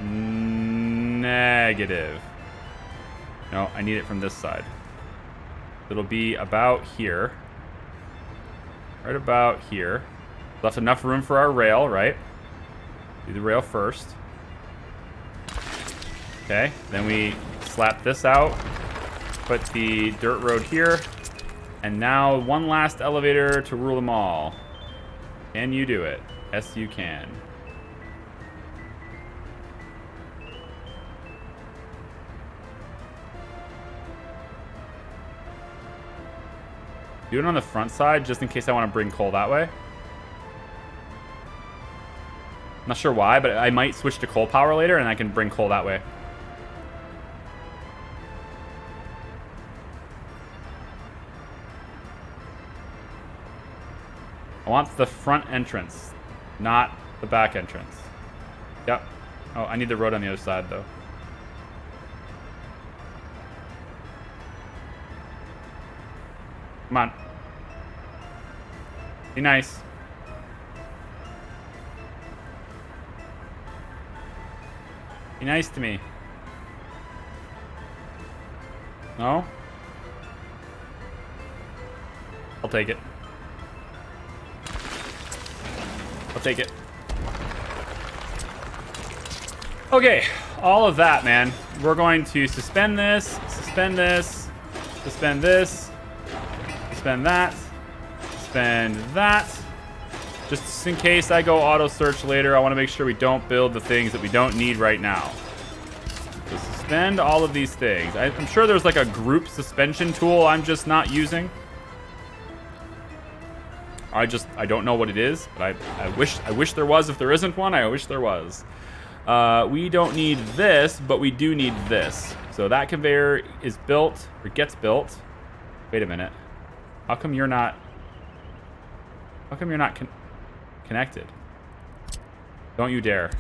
Negative. No, I need it from this side. It'll be about here. Right about here. Left enough room for our rail, right? Do the rail first. Okay, then we slap this out. Put the dirt road here. And now one last elevator to rule them all. Can you do it? Yes, you can. Do it on the front side, just in case I want to bring coal that way. Not sure why, but I might switch to coal power later, and I can bring coal that way. I want the front entrance, not the back entrance. Yep. Oh, I need the road on the other side, though. Come on. Be nice. Be nice to me. No? I'll take it. I'll take it. Okay, all of that, man. We're going to suspend this, suspend this, suspend this, suspend that, suspend that. Just in case I go auto search later, I want to make sure we don't build the things that we don't need right now. So suspend all of these things. I'm sure there's like a group suspension tool I'm just not using. I don't know what it is, but I wish there was. If there isn't one, I wish there was. We don't need this, but we do need this. So that conveyor is built, or gets built. Wait a minute. How come you're not connected? Don't you dare.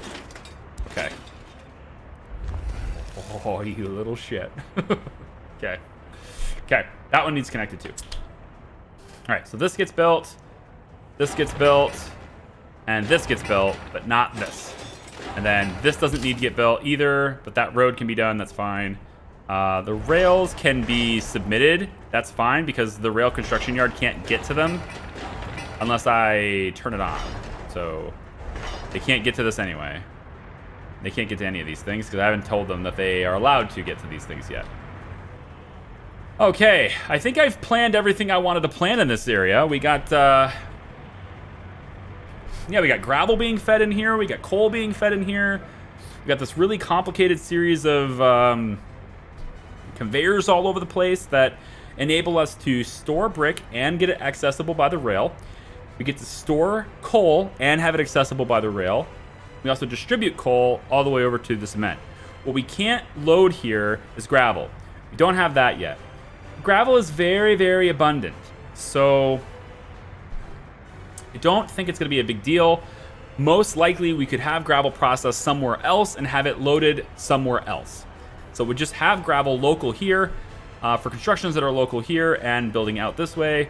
Okay. Oh, you little shit. Okay. Okay, that one needs connected too. All right, so this gets built, this gets built, and this gets built, but not this. And then this doesn't need to get built either, but that road can be done, that's fine. The rails can be submitted, that's fine, because the rail construction yard can't get to them unless I turn it on. So they can't get to this anyway. They can't get to any of these things because I haven't told them that they are allowed to get to these things yet. Okay, I think I've planned everything I wanted to plan in this area. We got, we got gravel being fed in here. We got coal being fed in here. We got this really complicated series of conveyors all over the place that enable us to store brick and get it accessible by the rail. We get to store coal and have it accessible by the rail. We also distribute coal all the way over to the cement. What we can't load here is gravel. We don't have that yet. Gravel is very, very abundant. So I don't think it's going to be a big deal. Most likely we could have gravel processed somewhere else and have it loaded somewhere else. So we just have gravel local here for constructions that are local here and building out this way.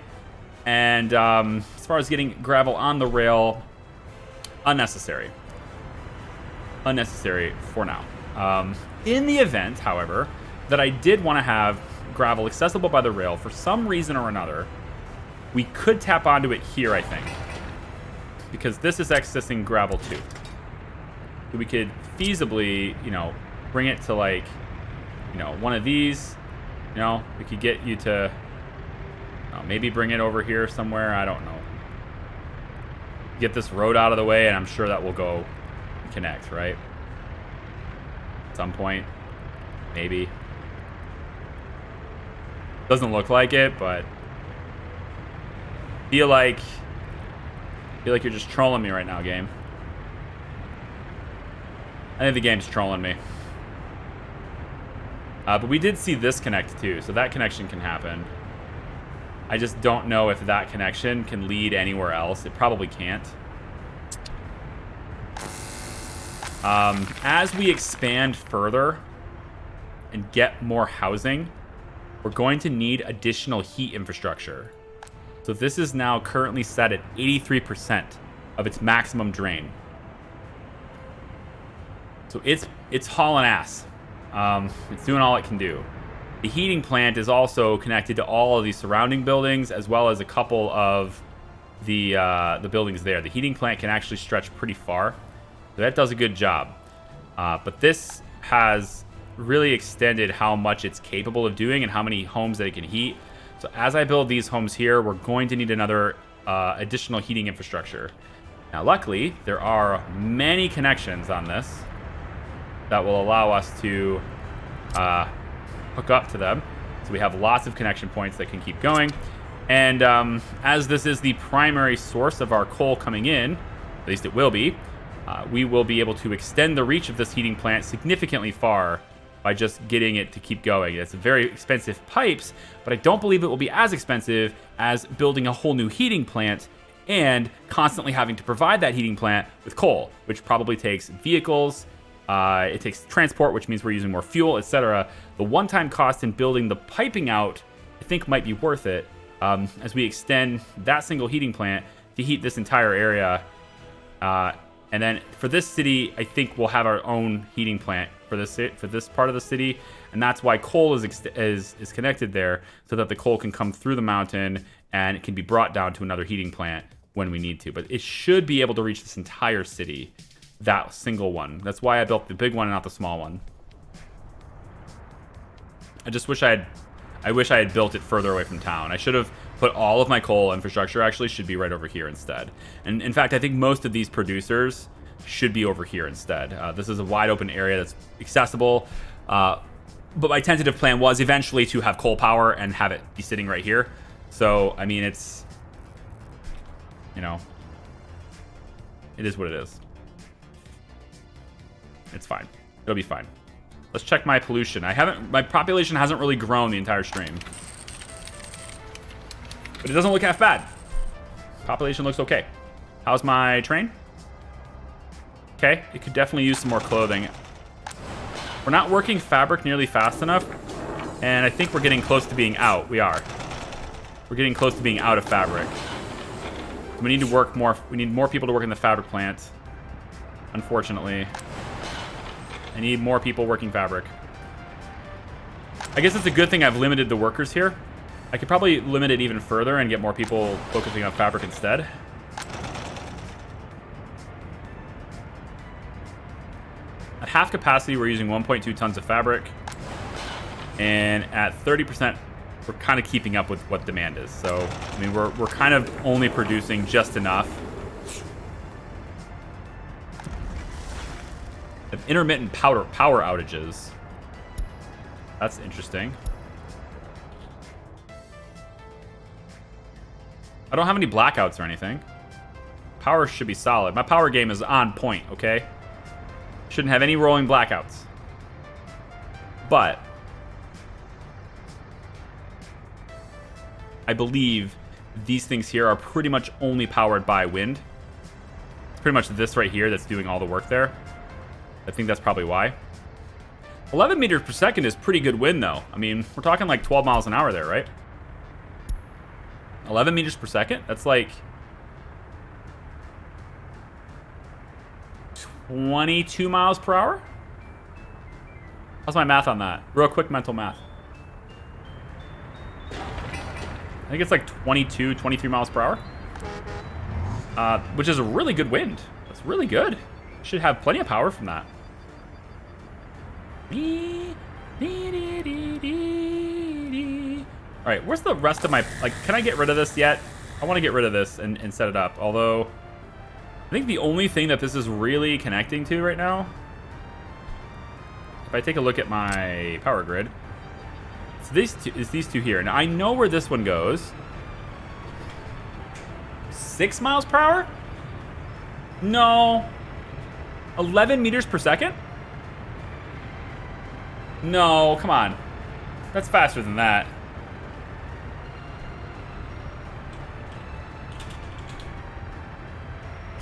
And as far as getting gravel on the rail, unnecessary. Unnecessary for now. In the event, however, that I did want to have gravel accessible by the rail for some reason or another, we could tap onto it here, I think. Because this is accessing gravel too. So we could feasibly, bring it to like, one of these. We could get you to maybe bring it over here somewhere. I don't know. Get this road out of the way, and I'm sure that will go connect, right? At some point, maybe. Doesn't look like it, but feel like you're just trolling me right now, game. I think the game's trolling me. But we did see this connect too, so that connection can happen. I just don't know if that connection can lead anywhere else. It probably can't. As we expand further and get more housing, we're going to need additional heat infrastructure. So this is now currently set at 83% of its maximum drain. So it's hauling ass. It's doing all it can do. The heating plant is also connected to all of these surrounding buildings, as well as a couple of the buildings there. The heating plant can actually stretch pretty far. So that does a good job. But this has really extended how much it's capable of doing and how many homes that it can heat. So as I build these homes here, we're going to need another additional heating infrastructure. Now, luckily, there are many connections on this that will allow us to hook up to them. So we have lots of connection points that can keep going. And as this is the primary source of our coal coming in, at least it will be, we will be able to extend the reach of this heating plant significantly far by just getting it to keep going. It's very expensive pipes, but I don't believe it will be as expensive as building a whole new heating plant and constantly having to provide that heating plant with coal, which probably takes vehicles, it takes transport, which means we're using more fuel, etc. The one-time cost in building the piping out, I think, might be worth it as we extend that single heating plant to heat this entire area And then for this city, I think we'll have our own heating plant for this part of the city, and that's why coal is connected there, so that the coal can come through the mountain and it can be brought down to another heating plant when we need to. But it should be able to reach this entire city, that single one. That's why I built the big one and not the small one. I just wish I had built it further away from town. I should have put all of my coal infrastructure actually should be right over here instead. And in fact, I think most of these producers should be over here instead. This is a wide open area that's accessible. But my tentative plan was eventually to have coal power and have it be sitting right here. So, I mean, it's, you know, it is what it is. It's fine. It'll be fine. Let's check my pollution. My population hasn't really grown the entire stream. But it doesn't look half bad. Population looks okay. How's my train? Okay, it could definitely use some more clothing. We're not working fabric nearly fast enough, and I think we're getting close to being out. We are. We're getting close to being out of fabric. We need to work more. We need more people to work in the fabric plant. Unfortunately. I need more people working fabric. I guess it's a good thing I've limited the workers here. I could probably limit it even further and get more people focusing on fabric instead. At half capacity, we're using 1.2 tons of fabric. And at 30%, we're kind of keeping up with what demand is. So, I mean, we're kind of only producing just enough. Intermittent power outages. That's interesting. I don't have any blackouts or anything. Power should be solid. My power game is on point, okay? Shouldn't have any rolling blackouts. But I believe these things here are pretty much only powered by wind. It's pretty much this right here that's doing all the work there. I think that's probably why. 11 meters per second is pretty good wind, though. I mean, we're talking like 12 miles an hour there, right? 11 meters per second? That's like 22 miles per hour? How's my math on that? Real quick mental math. I think it's like 22, 23 miles per hour. Which is a really good wind. That's really good. Should have plenty of power from that. All right, where's the rest of my... Like, can I get rid of this yet? I want to get rid of this and set it up. Although, I think the only thing that this is really connecting to right now... If I take a look at my power grid... It's these two here. Now, I know where this one goes. 6 miles per hour? No. 11 meters per second? No, come on. That's faster than that.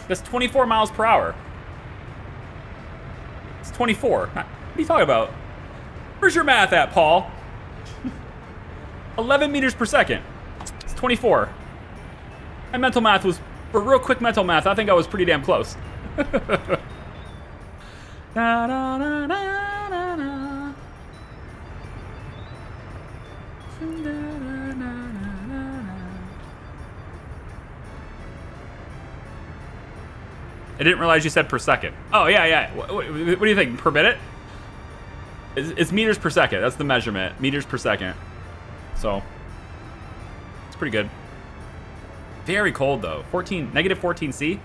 That's 24 miles per hour. It's 24. What are you talking about? Where's your math at, Paul? 11 meters per second. It's 24. My mental math was, for real quick mental math, I think I was pretty damn close. Da, da, da, da, da, da. I didn't realize you said per second. Oh, yeah, yeah. What do you think? Per minute? It's meters per second. That's the measurement. Meters per second. So, it's pretty good. Very cold, though. Negative 14C.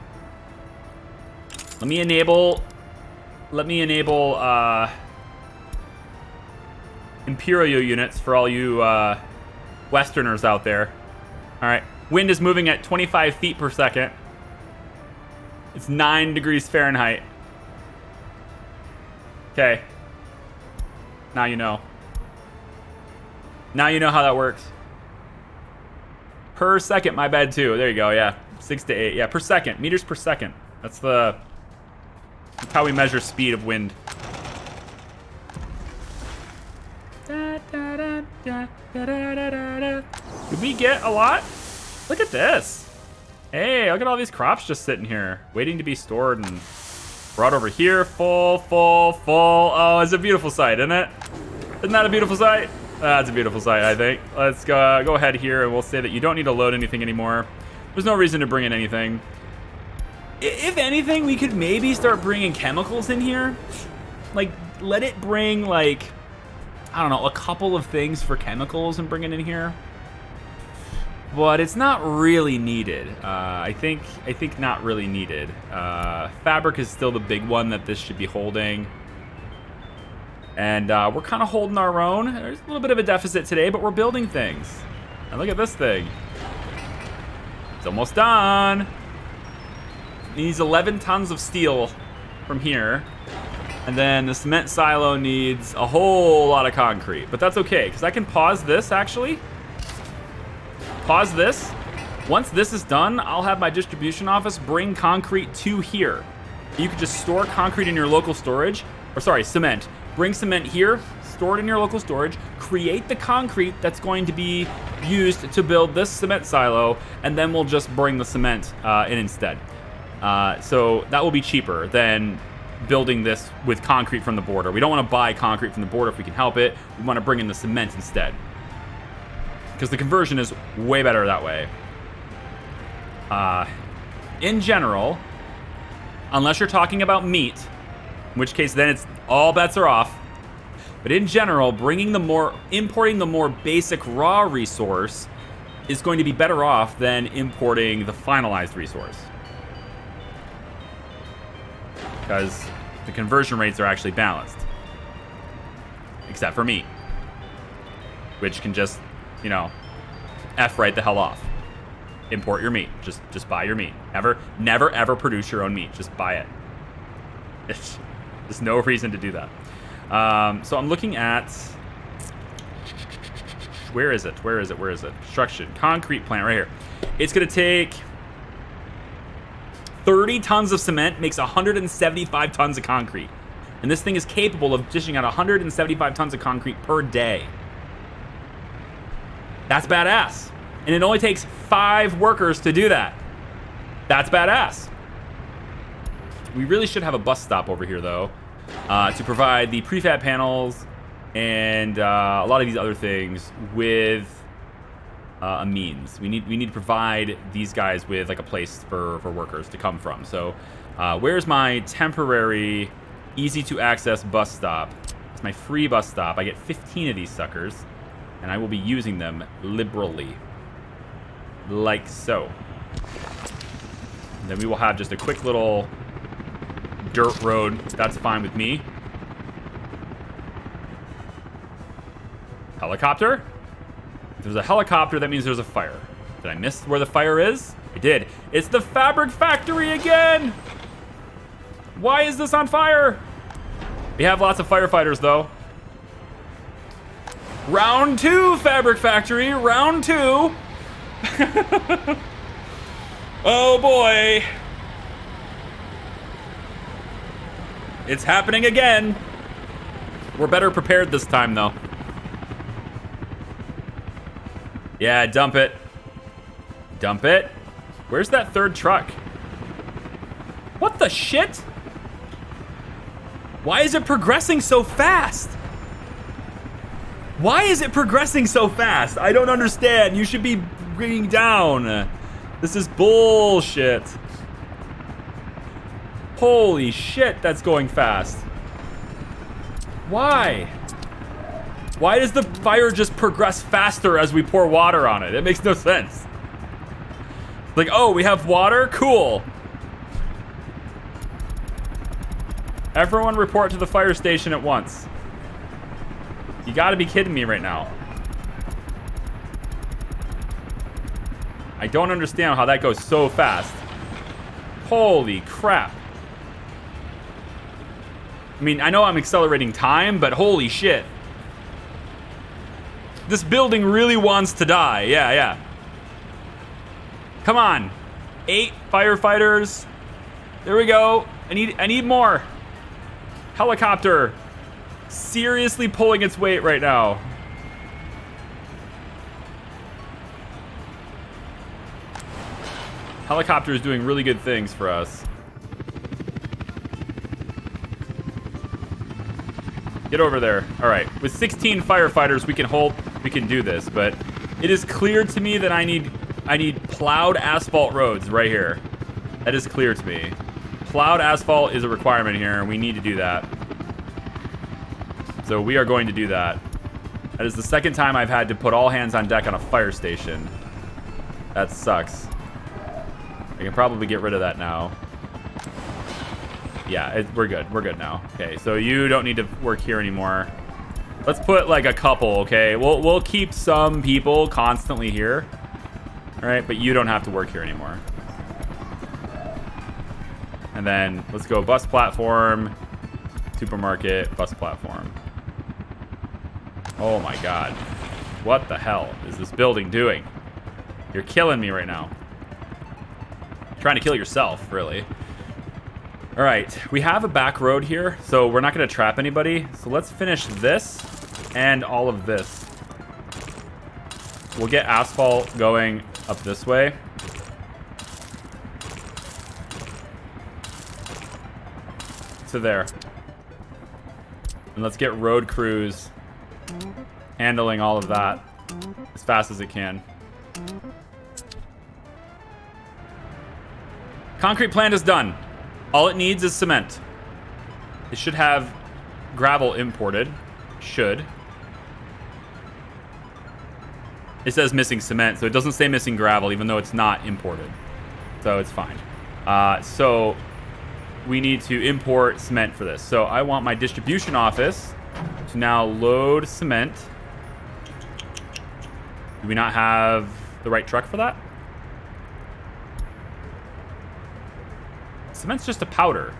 Let me enable Imperial units for all you Westerners out there. All right. Wind is moving at 25 feet per second. It's 9 degrees Fahrenheit. Okay. Now you know. Now you know how that works. Per second, my bad too. There you go, yeah. 6 to 8, yeah, per second. Meters per second. That's how we measure speed of wind. Did we get a lot? Look at this. Hey, look at all these crops just sitting here, waiting to be stored and brought over here. Full, full, full. Oh, it's a beautiful sight, isn't it? Isn't that a beautiful sight? That's a beautiful sight, I think. Let's go ahead here, and we'll say that you don't need to load anything anymore. There's no reason to bring in anything. If anything, we could maybe start bringing chemicals in here. Like, let it bring, like, I don't know, a couple of things for chemicals and bring it in here. But it's not really needed. I think not really needed. Fabric is still the big one that this should be holding. And we're kind of holding our own. There's a little bit of a deficit today, but we're building things. And look at this thing. It's almost done. It needs 11 tons of steel from here. And then the cement silo needs a whole lot of concrete. But that's okay, because I can pause this, actually. Pause this. Once this is done, I'll have my distribution office bring concrete to here. You could just store concrete in your local storage. Or sorry, cement. Bring cement here, store it in your local storage, create the concrete that's going to be used to build this cement silo, and then we'll just bring the cement in instead. So that will be cheaper than building this with concrete from the border. We don't want to buy concrete from the border if we can help it. We want to bring in the cement instead, because the conversion is way better that way. In general, unless you're talking about meat, in which case then it's all bets are off. But in general, importing the more basic raw resource is going to be better off than importing the finalized resource, because the conversion rates are actually balanced, except for meat, which can just, you know, F right the hell off. Import your meat. Just buy your meat. Never ever produce your own meat. Just buy it. There's no reason to do that. So I'm looking at, where is it? Construction, concrete plant right here. It's gonna take 30 tons of cement, makes 175 tons of concrete. And this thing is capable of dishing out 175 tons of concrete per day. That's badass. And it only takes 5 workers to do that. That's badass. We really should have a bus stop over here, though, to provide the prefab panels and a lot of these other things with a means. We need to provide these guys with like a place for workers to come from. So where's my temporary, easy to access bus stop? It's my free bus stop. I get 15 of these suckers, and I will be using them liberally, like so. And then we will have just a quick little dirt road. That's fine with me. Helicopter? If there's a helicopter, that means there's a fire. Did I miss where the fire is? I did. It's the fabric factory again! Why is this on fire? We have lots of firefighters, though. Round 2, fabric factory. Round 2. Oh, boy. It's happening again. We're better prepared this time, though. Yeah, dump it. Dump it. Where's that third truck? What the shit? Why is it progressing so fast? Why is it progressing so fast? I don't understand. You should be bringing down. This is bullshit. Holy shit, that's going fast. Why? Why does the fire just progress faster as we pour water on it? It makes no sense. Like, oh, we have water? Cool. Everyone report to the fire station at once. You gotta be kidding me right now. I don't understand how that goes so fast. Holy crap. I mean, I know I'm accelerating time, but holy shit. This building really wants to die. Yeah. Come on. 8 firefighters. There we go. I need more. Helicopter. Seriously pulling its weight right now. Helicopter is doing really good things for us. Get over there. All right. With 16 firefighters, we can do this, but it is clear to me that I need plowed asphalt roads right here. That is clear to me. Plowed asphalt is a requirement here, and we need to do that. So we are going to do that. That is the second time I've had to put all hands on deck on a fire station. That sucks. I can probably get rid of that now. Yeah, we're good. We're good now. Okay, so you don't need to work here anymore. Let's put like a couple, okay? We'll keep some people constantly here. All right, but you don't have to work here anymore. And then let's go bus platform, supermarket, bus platform. Oh my God. What the hell is this building doing? You're killing me right now. Trying to kill yourself, really. All right, we have a back road here, so we're not going to trap anybody. So let's finish this and all of this. We'll get asphalt going up this way. To there. And let's get road crews handling all of that as fast as it can. Concrete plant is done. All it needs is cement. It should have gravel imported. Should. It says missing cement, so it doesn't say missing gravel, even though it's not imported. So it's fine. So we need to import cement for this. So I want my distribution office to now load cement. Do we not have the right truck for that? Cement's just a powder.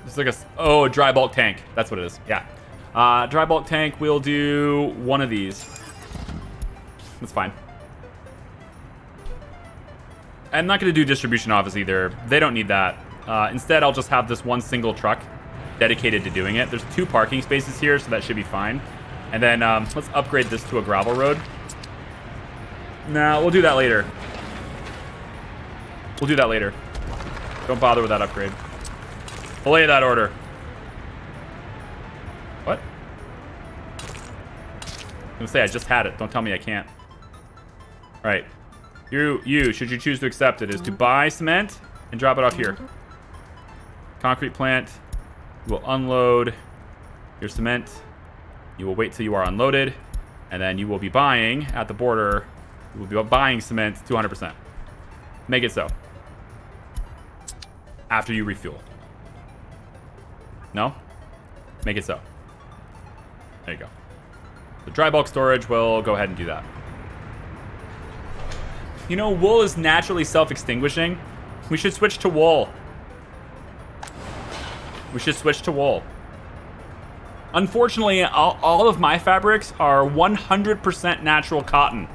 It's like a dry bulk tank. That's what it is. Yeah. Dry bulk tank, we'll do one of these. That's fine. I'm not going to do distribution office either. They don't need that. Instead, I'll just have this one single truck dedicated to doing it. There's 2 parking spaces here, so that should be fine. And then let's upgrade this to a gravel road. Nah, we'll do that later. We'll do that later. Don't bother with that upgrade. Belay that order. What? I'm gonna say I just had it. Don't tell me I can't. All right. You, should you choose to accept it, is to buy cement and drop it off here. Concrete plant. You will unload your cement. You will wait till you are unloaded. And then you will be buying at the border. You will be buying cement 200%. Make it so. After you refuel. No? Make it so. There you go. The dry bulk storage will go ahead and do that. You know, wool is naturally self-extinguishing. We should switch to wool. We should switch to wool. Unfortunately, all of my fabrics are 100% natural cotton.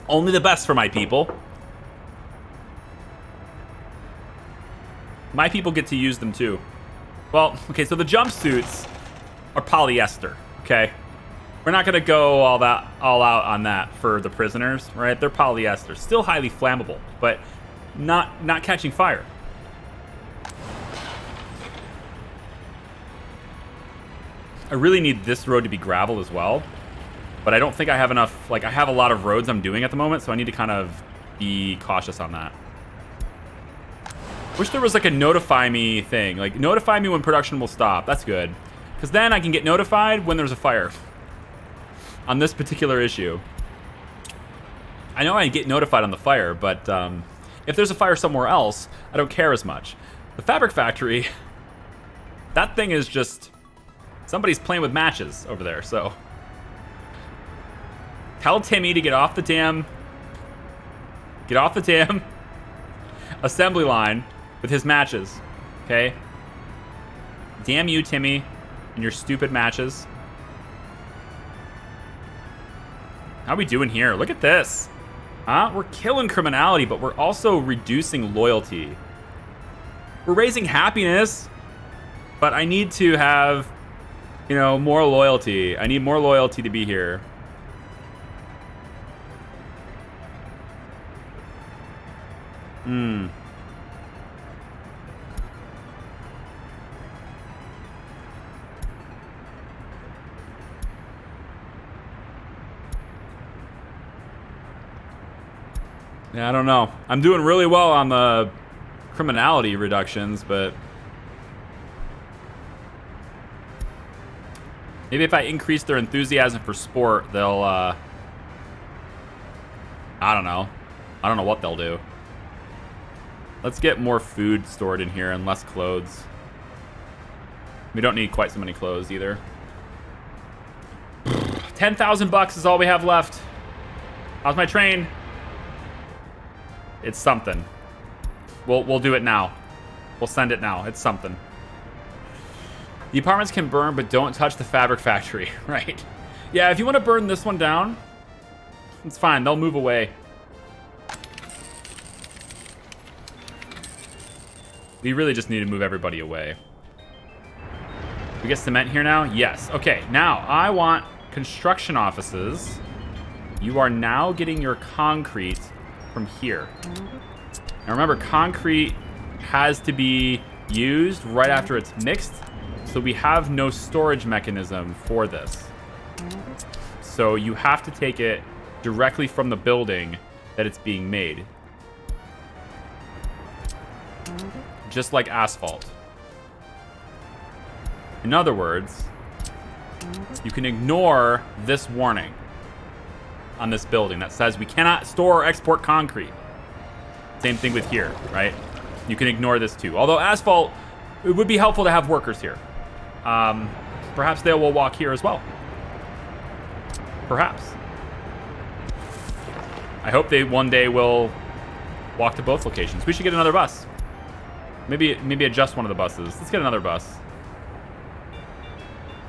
Only the best for my people. My people get to use them too. Well, okay, so the jumpsuits are polyester, okay? We're not gonna go all out on that for the prisoners, right? They're polyester, still highly flammable, but not catching fire. I really need this road to be gravel as well, but I don't think I have enough. Like, I have a lot of roads I'm doing at the moment, so I need to kind of be cautious on that. Wish there was like a notify me thing, like notify me when production will stop. That's good, because then I can get notified when there's a fire on this particular issue. I know I get notified on the fire, but if there's a fire somewhere else, I don't care as much. The fabric factory, that thing is just, somebody's playing with matches over there, so. Tell Timmy to get off the damn assembly line with his matches, okay? Damn you, Timmy, and your stupid matches. How are we doing here? Look at this. We're killing criminality, but we're also reducing loyalty. We're raising happiness, but I need to have, you know, more loyalty. I need more loyalty to be here. Yeah, I don't know. I'm doing really well on the criminality reductions, but maybe if I increase their enthusiasm for sport, they'll, I don't know. I don't know what they'll do. Let's get more food stored in here and less clothes. We don't need quite so many clothes either. 10,000 bucks is all we have left. How's my train? It's something. We'll do it now. We'll send it now. It's something. The apartments can burn, but don't touch the fabric factory. Right. Yeah, if you want to burn this one down, it's fine. They'll move away. We really just need to move everybody away. We get cement here now? Yes. Okay, now I want construction offices. You are now getting your concrete from here. Now remember, concrete has to be used right after it's mixed, so we have no storage mechanism for this. So you have to take it directly from the building that it's being made. Just like asphalt. In other words, you can ignore this warning on this building that says we cannot store or export concrete. Same thing with here, right? You can ignore this too. Although asphalt, it would be helpful to have workers here. Perhaps they will walk here as well. Perhaps. I hope they one day will walk to both locations. We should get another bus. Maybe adjust one of the buses. Let's get another bus.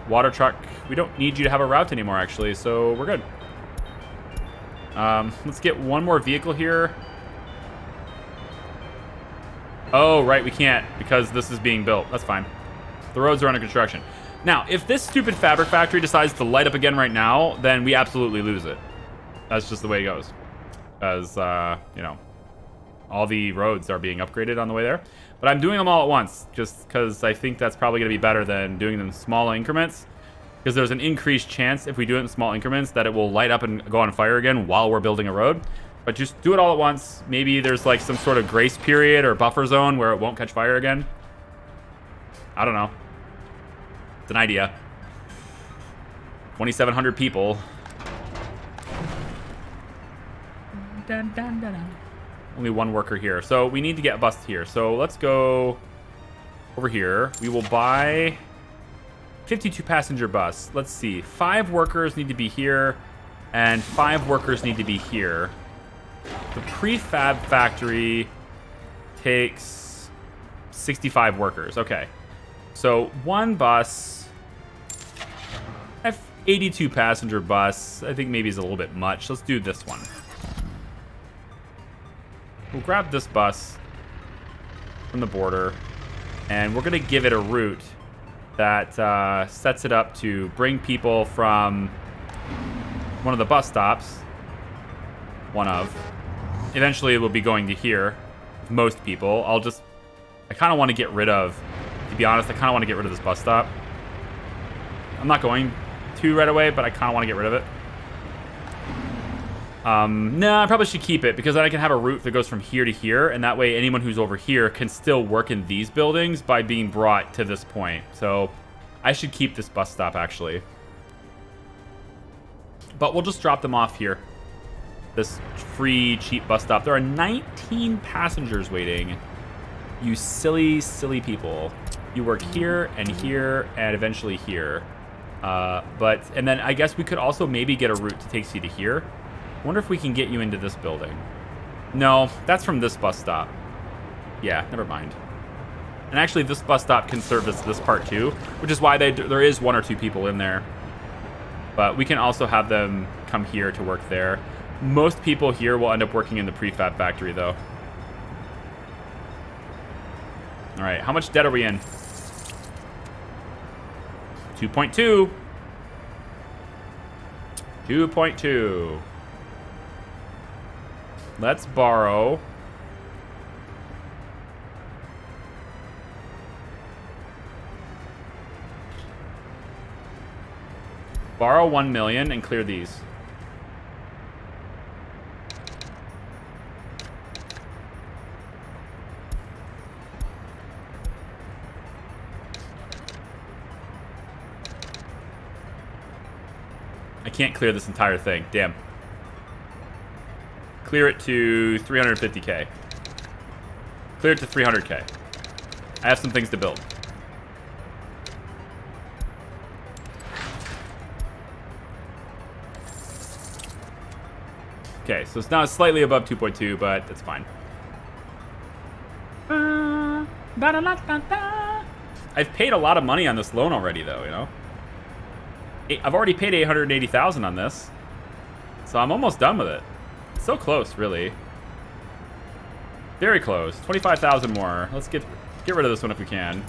Water truck. We don't need you to have a route anymore, actually, so we're good. Let's get one more vehicle here. Oh, right, we can't because this is being built. That's fine. The roads are under construction. Now, if this stupid fabric factory decides to light up again right now, then we absolutely lose it. That's just the way it goes. Because, you know, all the roads are being upgraded on the way there. But I'm doing them all at once, just because I think that's probably going to be better than doing them in small increments. Because there's an increased chance, if we do it in small increments, that it will light up and go on fire again while we're building a road. But just do it all at once. Maybe there's like some sort of grace period or buffer zone where it won't catch fire again. I don't know. It's an idea. 2,700 people. Dun, dun, dun, dun. Only one worker here. So we need to get a bus here. So let's go over here. We will buy 52 passenger bus. Let's see. 5 workers need to be here and 5 workers need to be here. The prefab factory takes 65 workers. Okay. So one bus, 82 passenger bus. I think maybe is a little bit much. Let's do this one. We'll grab this bus from the border, and we're going to give it a route that sets it up to bring people from one of the bus stops. One of. Eventually, it will be going to here. Most people. I kind of want to get rid of, to be honest, I kind of want to get rid of this bus stop. I'm not going to right away, but I kind of want to get rid of it. No, I probably should keep it because then I can have a route that goes from here to here, and that way anyone who's over here can still work in these buildings by being brought to this point. So I should keep this bus stop, actually. But we'll just drop them off here. This free, cheap bus stop. There are 19 passengers waiting. You silly, silly people. You work here, and eventually here. And then I guess we could also maybe get a route that takes you to here. I wonder if we can get you into this building. No, that's from this bus stop. Yeah, never mind. And actually, this bus stop can service this part too, which is why there is 1 or 2 people in there. But we can also have them come here to work there. Most people here will end up working in the prefab factory, though. All right, how much debt are we in? 2.2. 2.2. Let's borrow. Borrow 1 million and clear these. I can't clear this entire thing. Damn. Clear it to 350k. Clear it to 300k. I have some things to build. Okay, so it's now slightly above 2.2, but that's fine. I've paid a lot of money on this loan already, though, you know? I've already paid $880,000 on this. So I'm almost done with it. It's so close, really. Very close. 25,000 more. Let's get rid of this one if we can.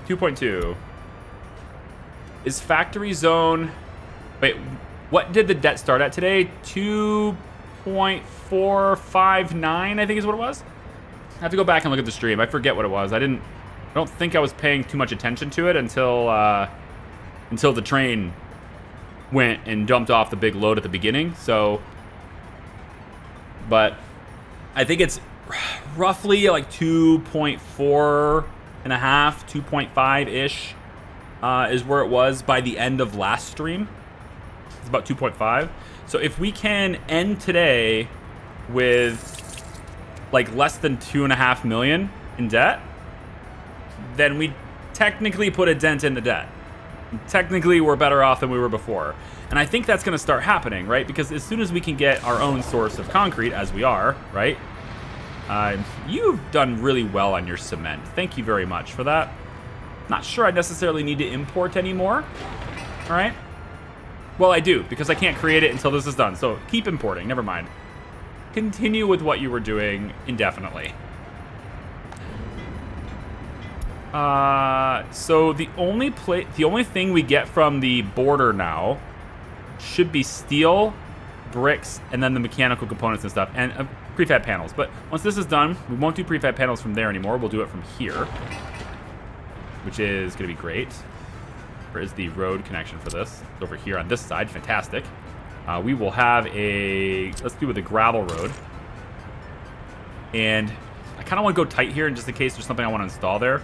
2.2. Is factory zone... Wait, what did the debt start at today? 2.459, I think is what it was. I have to go back and look at the stream. I forget what it was. I don't think I was paying too much attention to it until the train went and dumped off the big load at the beginning. So, but I think it's roughly like 2.4 and a half, 2.5-ish is where it was by the end of last stream. It's about 2.5. So if we can end today with like less than 2.5 million in debt, then we technically put a dent in the debt. Technically, we're better off than we were before. And I think that's going to start happening, right? Because as soon as we can get our own source of concrete, as we are, right? You've done really well on your cement. Thank you very much for that. Not sure I necessarily need to import anymore. All right? Well, I do, because I can't create it until this is done. So keep importing. Never mind. Continue with what you were doing indefinitely. So the only thing we get from the border now should be steel, bricks, and then the mechanical components and stuff, and prefab panels. But once this is done, we won't do prefab panels from there anymore. We'll do it from here, which is going to be great. Where is the road connection for this? It's over here on this side. Fantastic. We will have let's do with a gravel road. And I kind of want to go tight here, and just in case there's something I want to install there.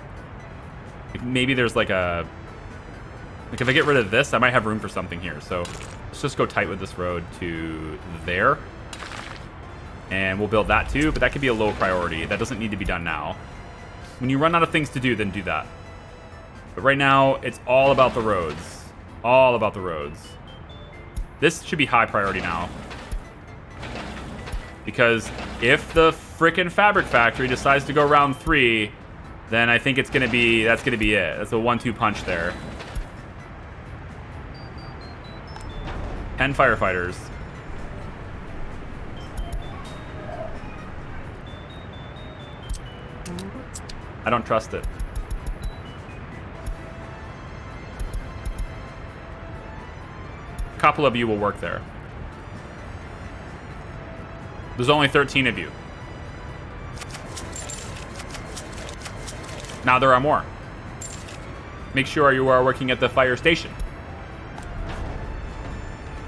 Maybe there's like if I get rid of this, I might have room for something here. So let's just go tight with this road to there. And we'll build that too, but that could be a low priority. That doesn't need to be done now. When you run out of things to do, then do that. But right now, it's all about the roads. All about the roads. This should be high priority now. Because if the frickin' fabric factory decides to go round 3, then I think that's gonna be it. That's a 1-2 punch there. 10 firefighters. I don't trust it. A couple of you will work there. There's only 13 of you. Now there are more. Make sure you are working at the fire station.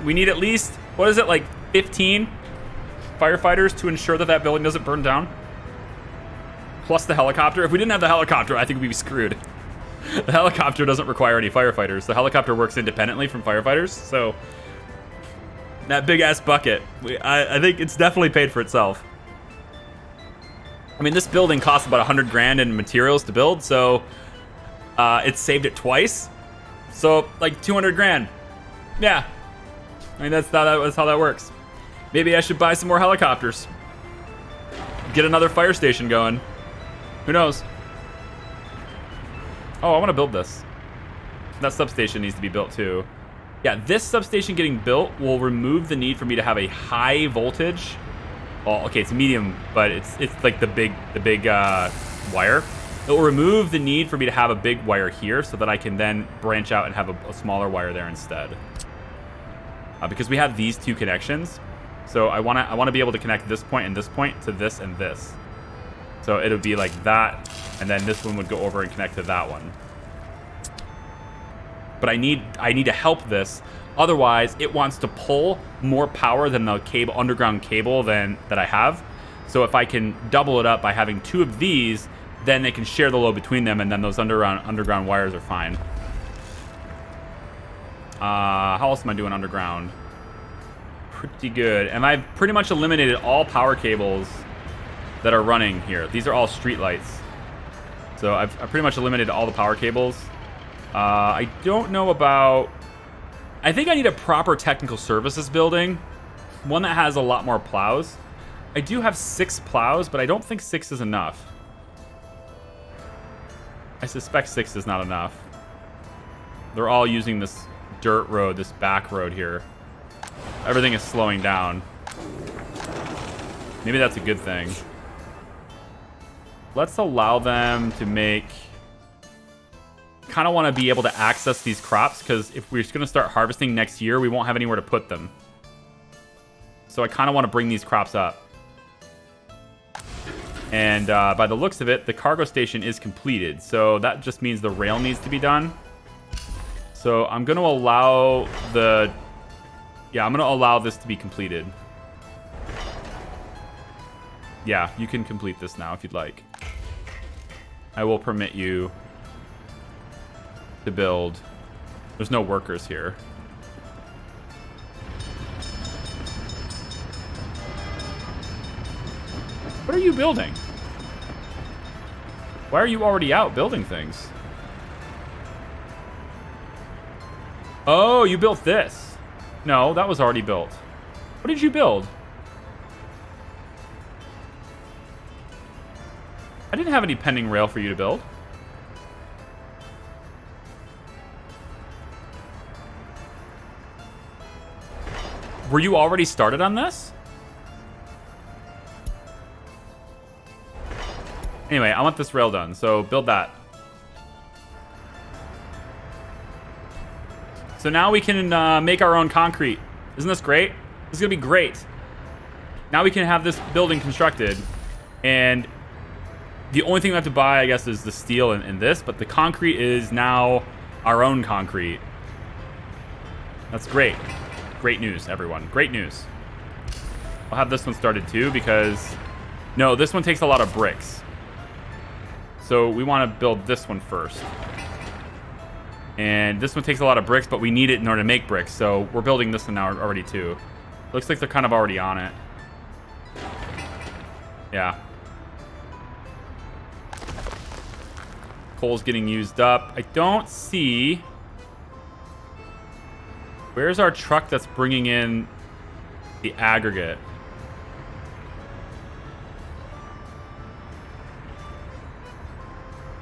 We need at least, what is it, like 15 firefighters to ensure that building doesn't burn down? Plus the helicopter. If we didn't have the helicopter, I think we'd be screwed. The helicopter doesn't require any firefighters. The helicopter works independently from firefighters, so that big ass bucket, I think it's definitely paid for itself. I mean, this building costs about 100 grand in materials to build, so it's saved it twice. So like 200 grand. Yeah, I mean that's how that works. Maybe I should buy some more helicopters. Get another fire station going. Who knows? Oh, I want to build this. That substation needs to be built too. Yeah, this substation getting built will remove the need for me to have a high voltage. Well, okay, it's medium, but it's like the big wire. It will remove the need for me to have a big wire here, so that I can then branch out and have a smaller wire there instead. Because we have these two connections, so I want to be able to connect this point and this point to this and this. So it'll be like that, and then this one would go over and connect to that one. But I need to help this. Otherwise, it wants to pull more power than the underground cable that I have. So if I can double it up by having two of these, then they can share the load between them, and then those underground wires are fine. How else am I doing underground? Pretty good. And I've pretty much eliminated all power cables that are running here. These are all street lights. So I've pretty much eliminated all the power cables. I don't know about... I think I need a proper technical services building. One that has a lot more plows. I do have 6 plows, but I don't think 6 is enough. I suspect 6 is not enough. They're all using this dirt road, this back road here. Everything is slowing down. Maybe that's a good thing. Let's allow them to make... Kind of want to be able to access these crops, because if we're going to start harvesting next year, we won't have anywhere to put them. So I kind of want to bring these crops up. And by the looks of it, the cargo station is completed. So that just means the rail needs to be done. So I'm going to allow the... Yeah, I'm going to allow this to be completed. Yeah, you can complete this now if you'd like. I will permit you to build. There's no workers here. What are you building? Why are you already out building things? Oh, you built this. No, that was already built. What did you build? I didn't have any pending rail for you to build. Were you already started on this? Anyway, I want this rail done, so build that. So now we can make our own concrete. Isn't this great? This is gonna be great. Now we can have this building constructed, and the only thing we have to buy, I guess, is the steel and this, but the concrete is now our own concrete. That's great. Great news, everyone. Great news. I'll have this one started too, because... No, this one takes a lot of bricks. So we want to build this one first. And this one takes a lot of bricks, but we need it in order to make bricks. So we're building this one now already too. Looks like they're kind of already on it. Yeah. Coal's getting used up. I don't see... Where's our truck that's bringing in the aggregate?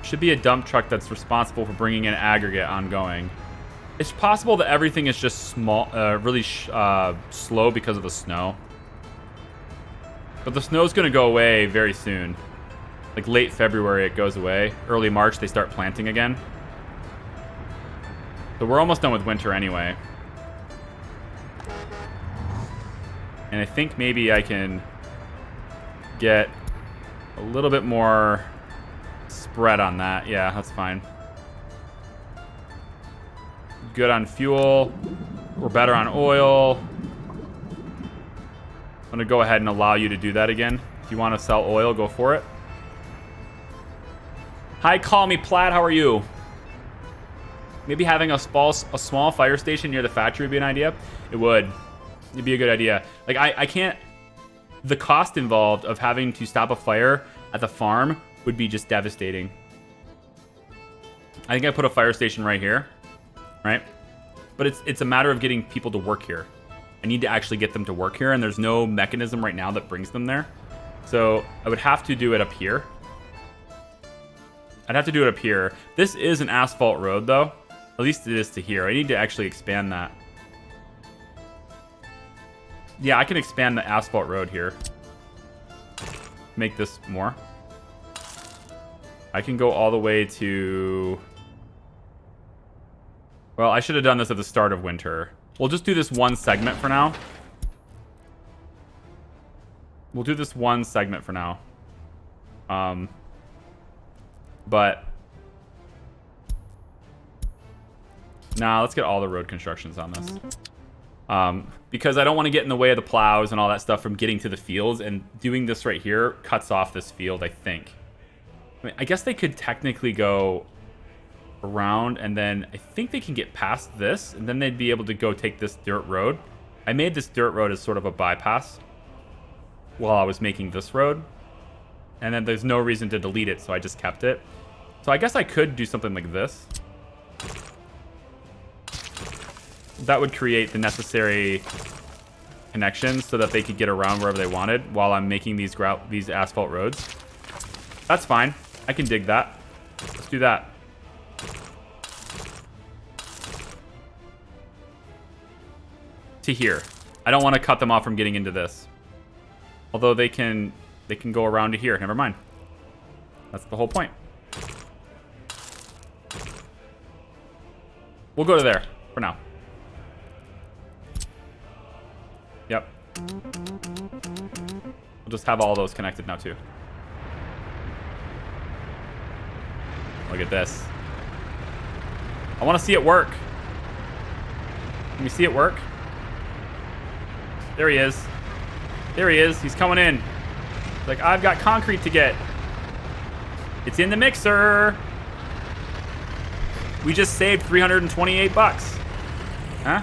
Should be a dump truck that's responsible for bringing in aggregate ongoing. It's possible that everything is just small, really slow because of the snow. But the snow's going to go away very soon. Like late February it goes away. Early March they start planting again. So we're almost done with winter anyway. And I think maybe I can get a little bit more spread on that. Yeah, that's fine. Good on fuel. We're better on oil. I'm going to go ahead and allow you to do that again. If you want to sell oil, go for it. Hi, call me Plaid. How are you? Maybe having a small fire station near the factory would be an idea. It would. It'd be a good idea. Like, I can't... The cost involved of having to stop a fire at the farm would be just devastating. I think I put a fire station right here. Right? But it's a matter of getting people to work here. I need to actually get them to work here, and there's no mechanism right now that brings them there. So I would have to do it up here. I'd have to do it up here. This is an asphalt road, though. At least it is to here. I need to actually expand that. Yeah, I can expand the asphalt road here. Make this more. I can go all the way to... Well, I should have done this at the start of winter. We'll just do this one segment for now. We'll do this one segment for now. But... Nah, let's get all the road constructions on this. Because I don't want to get in the way of the plows and all that stuff from getting to the fields, and doing this right here cuts off this field, I think. I mean, I guess they could technically go around, and then I think they can get past this, and then they'd be able to go take this dirt road. I made this dirt road as sort of a bypass while I was making this road, and then there's no reason to delete it, so I just kept it. So I guess I could do something like this. That would create the necessary connections so that they could get around wherever they wanted while I'm making these asphalt roads. That's fine. I can dig that. Let's do that. To here. I don't want to cut them off from getting into this. Although they can go around to here. Never mind. That's the whole point. We'll go to there for now. Yep. We'll just have all those connected now too. Look at this. I want to see it work. Let me see it work. There he is. There he is. He's coming in. Like, I've got concrete to get. It's in the mixer. We just saved 328 bucks. Huh?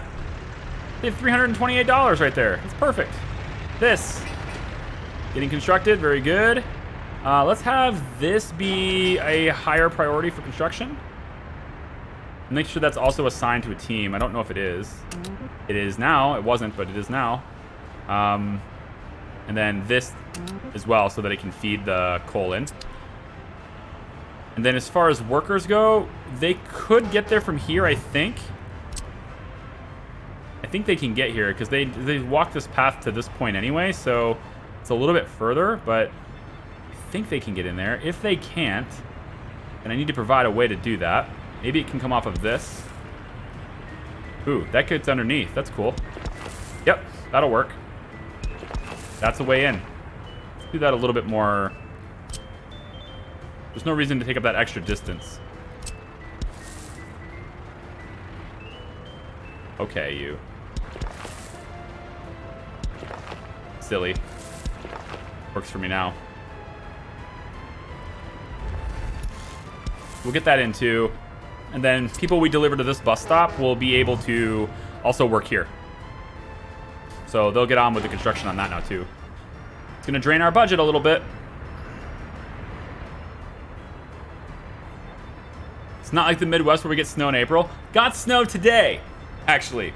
Saved $328 right there. It's perfect. This. Getting constructed. Very good. Let's have this be a higher priority for construction. Make sure that's also assigned to a team. I don't know if it is. It is now. It wasn't, but it is now. And then this as well, so that it can feed the coal in. And then as far as workers go, they could get there from here, I think. I think they can get here because they walk this path to this point anyway, so it's a little bit further, but I think they can get in there. If they can't, then I need to provide a way to do that. Maybe it can come off of this. Ooh, that gets underneath. That's cool. Yep, that'll work. That's a way in. Let's do that a little bit more. There's no reason to take up that extra distance. Okay, you. Silly. Works for me now. We'll get that in too. And then people we deliver to this bus stop will be able to also work here. So they'll get on with the construction on that now too. It's going to drain our budget a little bit. It's not like the Midwest where we get snow in April. Got snow today, actually.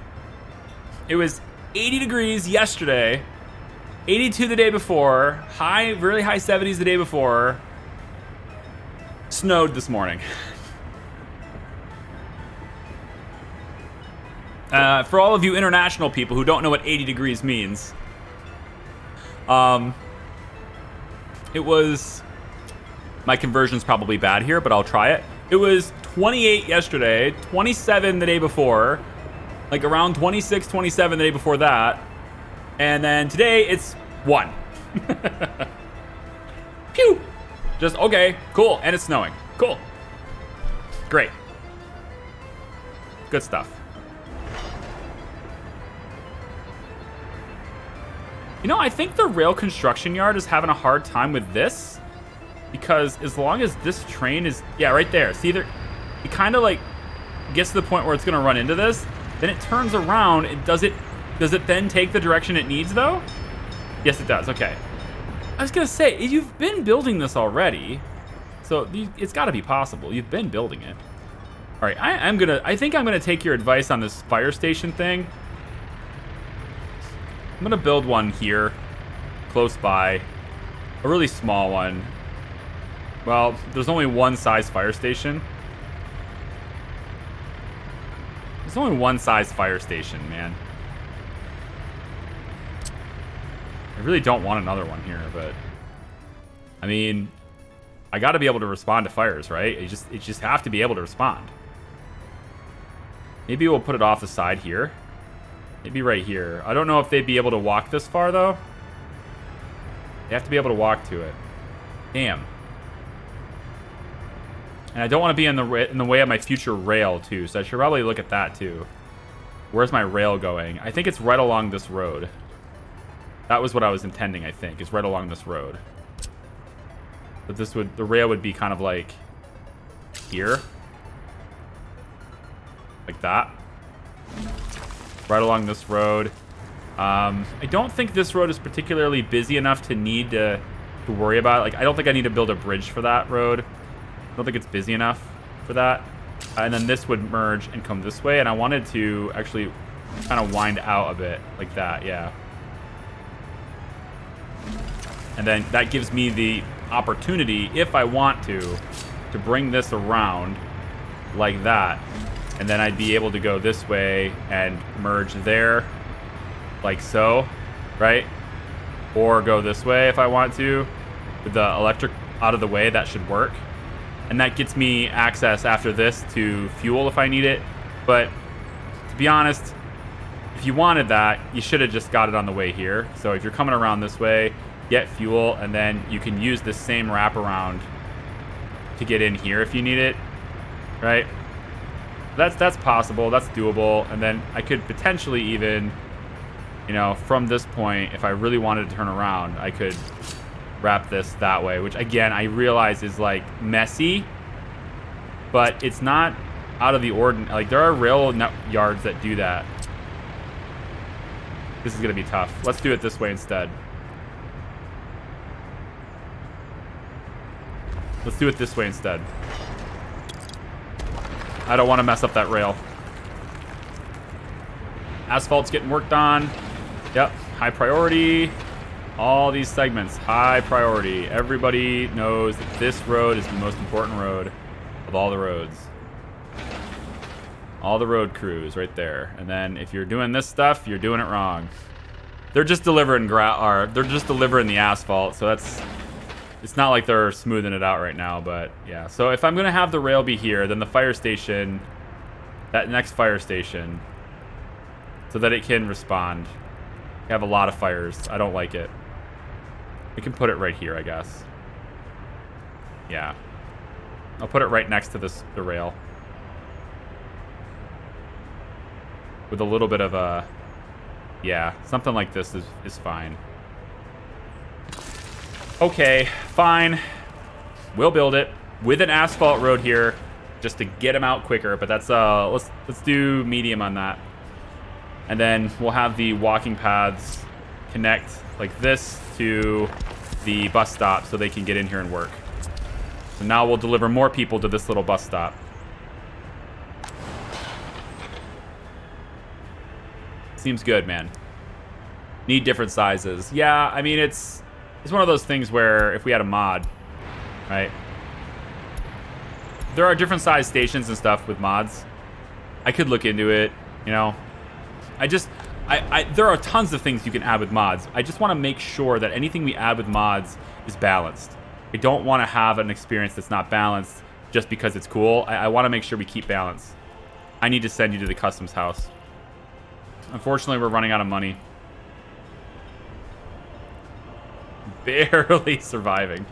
It was 80 degrees yesterday, 82 the day before, really high 70s the day before. Snowed this morning. For all of you international people who don't know what 80 degrees means, it was, my conversion's probably bad here, but I'll try it. It was 28 yesterday, 27 the day before, like around 26, 27 the day before that, and then today it's 1. Pew! Just, okay, cool, and it's snowing. Cool. Great. Good stuff. You know, I think the rail construction yard is having a hard time with this, because as long as this train is, yeah, right there. See, it kind of like gets to the point where it's going to run into this, then it turns around. Does it then take the direction it needs, though? Yes, it does. Okay. I was going to say, you've been building this already, so it's got to be possible. You've been building it. All right, I think I'm gonna take your advice on this fire station thing. I'm gonna build one here, close by, a really small one. Well, there's only one size fire station. There's only one size fire station, man. really don't want another one here, but I mean, I got to be able to respond to fires, right? It just have to be able to respond. Maybe we'll put it off the side here. Maybe right here. I don't know if they'd be able to walk this far, though. They have to be able to walk to it. Damn. And I don't want to be in the way of my future rail, too, so I should probably look at that, too. Where's my rail going? I think it's right along this road. That was what I was intending, I think, is right along this road. But the rail would be kind of like here. Like that. Right along this road. I don't think this road is particularly busy enough to need to worry about it. Like, I don't think I need to build a bridge for that road. I don't think it's busy enough for that. And then this would merge and come this way. And I wanted to actually kind of wind out a bit like that. Yeah. And then that gives me the opportunity, if I want to bring this around like that. And then I'd be able to go this way and merge there like so, right? Or go this way if I want to. With the electric out of the way, that should work. And that gets me access after this to fuel if I need it. But to be honest, if you wanted that, you should have just got it on the way here. So if you're coming around this way, get fuel, and then you can use this same wraparound to get in here if you need it, right? That's possible. That's doable. And then I could potentially even, you know, from this point, if I really wanted to turn around, I could wrap this that way, which again, I realize is like messy, but it's not out of the ordinary. Like, there are rail yards that do that. This is going to be tough. Let's do it this way instead. Let's do it this way instead. I don't want to mess up that rail. Asphalt's getting worked on. Yep, high priority. All these segments, high priority. Everybody knows that this road is the most important road of all the roads. All the road crews right there. And then if you're doing this stuff, you're doing it wrong. They're just delivering they're just delivering the asphalt, so that's... It's not like they're smoothing it out right now, but yeah. So if I'm going to have the rail be here, then the fire station, that next fire station, so that it can respond. We have a lot of fires. I don't like it. We can put it right here, I guess. Yeah. I'll put it right next to the rail. With a little bit of a... Yeah, something like this is fine. Okay, fine. We'll build it with an asphalt road here just to get them out quicker, but that's let's do medium on that. And then we'll have the walking paths connect like this to the bus stop so they can get in here and work. So now we'll deliver more people to this little bus stop. Seems good, man. Need different sizes. Yeah, I mean, it's one of those things where if we had a mod, right? There are different size stations and stuff with mods. I could look into it, you know. There are tons of things you can add with mods. I just want to make sure that anything we add with mods is balanced. I don't want to have an experience that's not balanced just because it's cool. I want to make sure we keep balance. I need to send you to the customs house. Unfortunately, we're running out of money. Barely surviving.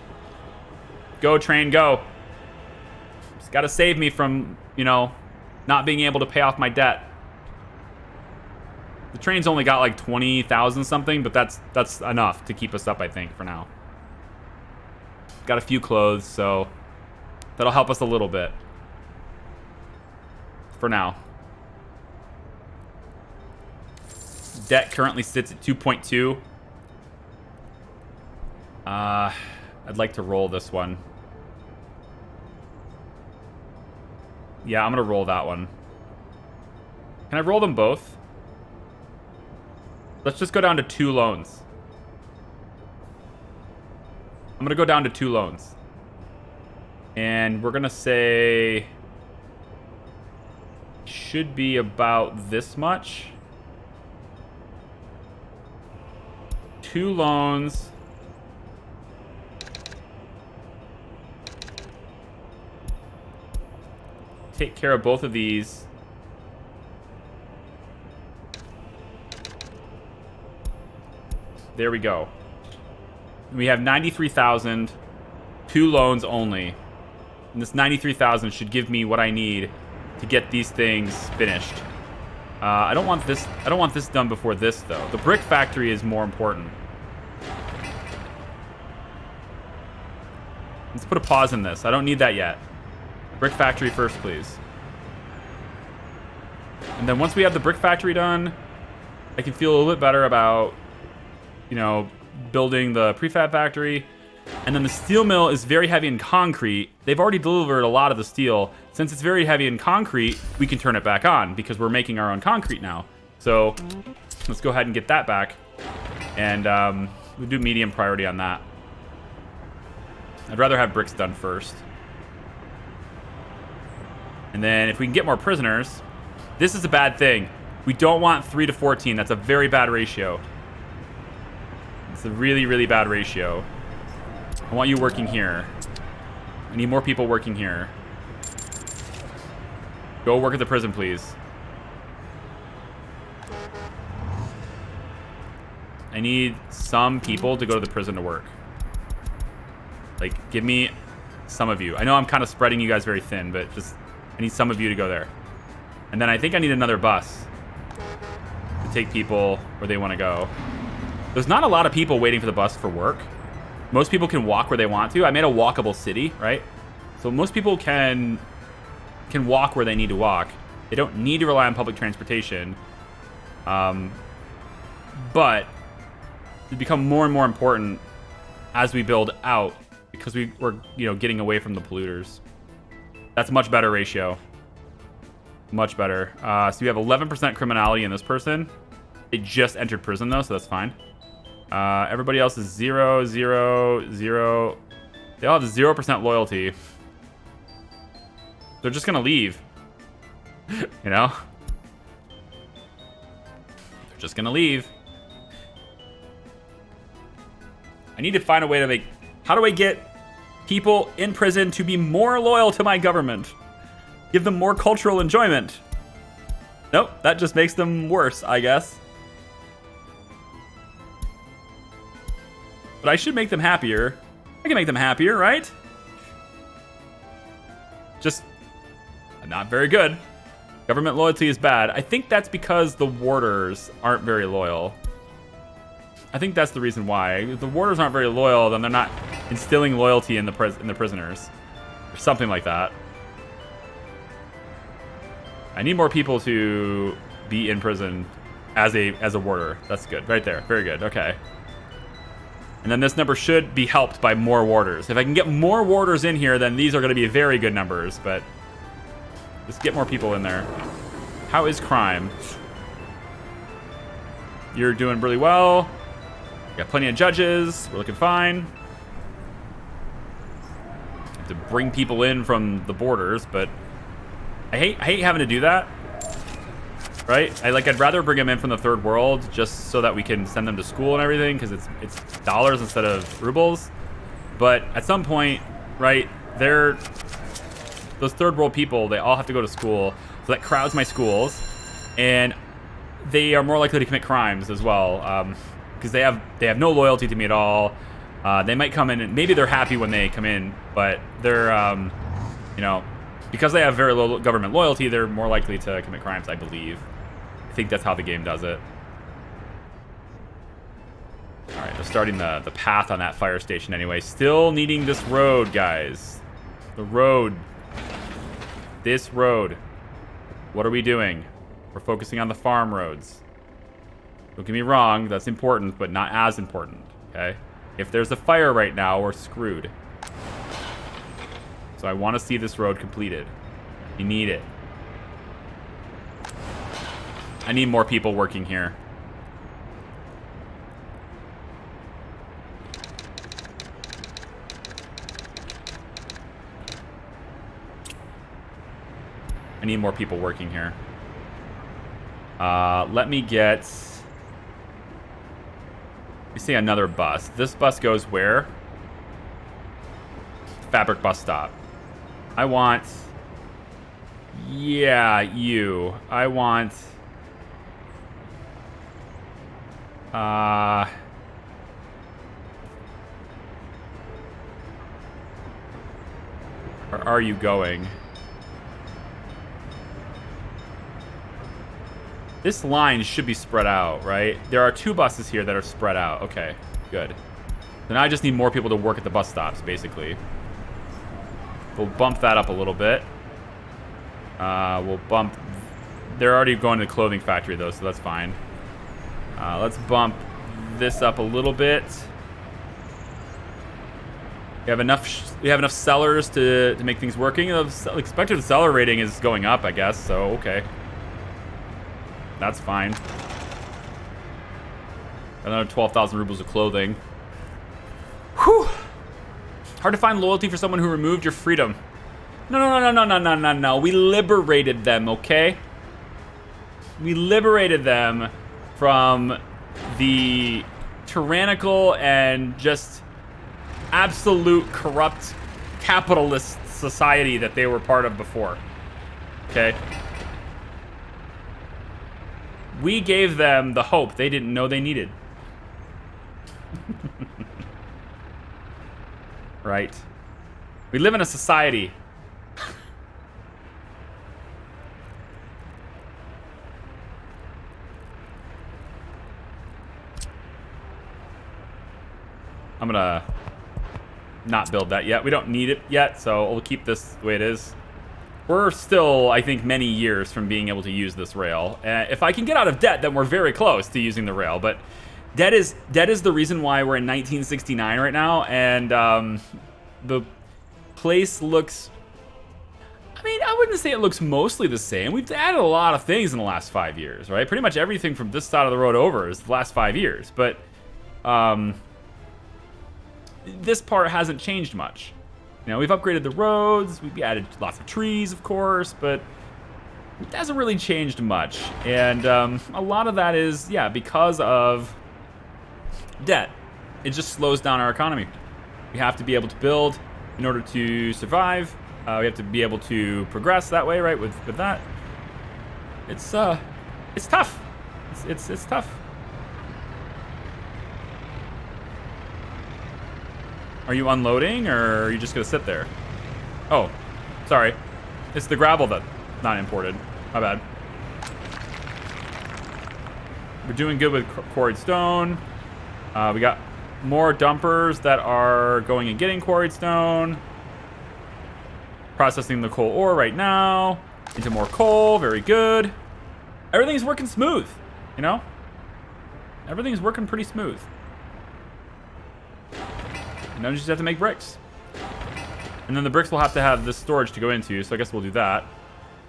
Go, train, go. Just got to save me from, you know, not being able to pay off my debt. The train's only got like 20,000 something, but that's enough to keep us up, I think, for now. Got a few clothes, so that'll help us a little bit. For now. Debt currently sits at 2.2. I'd like to roll this one. Yeah, I'm gonna roll that one. Can I roll them both? Let's just go down to 2 loans. I'm gonna go down to 2 loans. And we're gonna say... should be about this much. 2 loans. Take care of both of these. There we go. We have 93,000, 2 loans only. And this 93,000 should give me what I need to get these things finished. I don't want this done before this though. The brick factory is more important. Let's put a pause in this. I don't need that yet. Brick factory first, please. And then once we have the brick factory done, I can feel a little bit better about, you know, building the prefab factory. And then the steel mill is very heavy in concrete. They've already delivered a lot of the steel. Since it's very heavy in concrete, we can turn it back on because we're making our own concrete now. So let's go ahead and get that back. And we'll do medium priority on that. I'd rather have bricks done first. And then if we can get more prisoners, this is a bad thing. We don't want 3 to 14. That's a very bad ratio. It's a really, really bad ratio. I want you working here. I need more people working here. Go work at the prison, please. I need some people to go to the prison to work. Like, give me some of you. I know I'm kind of spreading you guys very thin, but just I need some of you to go there. And then I think I need another bus to take people where they want to go. There's not a lot of people waiting for the bus for work. Most people can walk where they want to. I made a walkable city, right? So most people can walk where they need to walk. They don't need to rely on public transportation. But it become more and more important as we build out because we're getting away from the polluters. That's a much better ratio. Much better. So we have 11% criminality in this person. They just entered prison though, so that's fine. Everybody else is 0, 0, 0. They all have 0% loyalty. They're just gonna leave. You know? They're just gonna leave. I need to find a way to make... How do I get people in prison to be more loyal to my government? Give them more cultural enjoyment. Nope, that just makes them worse, I guess. But I should make them happier. I can make them happier, right? Just not very good. Government loyalty is bad. I think that's because the warders aren't very loyal. I think that's the reason why. If the warders aren't very loyal, then they're not instilling loyalty in the prisoners. Or something like that. I need more people to be in prison as a warder. That's good. Right there. Very good. Okay. And then this number should be helped by more warders. If I can get more warders in here, then these are going to be very good numbers. But let's get more people in there. How is crime? You're doing really well. Got plenty of judges. We're looking fine. Have to bring people in from the borders, but I hate having to do that. Right? I'd rather bring them in from the third world just so that we can send them to school and everything because it's dollars instead of rubles. But at some point, right, those third world people, they all have to go to school. So that crowds my schools. And they are more likely to commit crimes as well. Because they have no loyalty to me at all. They might come in and maybe they're happy when they come in, but they're because they have very low government loyalty, they're more likely to commit crimes, I believe. I think that's how the game does it. All right, we're starting the path on that fire station anyway. Still needing this road, guys. The road. This road. What are we doing? We're focusing on the farm roads. Don't get me wrong, that's important, but not as important, okay? If there's a fire right now, we're screwed. So I want to see this road completed. You need it. I need more people working here. I need more people working here. Let me get... You see another bus. This bus goes where? Fabric bus stop. I want... Yeah, you. I want... Where are you going? This line should be spread out, right? There are 2 buses here that are spread out. Okay, good. Then I just need more people to work at the bus stops, basically. We'll bump that up a little bit. We'll bump... They're already going to the clothing factory, though, so that's fine. Let's bump this up a little bit. We have enough sellers to make things working. The expected seller rating is going up, I guess, so okay. That's fine. Another 12,000 rubles of clothing. Whew. Hard to find loyalty for someone who removed your freedom. No. We liberated them, okay? We liberated them from the tyrannical and just absolute corrupt capitalist society that they were part of before. Okay? We gave them the hope they didn't know they needed. Right? We live in a society. I'm gonna not build that yet. We don't need it yet, so we'll keep this the way it is. We're still, I think, many years from being able to use this rail. If I can get out of debt, then we're very close to using the rail. But debt is the reason why we're in 1969 right now, and the place looks... I mean, I wouldn't say it looks mostly the same. We've added a lot of things in the last 5 years, right? Pretty much everything from this side of the road over is the last 5 years. But this part hasn't changed much. You know, we've upgraded the roads, we've added lots of trees, of course, but it hasn't really changed much. And a lot of that is, yeah, because of debt. It just slows down our economy. We have to be able to build in order to survive. We have to be able to progress that way, right? With that, it's tough. It's tough. Are you unloading, or are you just gonna sit there? Oh, sorry. It's the gravel that's not imported. My bad. We're doing good with quarried stone. We got more dumpers that are going and getting quarried stone. Processing the coal ore right now into more coal. Very good. Everything's working smooth, you know? Everything's working pretty smooth. Now you just have to make bricks. And then the bricks will have to have this storage to go into, so I guess we'll do that.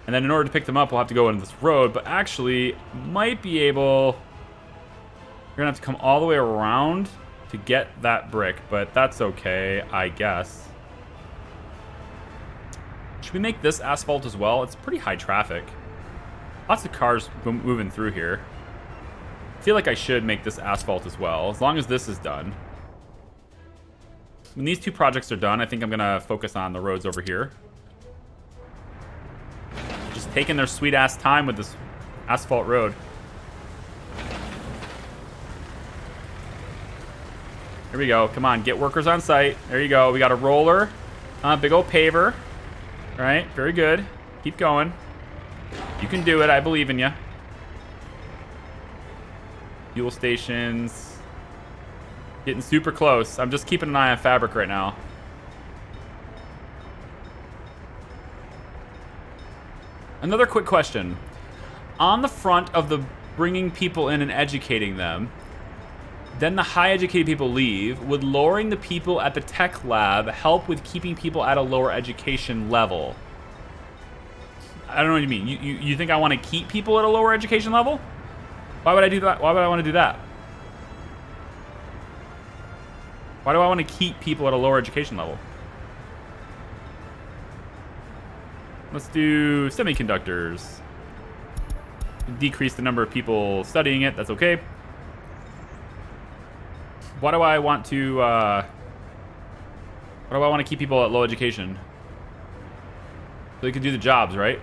And then in order to pick them up, we'll have to go into this road, but actually might be able... We're gonna have to come all the way around to get that brick, but that's okay, I guess. Should we make this asphalt as well? It's pretty high traffic. Lots of cars moving through here. I feel like I should make this asphalt as well, as long as this is done. When these 2 projects are done, I think I'm gonna focus on the roads over here. Just taking their sweet ass time with this asphalt road. Here we go. Come on, get workers on site. There you go. We got a roller. Big old paver. All right, very good. Keep going. You can do it. I believe in you. Fuel stations. Getting super close. I'm just keeping an eye on fabric right now. Another quick question. On the front of the bringing people in and educating them, then the high educated people leave. Would lowering the people at the tech lab help with keeping people at a lower education level? I don't know what you mean. You think I want to keep people at a lower education level? Why would I do that? Why would I want to do that? Why do I want to keep people at a lower education level? Let's do semiconductors. Decrease the number of people studying it. That's okay. Why do I want to? Why do I want to keep people at low education? So they can do the jobs, right?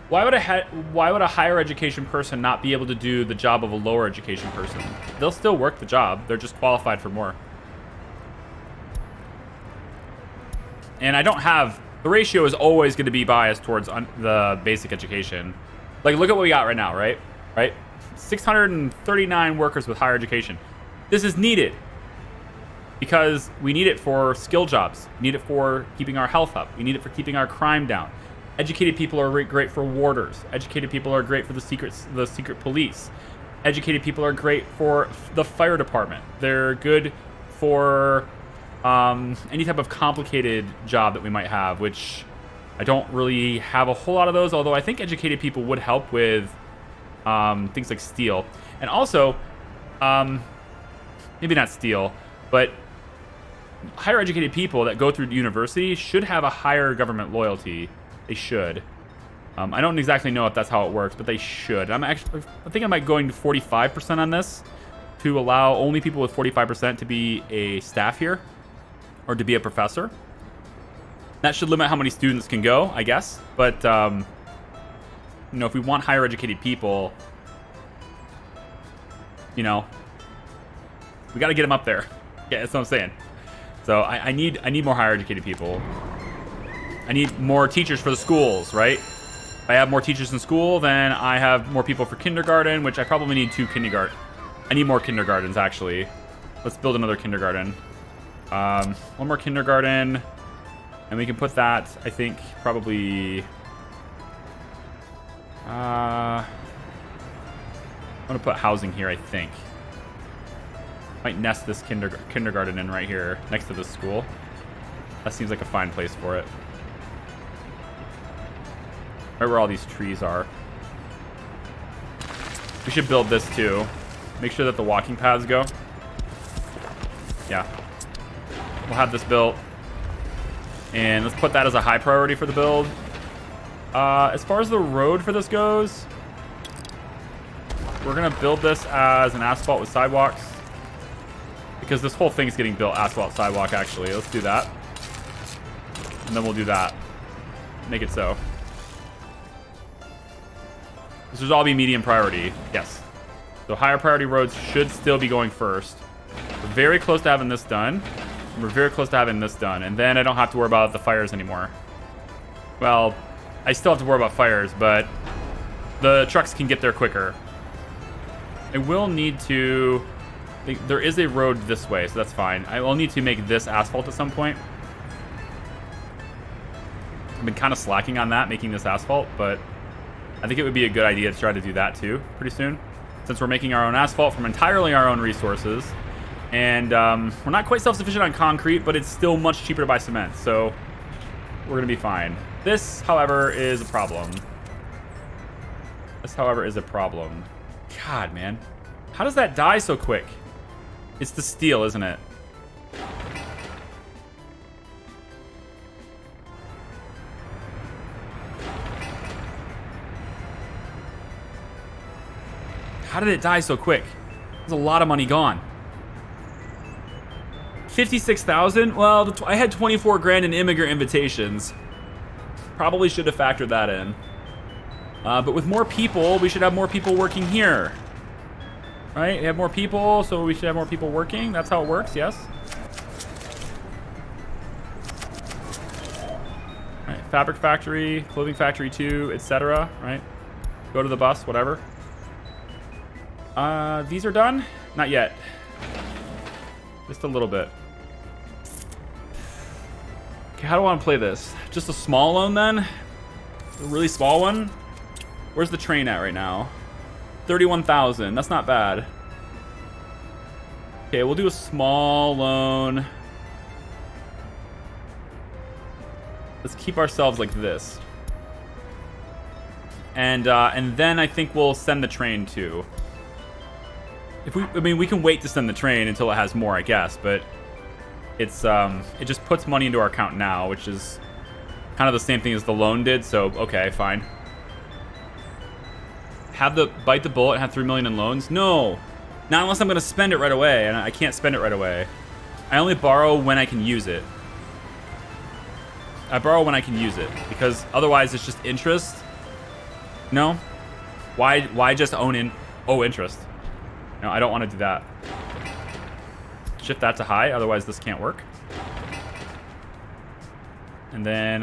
Why would a higher education person not be able to do the job of a lower education person? They'll still work the job. They're just qualified for more. And I don't have... The ratio is always going to be biased towards the basic education. Like, look at what we got right now, right? 639 workers with higher education. This is needed because we need it for skill jobs. We need it for keeping our health up. We need it for keeping our crime down. Educated people are great for warders. Educated people are great for the secret police. Educated people are great for the fire department. They're good for any type of complicated job that we might have, which I don't really have a whole lot of those, although I think educated people would help with things like steel. And also, maybe not steel, but higher educated people that go through university should have a higher government loyalty. They should. I don't exactly know if that's how it works, but they should. I think I might go to 45% on this to allow only people with 45% to be a staff here or to be a professor. That should limit how many students can go, I guess. But, you know, if we want higher educated people, you know, we got to get them up there. Yeah, that's what I'm saying. So I need more higher educated people. I need more teachers for the schools, right? If I have more teachers in school, then I have more people for kindergarten, which I probably need 2 kindergarten. I need more kindergartens, actually. Let's build another kindergarten. 1 more kindergarten. And we can put that, I think, probably... I'm going to put housing here, I think. Might nest this kindergarten in right here, next to this school. That seems like a fine place for it. Right where all these trees are. We should build this too. Make sure that the walking paths go. Yeah. We'll have this built. And let's put that as a high priority for the build. As far as the road for this goes, we're going to build this as an asphalt with sidewalks. Because this whole thing's getting built asphalt sidewalk, actually. Let's do that. And then we'll do that. Make it so. This should all be medium priority. Yes. So higher priority roads should still be going first. We're very close to having this done. We're very close to having this done. And then I don't have to worry about the fires anymore. Well, I still have to worry about fires, but the trucks can get there quicker. I will need to... There is a road this way, so that's fine. I will need to make this asphalt at some point. I've been kind of slacking on that, making this asphalt, but I think it would be a good idea to try to do that too pretty soon, since we're making our own asphalt from entirely our own resources. And we're not quite self-sufficient on concrete, but it's still much cheaper to buy cement, so we're going to be fine. This, however, is a problem. God, man. How does that die so quick? It's the steel, isn't it? How did it die so quick? There's a lot of money gone. 56,000? Well, I had 24 grand in immigrant invitations. Probably should have factored that in. But with more people, we should have more people working here. Right? We have more people, so we should have more people working. That's how it works, yes? Right, fabric factory, clothing factory 2, etc. Right? Go to the bus, whatever. These are done? Not yet. Just a little bit. Okay, how do I want to play this? Just a small loan then? A really small one? Where's the train at right now? 31,000. That's not bad. Okay, we'll do a small loan. Let's keep ourselves like this. And then I think we'll send the train too. I mean, we can wait to send the train until it has more, I guess, but it's it just puts money into our account now, which is kind of the same thing as the loan did. So okay, fine. Bite the bullet and have 3 million in loans? No, Not unless I'm going to spend it right away, and I can't spend it right away. I only borrow when I can use it. I borrow when I can use it, because otherwise it's just interest. No? Why just owe interest? No, I don't want to do that. Shift that to high, otherwise this can't work. And then,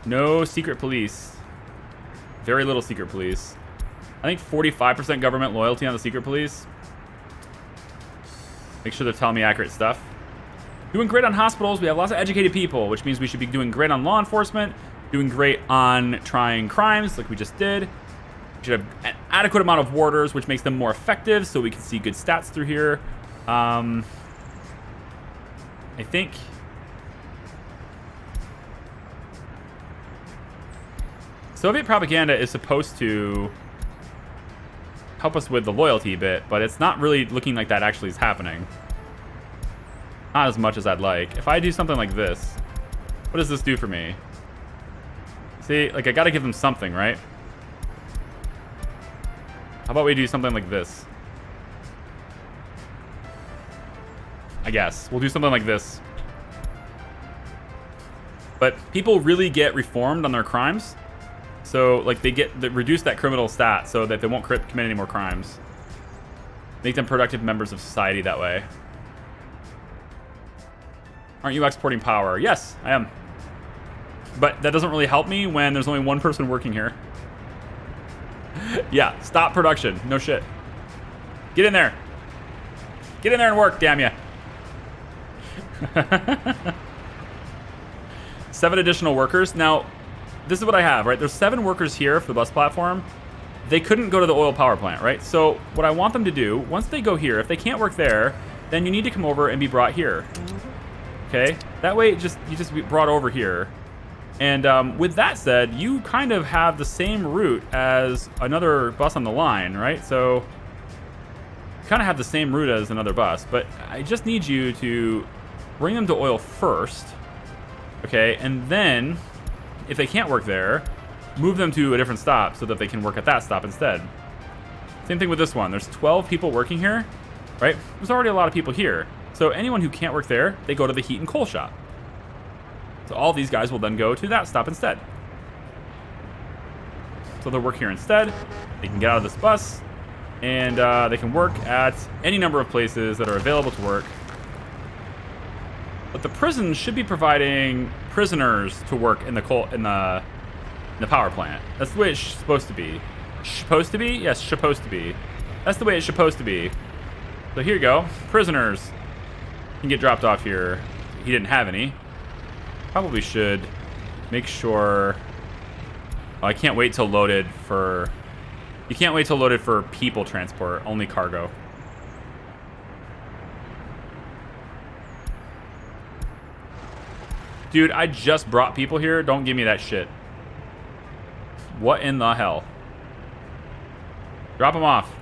no secret police. Very little secret police. I think 45% government loyalty on the secret police. Make sure they're telling me accurate stuff. Doing great on hospitals. We have lots of educated people, which means we should be doing great on law enforcement. Doing great on trying crimes, like we just did. We should have an adequate amount of warders, which makes them more effective, so we can see good stats through here. I think... Soviet propaganda is supposed to help us with the loyalty bit, but it's not really looking like that actually is happening. Not as much as I'd like. If I do something like this, what does this do for me? See, like I gotta give them something, right? How about we do something like this? I guess. We'll do something like this. But people really get reformed on their crimes. So, like, they reduce that criminal stat so that they won't commit any more crimes. Make them productive members of society that way. Aren't you exporting power? Yes, I am. But that doesn't really help me when there's only one person working here. Yeah, stop production. No shit. Get in there. Get in there and work, damn ya. 7 additional workers. Now, this is what I have, right? There's 7 workers here for the bus platform. They couldn't go to the oil power plant, right? So what I want them to do, once they go here, if they can't work there, then you need to come over and be brought here. Okay? That way, you just be brought over here. And with that said, you kind of have the same route as another bus on the line, right? So you kind of have the same route as another bus, but I just need you to bring them to oil first, okay? And then, if they can't work there, move them to a different stop so that they can work at that stop instead. Same thing with this one. There's 12 people working here, right? There's already a lot of people here. So anyone who can't work there, they go to the heat and coal shop. So all these guys will then go to that stop instead. So they'll work here instead. They can get out of this bus, and they can work at any number of places that are available to work. But the prison should be providing prisoners to work in the power plant. That's the way it's supposed to be. Supposed to be? Yes, supposed to be. That's the way it's supposed to be. So here you go. Prisoners can get dropped off here. He didn't have any. Probably should make sure... Oh, I can't wait till loaded for... You can't wait till loaded for people transport. Only cargo. Dude, I just brought people here. Don't give me that shit. What in the hell? Drop them off.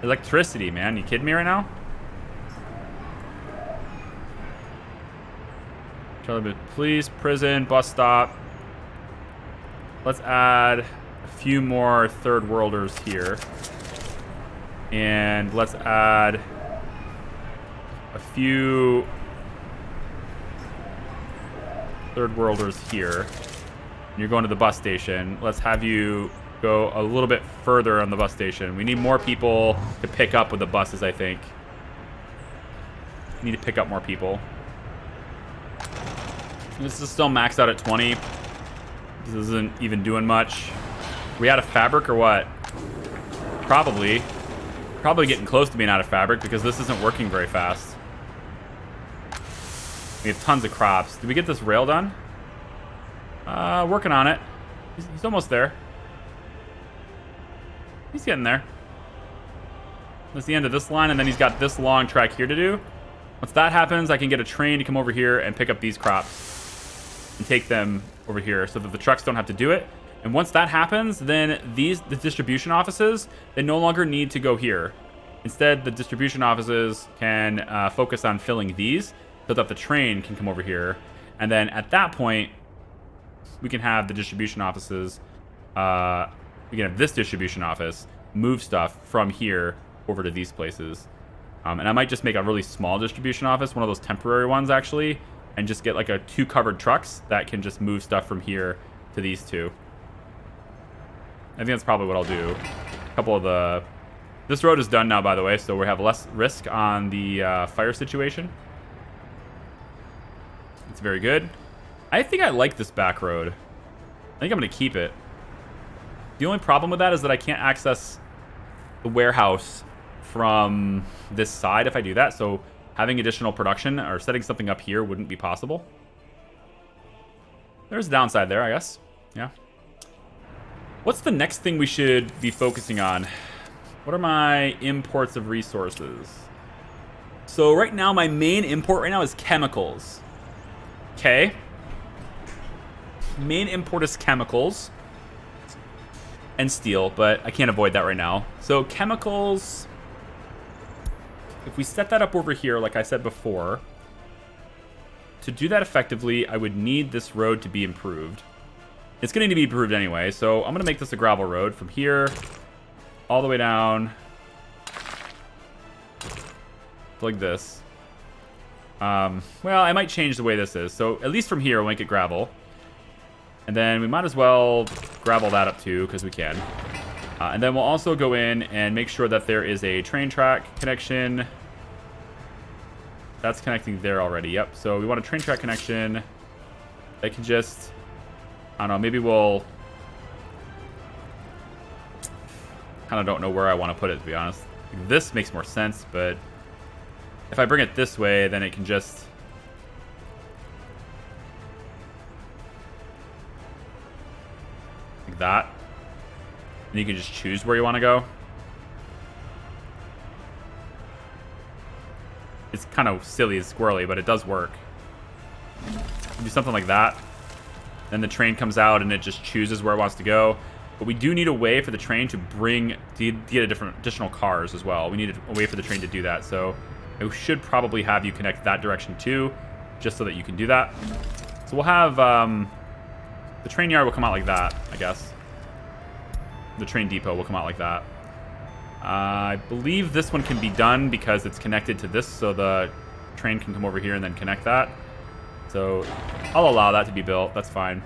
Electricity, man. You kidding me right now? Police, prison, bus stop. Let's add a few more third worlders here. And let's add a few third worlders here. And you're going to the bus station. Let's have you go a little bit further on the bus station. We need more people to pick up with the buses, I think. We need to pick up more people. This is still maxed out at 20. This isn't even doing much. We out of fabric or what? Probably. Probably getting close to being out of fabric because this isn't working very fast. We have tons of crops. Did we get this rail done? Working on it. He's almost there. He's getting there. That's the end of this line, and then he's got this long track here to do. Once that happens, I can get a train to come over here and pick up these crops and take them over here so that the trucks don't have to do it. And once that happens, then the distribution offices, they no longer need to go here. Instead, the distribution offices can focus on filling these so that the train can come over here. And then at that point, we can have the distribution offices, we can have this distribution office move stuff from here over to these places. And I might just make a really small distribution office, one of those temporary ones actually, and just get like a 2 covered trucks that can just move stuff from here to these 2. I think that's probably what I'll do. A couple of the... This road is done now, by the way, so we have less risk on the fire situation. It's very good. I think I like this back road. I think I'm going to keep it. The only problem with that is that I can't access the warehouse from this side if I do that, so having additional production or setting something up here wouldn't be possible. There's a downside there, I guess. Yeah. What's the next thing we should be focusing on? What are my imports of resources? So right now, my main import right now is chemicals. Okay. Main import is chemicals and steel, but I can't avoid that right now. So chemicals, if we set that up over here, like I said before, to do that effectively, I would need this road to be improved. It's going to need to be improved anyway, so I'm going to make this a gravel road from here all the way down like this. Well, I might change the way this is. So at least from here, we'll make it gravel. And then we might as well gravel that up too, because we can. And then we'll also go in and make sure that there is a train track connection. That's connecting there already. Yep. So we want a train track connection. I can just... I don't know. Maybe we'll... kind of don't know where I want to put it, to be honest. This makes more sense, but if I bring it this way, then it can just... like that. And you can just choose where you want to go. It's kind of silly and squirrely, but it does work. Do something like that. Then the train comes out and it just chooses where it wants to go. But we do need a way for the train to get additional cars as well. We need a way for the train to do that. So I should probably have you connect that direction too, just so that you can do that. So we'll have the train yard will come out like that, I guess. The train depot will come out like that. I believe this one can be done because it's connected to this, so the train can come over here and then connect that. So I'll allow that to be built. That's fine.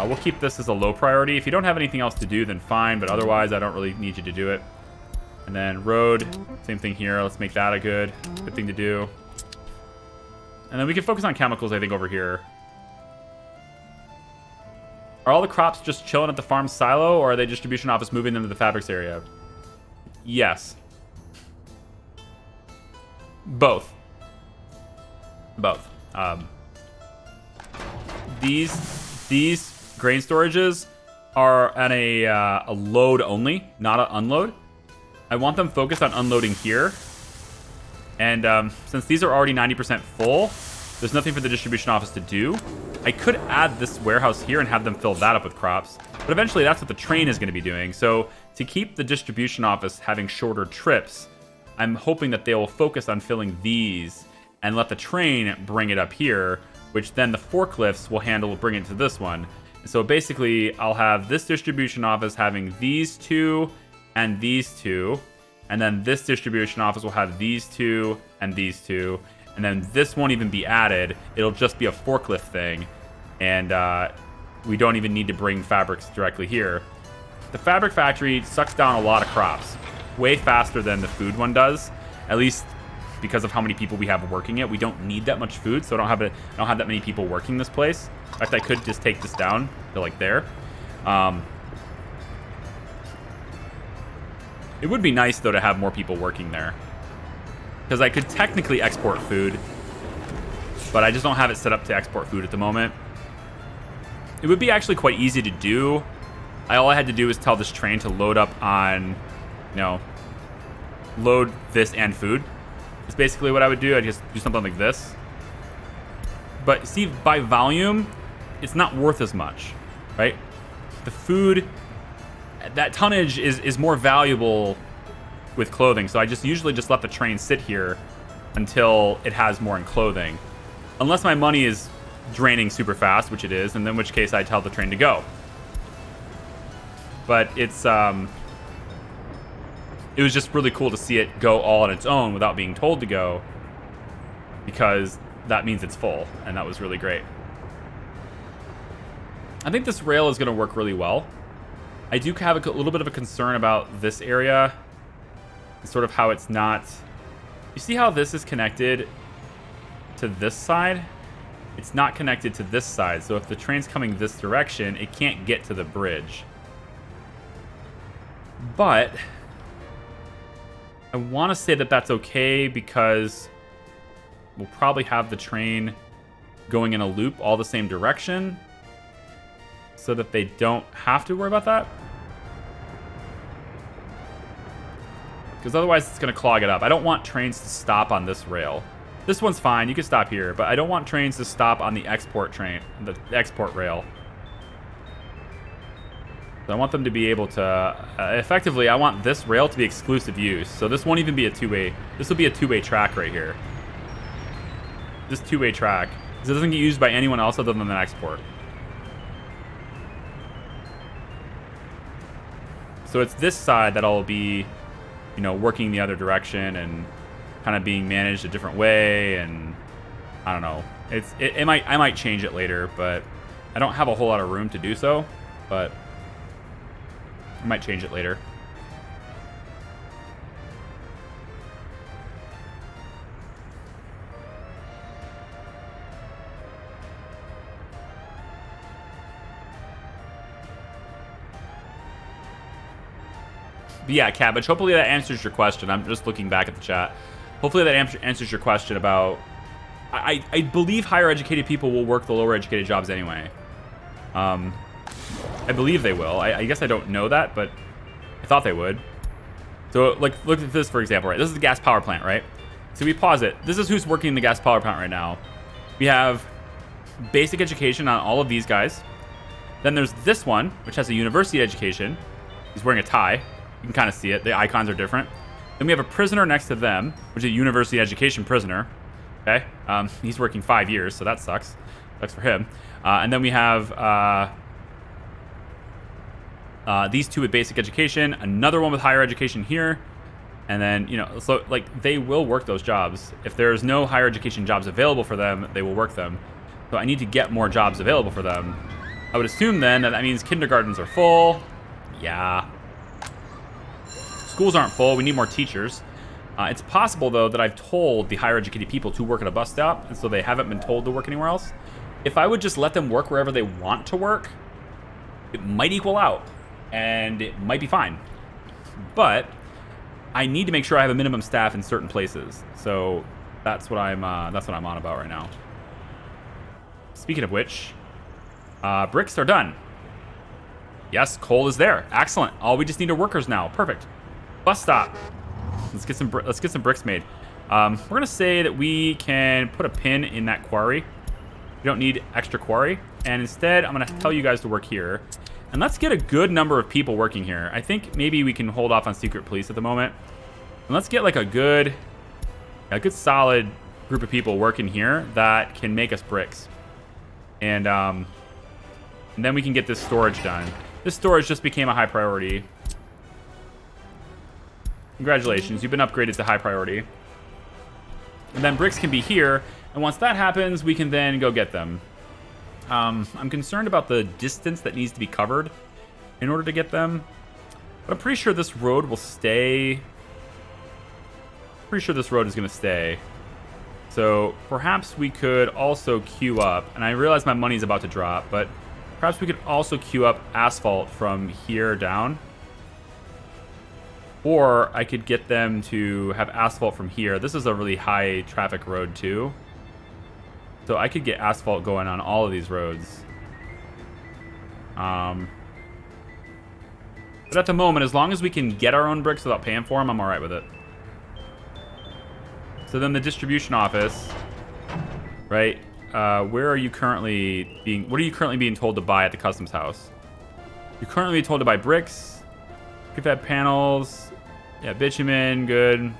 We'll keep this as a low priority. If you don't have anything else to do, then fine, but otherwise I don't really need you to do it. And then road, same thing here. Let's make that a good thing to do. And then we can focus on chemicals, I think, over here. Are all the crops just chilling at the farm silo, or are they distribution office moving them to the fabrics area? Yes. Both. Both. These grain storages are on a load only, not an unload. I want them focused on unloading here. And since these are already 90% full, there's nothing for the distribution office to do. I could add this warehouse here and have them fill that up with crops. But eventually that's what the train is going to be doing. So to keep the distribution office having shorter trips, I'm hoping that they will focus on filling these and let the train bring it up here, which then the forklifts will bring it to this one. And so basically I'll have this distribution office having these two and these two. And then this distribution office will have these two and these two. And then this won't even be added. It'll just be a forklift thing. And we don't even need to bring fabrics directly here. The fabric factory sucks down a lot of crops. Way faster than the food one does. At least because of how many people we have working it. We don't need that much food, so I don't have that many people working this place. In fact, I could just take this down to like there. It would be nice, though, to have more people working there. Because I could technically export food, but I just don't have it set up to export food at the moment. It would be actually quite easy to do. All I had to do is tell this train to load up on, load this and food. It's basically what I would do. I'd just do something like this. But see, by volume, it's not worth as much, right? The food, that tonnage is more valuable with clothing. So I usually just let the train sit here until it has more in clothing. Unless my money is draining super fast, which it is, and in which case I tell the train to go. But it's it was just really cool to see it go all on its own without being told to go, because that means it's full, and that was really great. I think this rail is going to work really well. I do have a little bit of a concern about this area, and sort of how it's not... You see how this is connected to this side? It's not connected to this side, so if the train's coming this direction, it can't get to the bridge. But I want to say that that's okay, because we'll probably have the train going in a loop all the same direction, so that they don't have to worry about that. Because otherwise it's going to clog it up. I don't want trains to stop on this rail. This one's fine, you can stop here, but I don't want trains to stop on the export train, the export rail. So I want them to be able to, effectively, I want this rail to be exclusive use. So this won't even be a two-way, this will be a two-way track right here. This two-way track, because it doesn't get used by anyone else other than the export. So it's this side that'll be, you know, working the other direction and kind of being managed a different way, and I don't know. I might change it later, but I don't have a whole lot of room to do so, but I might change it later. But yeah, Cabbage, hopefully that answers your question. I'm just looking back at the chat. Hopefully that answers your question about... I believe higher educated people will work the lower educated jobs anyway. I believe they will. I guess I don't know that, but I thought they would. So, like, look at this, for example, right? This is the gas power plant, right? So we pause it. This is who's working the gas power plant right now. We have basic education on all of these guys. Then there's this one, which has a university education. He's wearing a tie. You can kind of see it. The icons are different. Then we have a prisoner next to them, which is a university education prisoner. Okay? He's working 5 years, so that sucks. Sucks for him. And then we have these two with basic education, another one with higher education here, and then, you know, so, like, they will work those jobs. If there's no higher education jobs available for them, they will work them. So I need to get more jobs available for them. I would assume then that means kindergartens are full. Yeah. Schools aren't full. We need more teachers. It's possible, though, that I've told the higher educated people to work at a bus stop, and so they haven't been told to work anywhere else. If I would just let them work wherever they want to work, it might equal out, and it might be fine. But I need to make sure I have a minimum staff in certain places. So that's what I'm on about right now. Speaking of which, bricks are done. Yes, coal is there. Excellent. All we just need are workers now. Perfect. Bus stop. Let's get some bricks made. We're gonna say that we can put a pin in that quarry. We don't need extra quarry, and instead I'm gonna tell you guys to work here. And let's get a good number of people working here. I think maybe we can hold off on secret police at the moment. And let's get like a good solid group of people working here that can make us bricks. And then we can get this storage done. This storage just became a high priority. Congratulations, you've been upgraded to high priority. And then bricks can be here, and once that happens, we can then go get them. I'm concerned about the distance that needs to be covered in order to get them, but I'm pretty sure this road will stay. Pretty sure this road is going to stay. So perhaps we could also queue up, and I realize my money's about to drop, but perhaps we could also queue up asphalt from here down. Or I could get them to have asphalt from here. This is a really high traffic road too. So I could get asphalt going on all of these roads. But at the moment, as long as we can get our own bricks without paying for them, I'm all right with it. So then the distribution office, right? Where are you currently being? What are you currently being told to buy at the customs house? You're currently being told to buy bricks, prefab panels. Yeah, bitumen, good.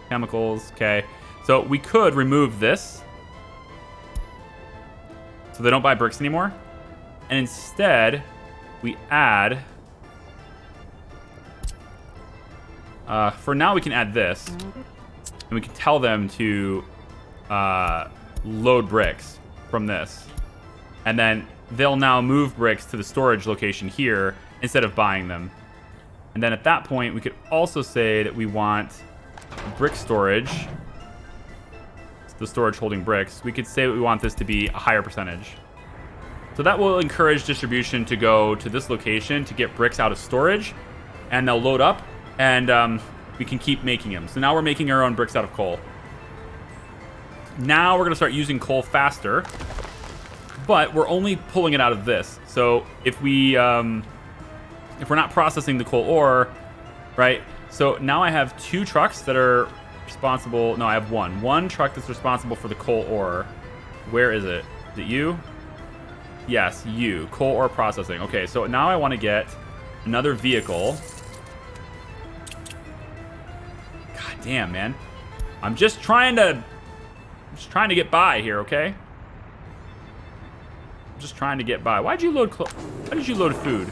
Chemicals, okay. So we could remove this, so they don't buy bricks anymore, and instead we add For now, we can add this. And we can tell them to load bricks from this. And then they'll now move bricks to the storage location here instead of buying them. And then at that point, we could also say that we want brick storage. It's the storage holding bricks. We could say that we want this to be a higher percentage. So that will encourage distribution to go to this location to get bricks out of storage. And they'll load up, and we can keep making them. So now we're making our own bricks out of coal. Now we're going to start using coal faster. But we're only pulling it out of this. So if we're not processing the coal ore, right? So now I have 2 trucks that are responsible. No, I have one truck that's responsible for the coal ore. Where is it? Is it you? Yes, you. Coal ore processing. Okay, so now I want to get another vehicle. God damn, man. I'm just trying to get by here, okay? I'm just trying to get by. Why did you load food?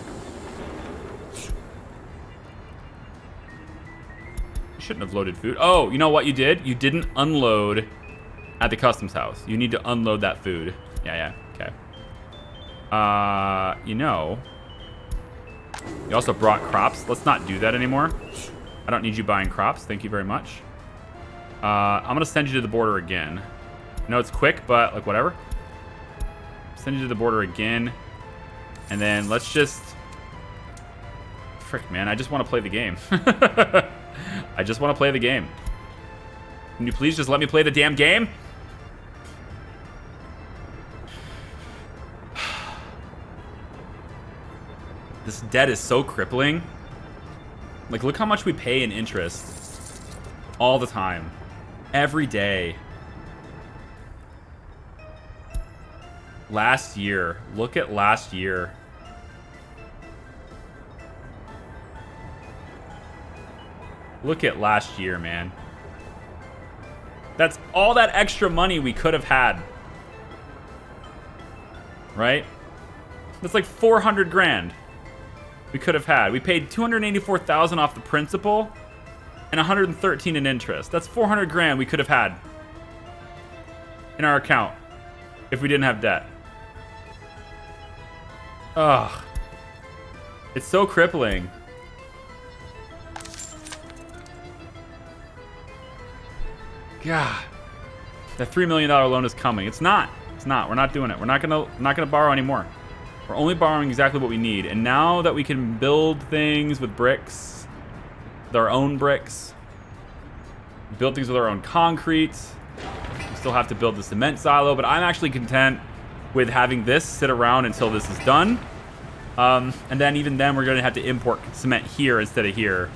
You shouldn't have loaded food. Oh, you know what you did? You didn't unload at the customs house. You need to unload that food. Yeah, okay. You also brought crops. Let's not do that anymore. I don't need you buying crops. Thank you very much. I'm gonna send you to the border again. I know it's quick, but like whatever. Send you to the border again. And then let's just... Frick, man. I just want to play the game. I just want to play the game. Can you please just let me play the damn game? This debt is so crippling. Like, look how much we pay in interest. All the time. Every day. Last year. Look at last year. Look at last year, man. That's all that extra money we could have had. Right? That's like 400 grand we could have had. We paid 284,000 off the principal and 113 in interest. That's 400 grand we could have had in our account if we didn't have debt. Ugh. It's so crippling. God. That $3 million loan is coming. It's not. It's not. We're not doing it. We're not gonna borrow anymore. We're only borrowing exactly what we need. And now that we can build things with bricks, with our own bricks, build things with our own concrete. We still have to build the cement silo, but I'm actually content with having this sit around until this is done. And then even then, we're going to have to import cement here instead of here.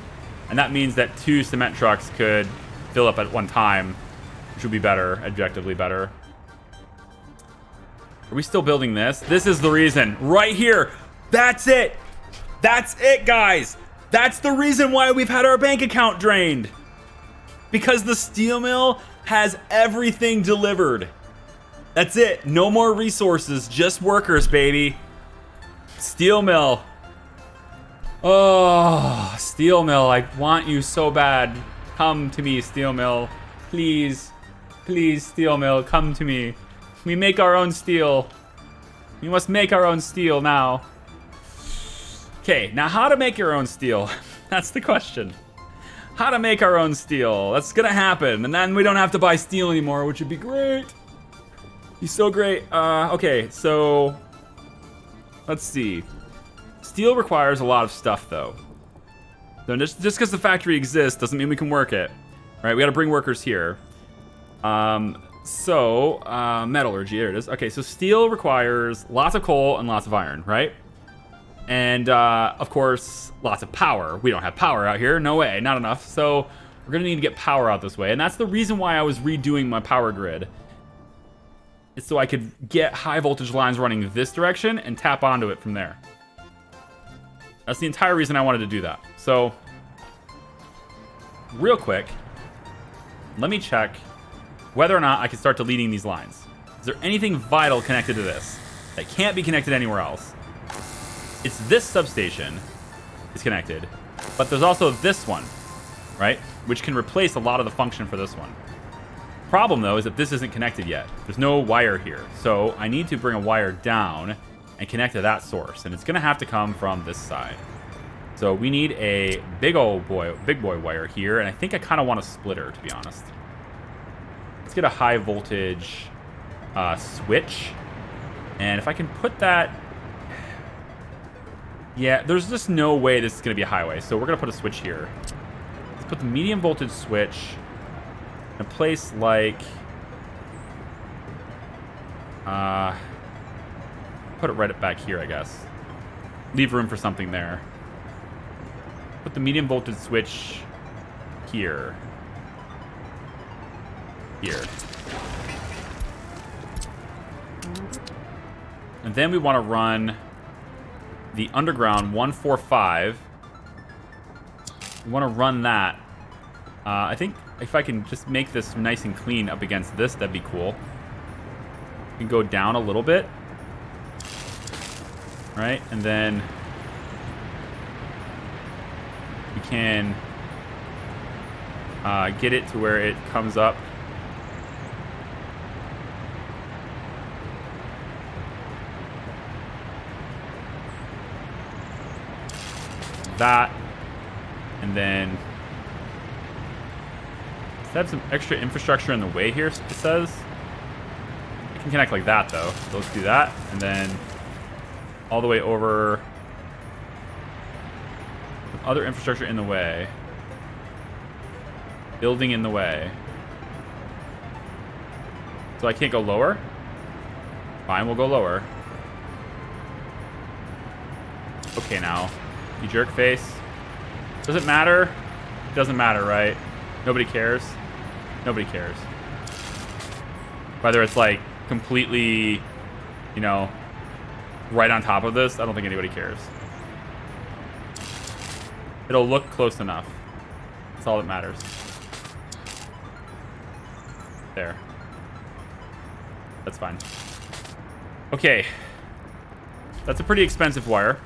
And that means that 2 cement trucks could fill up at one time, which would be better, objectively better. Are we still building this? This is the reason. Right here. That's it. That's it, guys. That's the reason why we've had our bank account drained. Because the steel mill has everything delivered. That's it. No more resources, just workers, baby. Steel mill. Oh, steel mill. I want you so bad. Come to me, steel mill. Please. Please, steel mill, come to me. We make our own steel. We must make our own steel now. Okay, now how to make your own steel? That's the question. How to make our own steel. That's gonna happen. And then we don't have to buy steel anymore, which would be great. Be so great. Okay, so let's see. Steel requires a lot of stuff, though. So just because the factory exists doesn't mean we can work it. Right? We gotta bring workers here. Metallurgy, there it is. Okay, so steel requires lots of coal and lots of iron, right? And, of course, lots of power. We don't have power out here. No way, not enough. So we're gonna need to get power out this way. And that's the reason why I was redoing my power grid. It's so I could get high voltage lines running this direction and tap onto it from there. That's the entire reason I wanted to do that. So, real quick, let me check whether or not I can start deleting these lines. Is there anything vital connected to this that can't be connected anywhere else? It's this substation is connected, but there's also this one, right? Which can replace a lot of the function for this one. Problem, though, is that this isn't connected yet. There's no wire here. So I need to bring a wire down and connect to that source. And it's going to have to come from this side. So we need a big boy wire here. And I think I kind of want a splitter, to be honest. Let's get a high voltage switch. And if I can put that... Yeah, there's just no way this is going to be a highway. So we're going to put a switch here. Let's put the medium voltage switch in a place like... put it right back here, I guess. Leave room for something there. Put the medium voltage switch here. Here. And then we want to run the underground 145. We want to run that. I think if I can just make this nice and clean up against this, that'd be cool. We can go down a little bit. Right? And then we can get it to where it comes up. That, and then let's have some extra infrastructure in the way here, it says. I can connect like that, though. So let's do that, and then all the way over. Other infrastructure in the way. Building in the way. So I can't go lower? Fine, we'll go lower. Okay, now. You jerk face. Does it matter? It doesn't matter, right? Nobody cares. Nobody cares. Whether it's like completely, you know, right on top of this, I don't think anybody cares. It'll look close enough. That's all that matters. There. That's fine. Okay. That's a pretty expensive wire.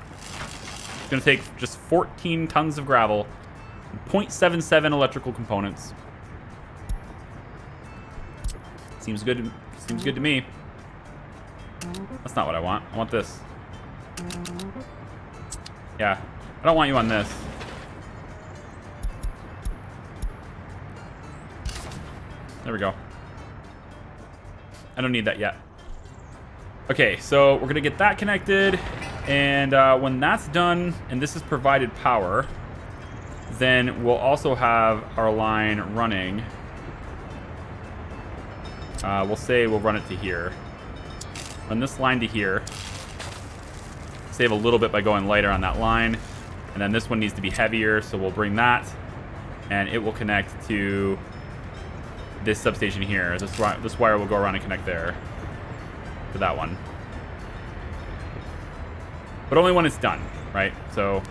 It's going to take just 14 tons of gravel and 0.77 electrical components. Seems good. Seems good to me. That's not what I want. I want this. Yeah. I don't want you on this. There we go. I don't need that yet. Okay, so we're going to get that connected. And when that's done, and this is provided power, then we'll also have our line running. We'll say we'll run it to here. Run this line to here. Save a little bit by going lighter on that line. And then this one needs to be heavier, so we'll bring that. And it will connect to this substation here. This wire will go around and connect there. To that one. But only when it's done, right? So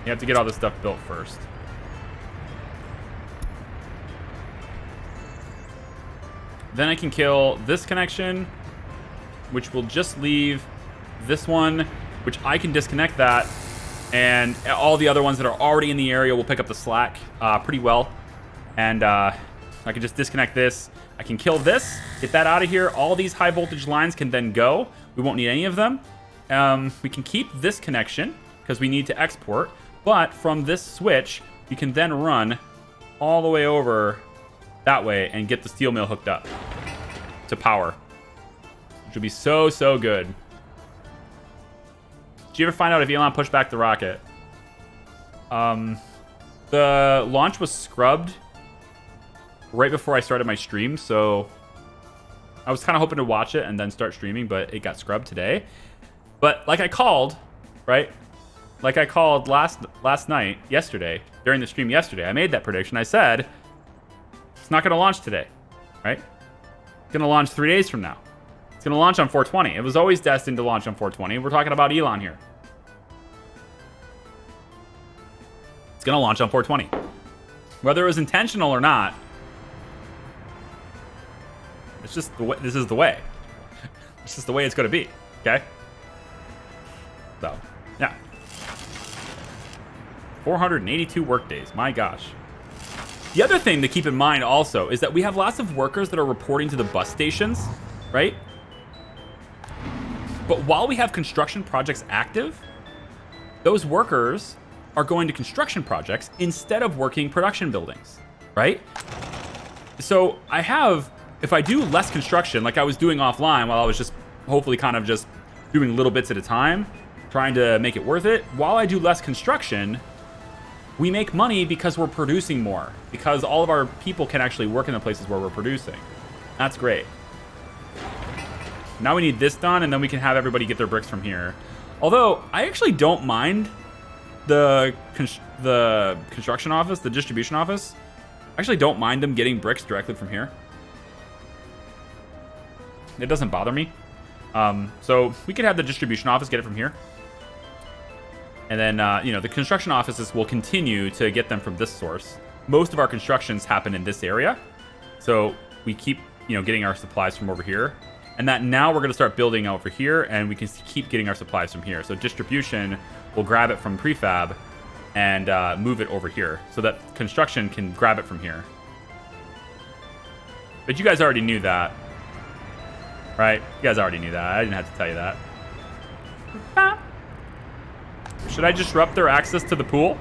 you have to get all this stuff built first. Then I can kill this connection, which will just leave this one, which I can disconnect that. And all the other ones that are already in the area will pick up the slack pretty well. And I can just disconnect this. I can kill this, get that out of here. All these high voltage lines can then go. We won't need any of them. We can keep this connection because we need to export. But from this switch, you can then run all the way over that way and get the steel mill hooked up to power, which would be so, so good. Did you ever find out if Elon pushed back the rocket? The launch was scrubbed right before I started my stream, so I was kind of hoping to watch it and then start streaming, but it got scrubbed today. But like I called, right? Like I called last night, yesterday, during the stream yesterday, I made that prediction. I said, it's not going to launch today, right? It's going to launch 3 days from now. It's going to launch on 420. It was always destined to launch on 420. We're talking about Elon here. It's going to launch on 420. Whether it was intentional or not, it's just the way, this is the way. It's just the way it's going to be, okay? So, yeah. 482 work days. My gosh. The other thing to keep in mind also is that we have lots of workers that are reporting to the bus stations, right? But while we have construction projects active, those workers are going to construction projects instead of working production buildings, right? So I have, if I do less construction, like I was doing offline while I was just hopefully kind of just doing little bits at a time, trying to make it worth it, while I do less construction, we make money because we're producing more, because all of our people can actually work in the places where we're producing. That's great. Now we need this done, and then we can have everybody get their bricks from here. Although, I actually don't mind the construction office, the distribution office. I actually don't mind them getting bricks directly from here. It doesn't bother me. So we could have the distribution office get it from here. And then, you know, the construction offices will continue to get them from this source. Most of our constructions happen in this area. So we keep, you know, getting our supplies from over here. And that now we're going to start building over here, and we can keep getting our supplies from here. So distribution will grab it from prefab and move it over here so that construction can grab it from here. But you guys already knew that, right? You guys already knew that. I didn't have to tell you that. Should I disrupt their access to the pool?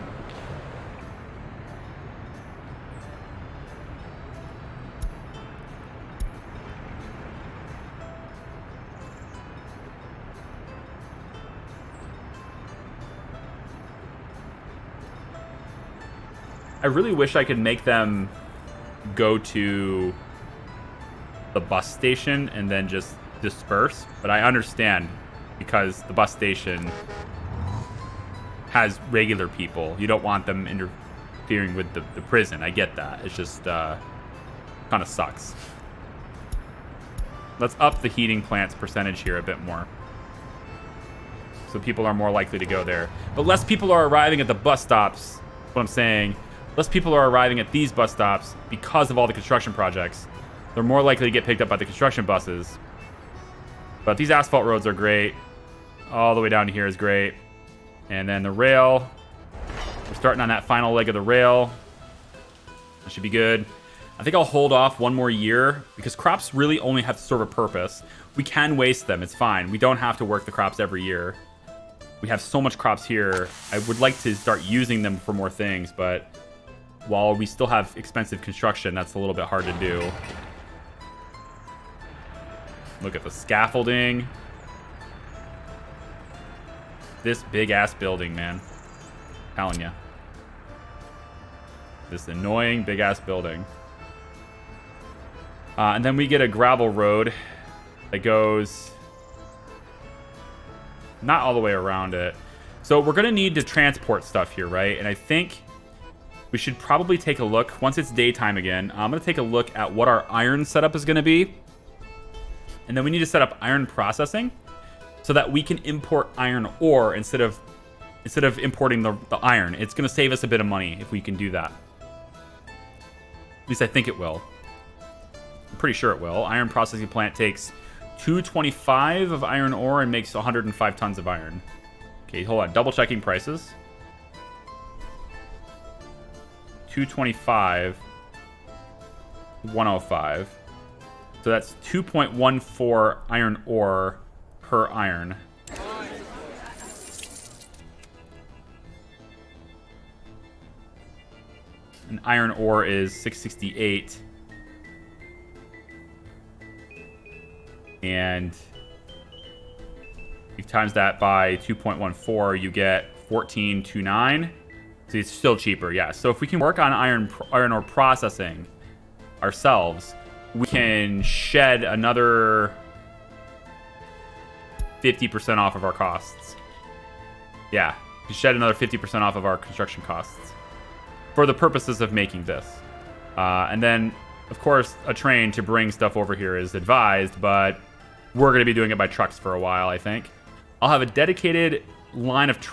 I really wish I could make them go to the bus station and then just disperse, but I understand because the bus station has regular people. You don't want them interfering with the prison. I get that. It's just kind of sucks. Let's up the heating plant's percentage here a bit more, so people are more likely to go there. But less people are arriving at the bus stops. That's what I'm saying. Less people are arriving at these bus stops because of all the construction projects. They're more likely to get picked up by the construction buses. But these asphalt roads are great. All the way down to here is great. And then the rail. We're starting on that final leg of the rail. That should be good. I think I'll hold off one more year because crops really only have to serve a purpose. We can waste them. It's fine. We don't have to work the crops every year. We have so much crops here. I would like to start using them for more things, but while we still have expensive construction, that's a little bit hard to do. Look at the scaffolding. This big-ass building, man. I'm telling you. This annoying big-ass building. And then we get a gravel road that goes not all the way around it. So we're going to need to transport stuff here, right? And I think we should probably take a look. Once it's daytime again, I'm going to take a look at what our iron setup is going to be. And then we need to set up iron processing so that we can import iron ore instead of importing the iron. It's going to save us a bit of money if we can do that. At least I think it will. I'm pretty sure it will. Iron processing plant takes 225 of iron ore and makes 105 tons of iron. Okay, hold on. Double checking prices. 225, 105. So that's 2.14 iron ore per iron. And iron ore is 668. And you times that by 2.14, you get 1429. So it's still cheaper, yeah. So if we can work on iron ore processing ourselves, we can shed another 50% off of our costs. Yeah, we can shed another 50% off of our construction costs for the purposes of making this. And then, of course, a train to bring stuff over here is advised, but we're going to be doing it by trucks for a while, I think. I'll have a dedicated line of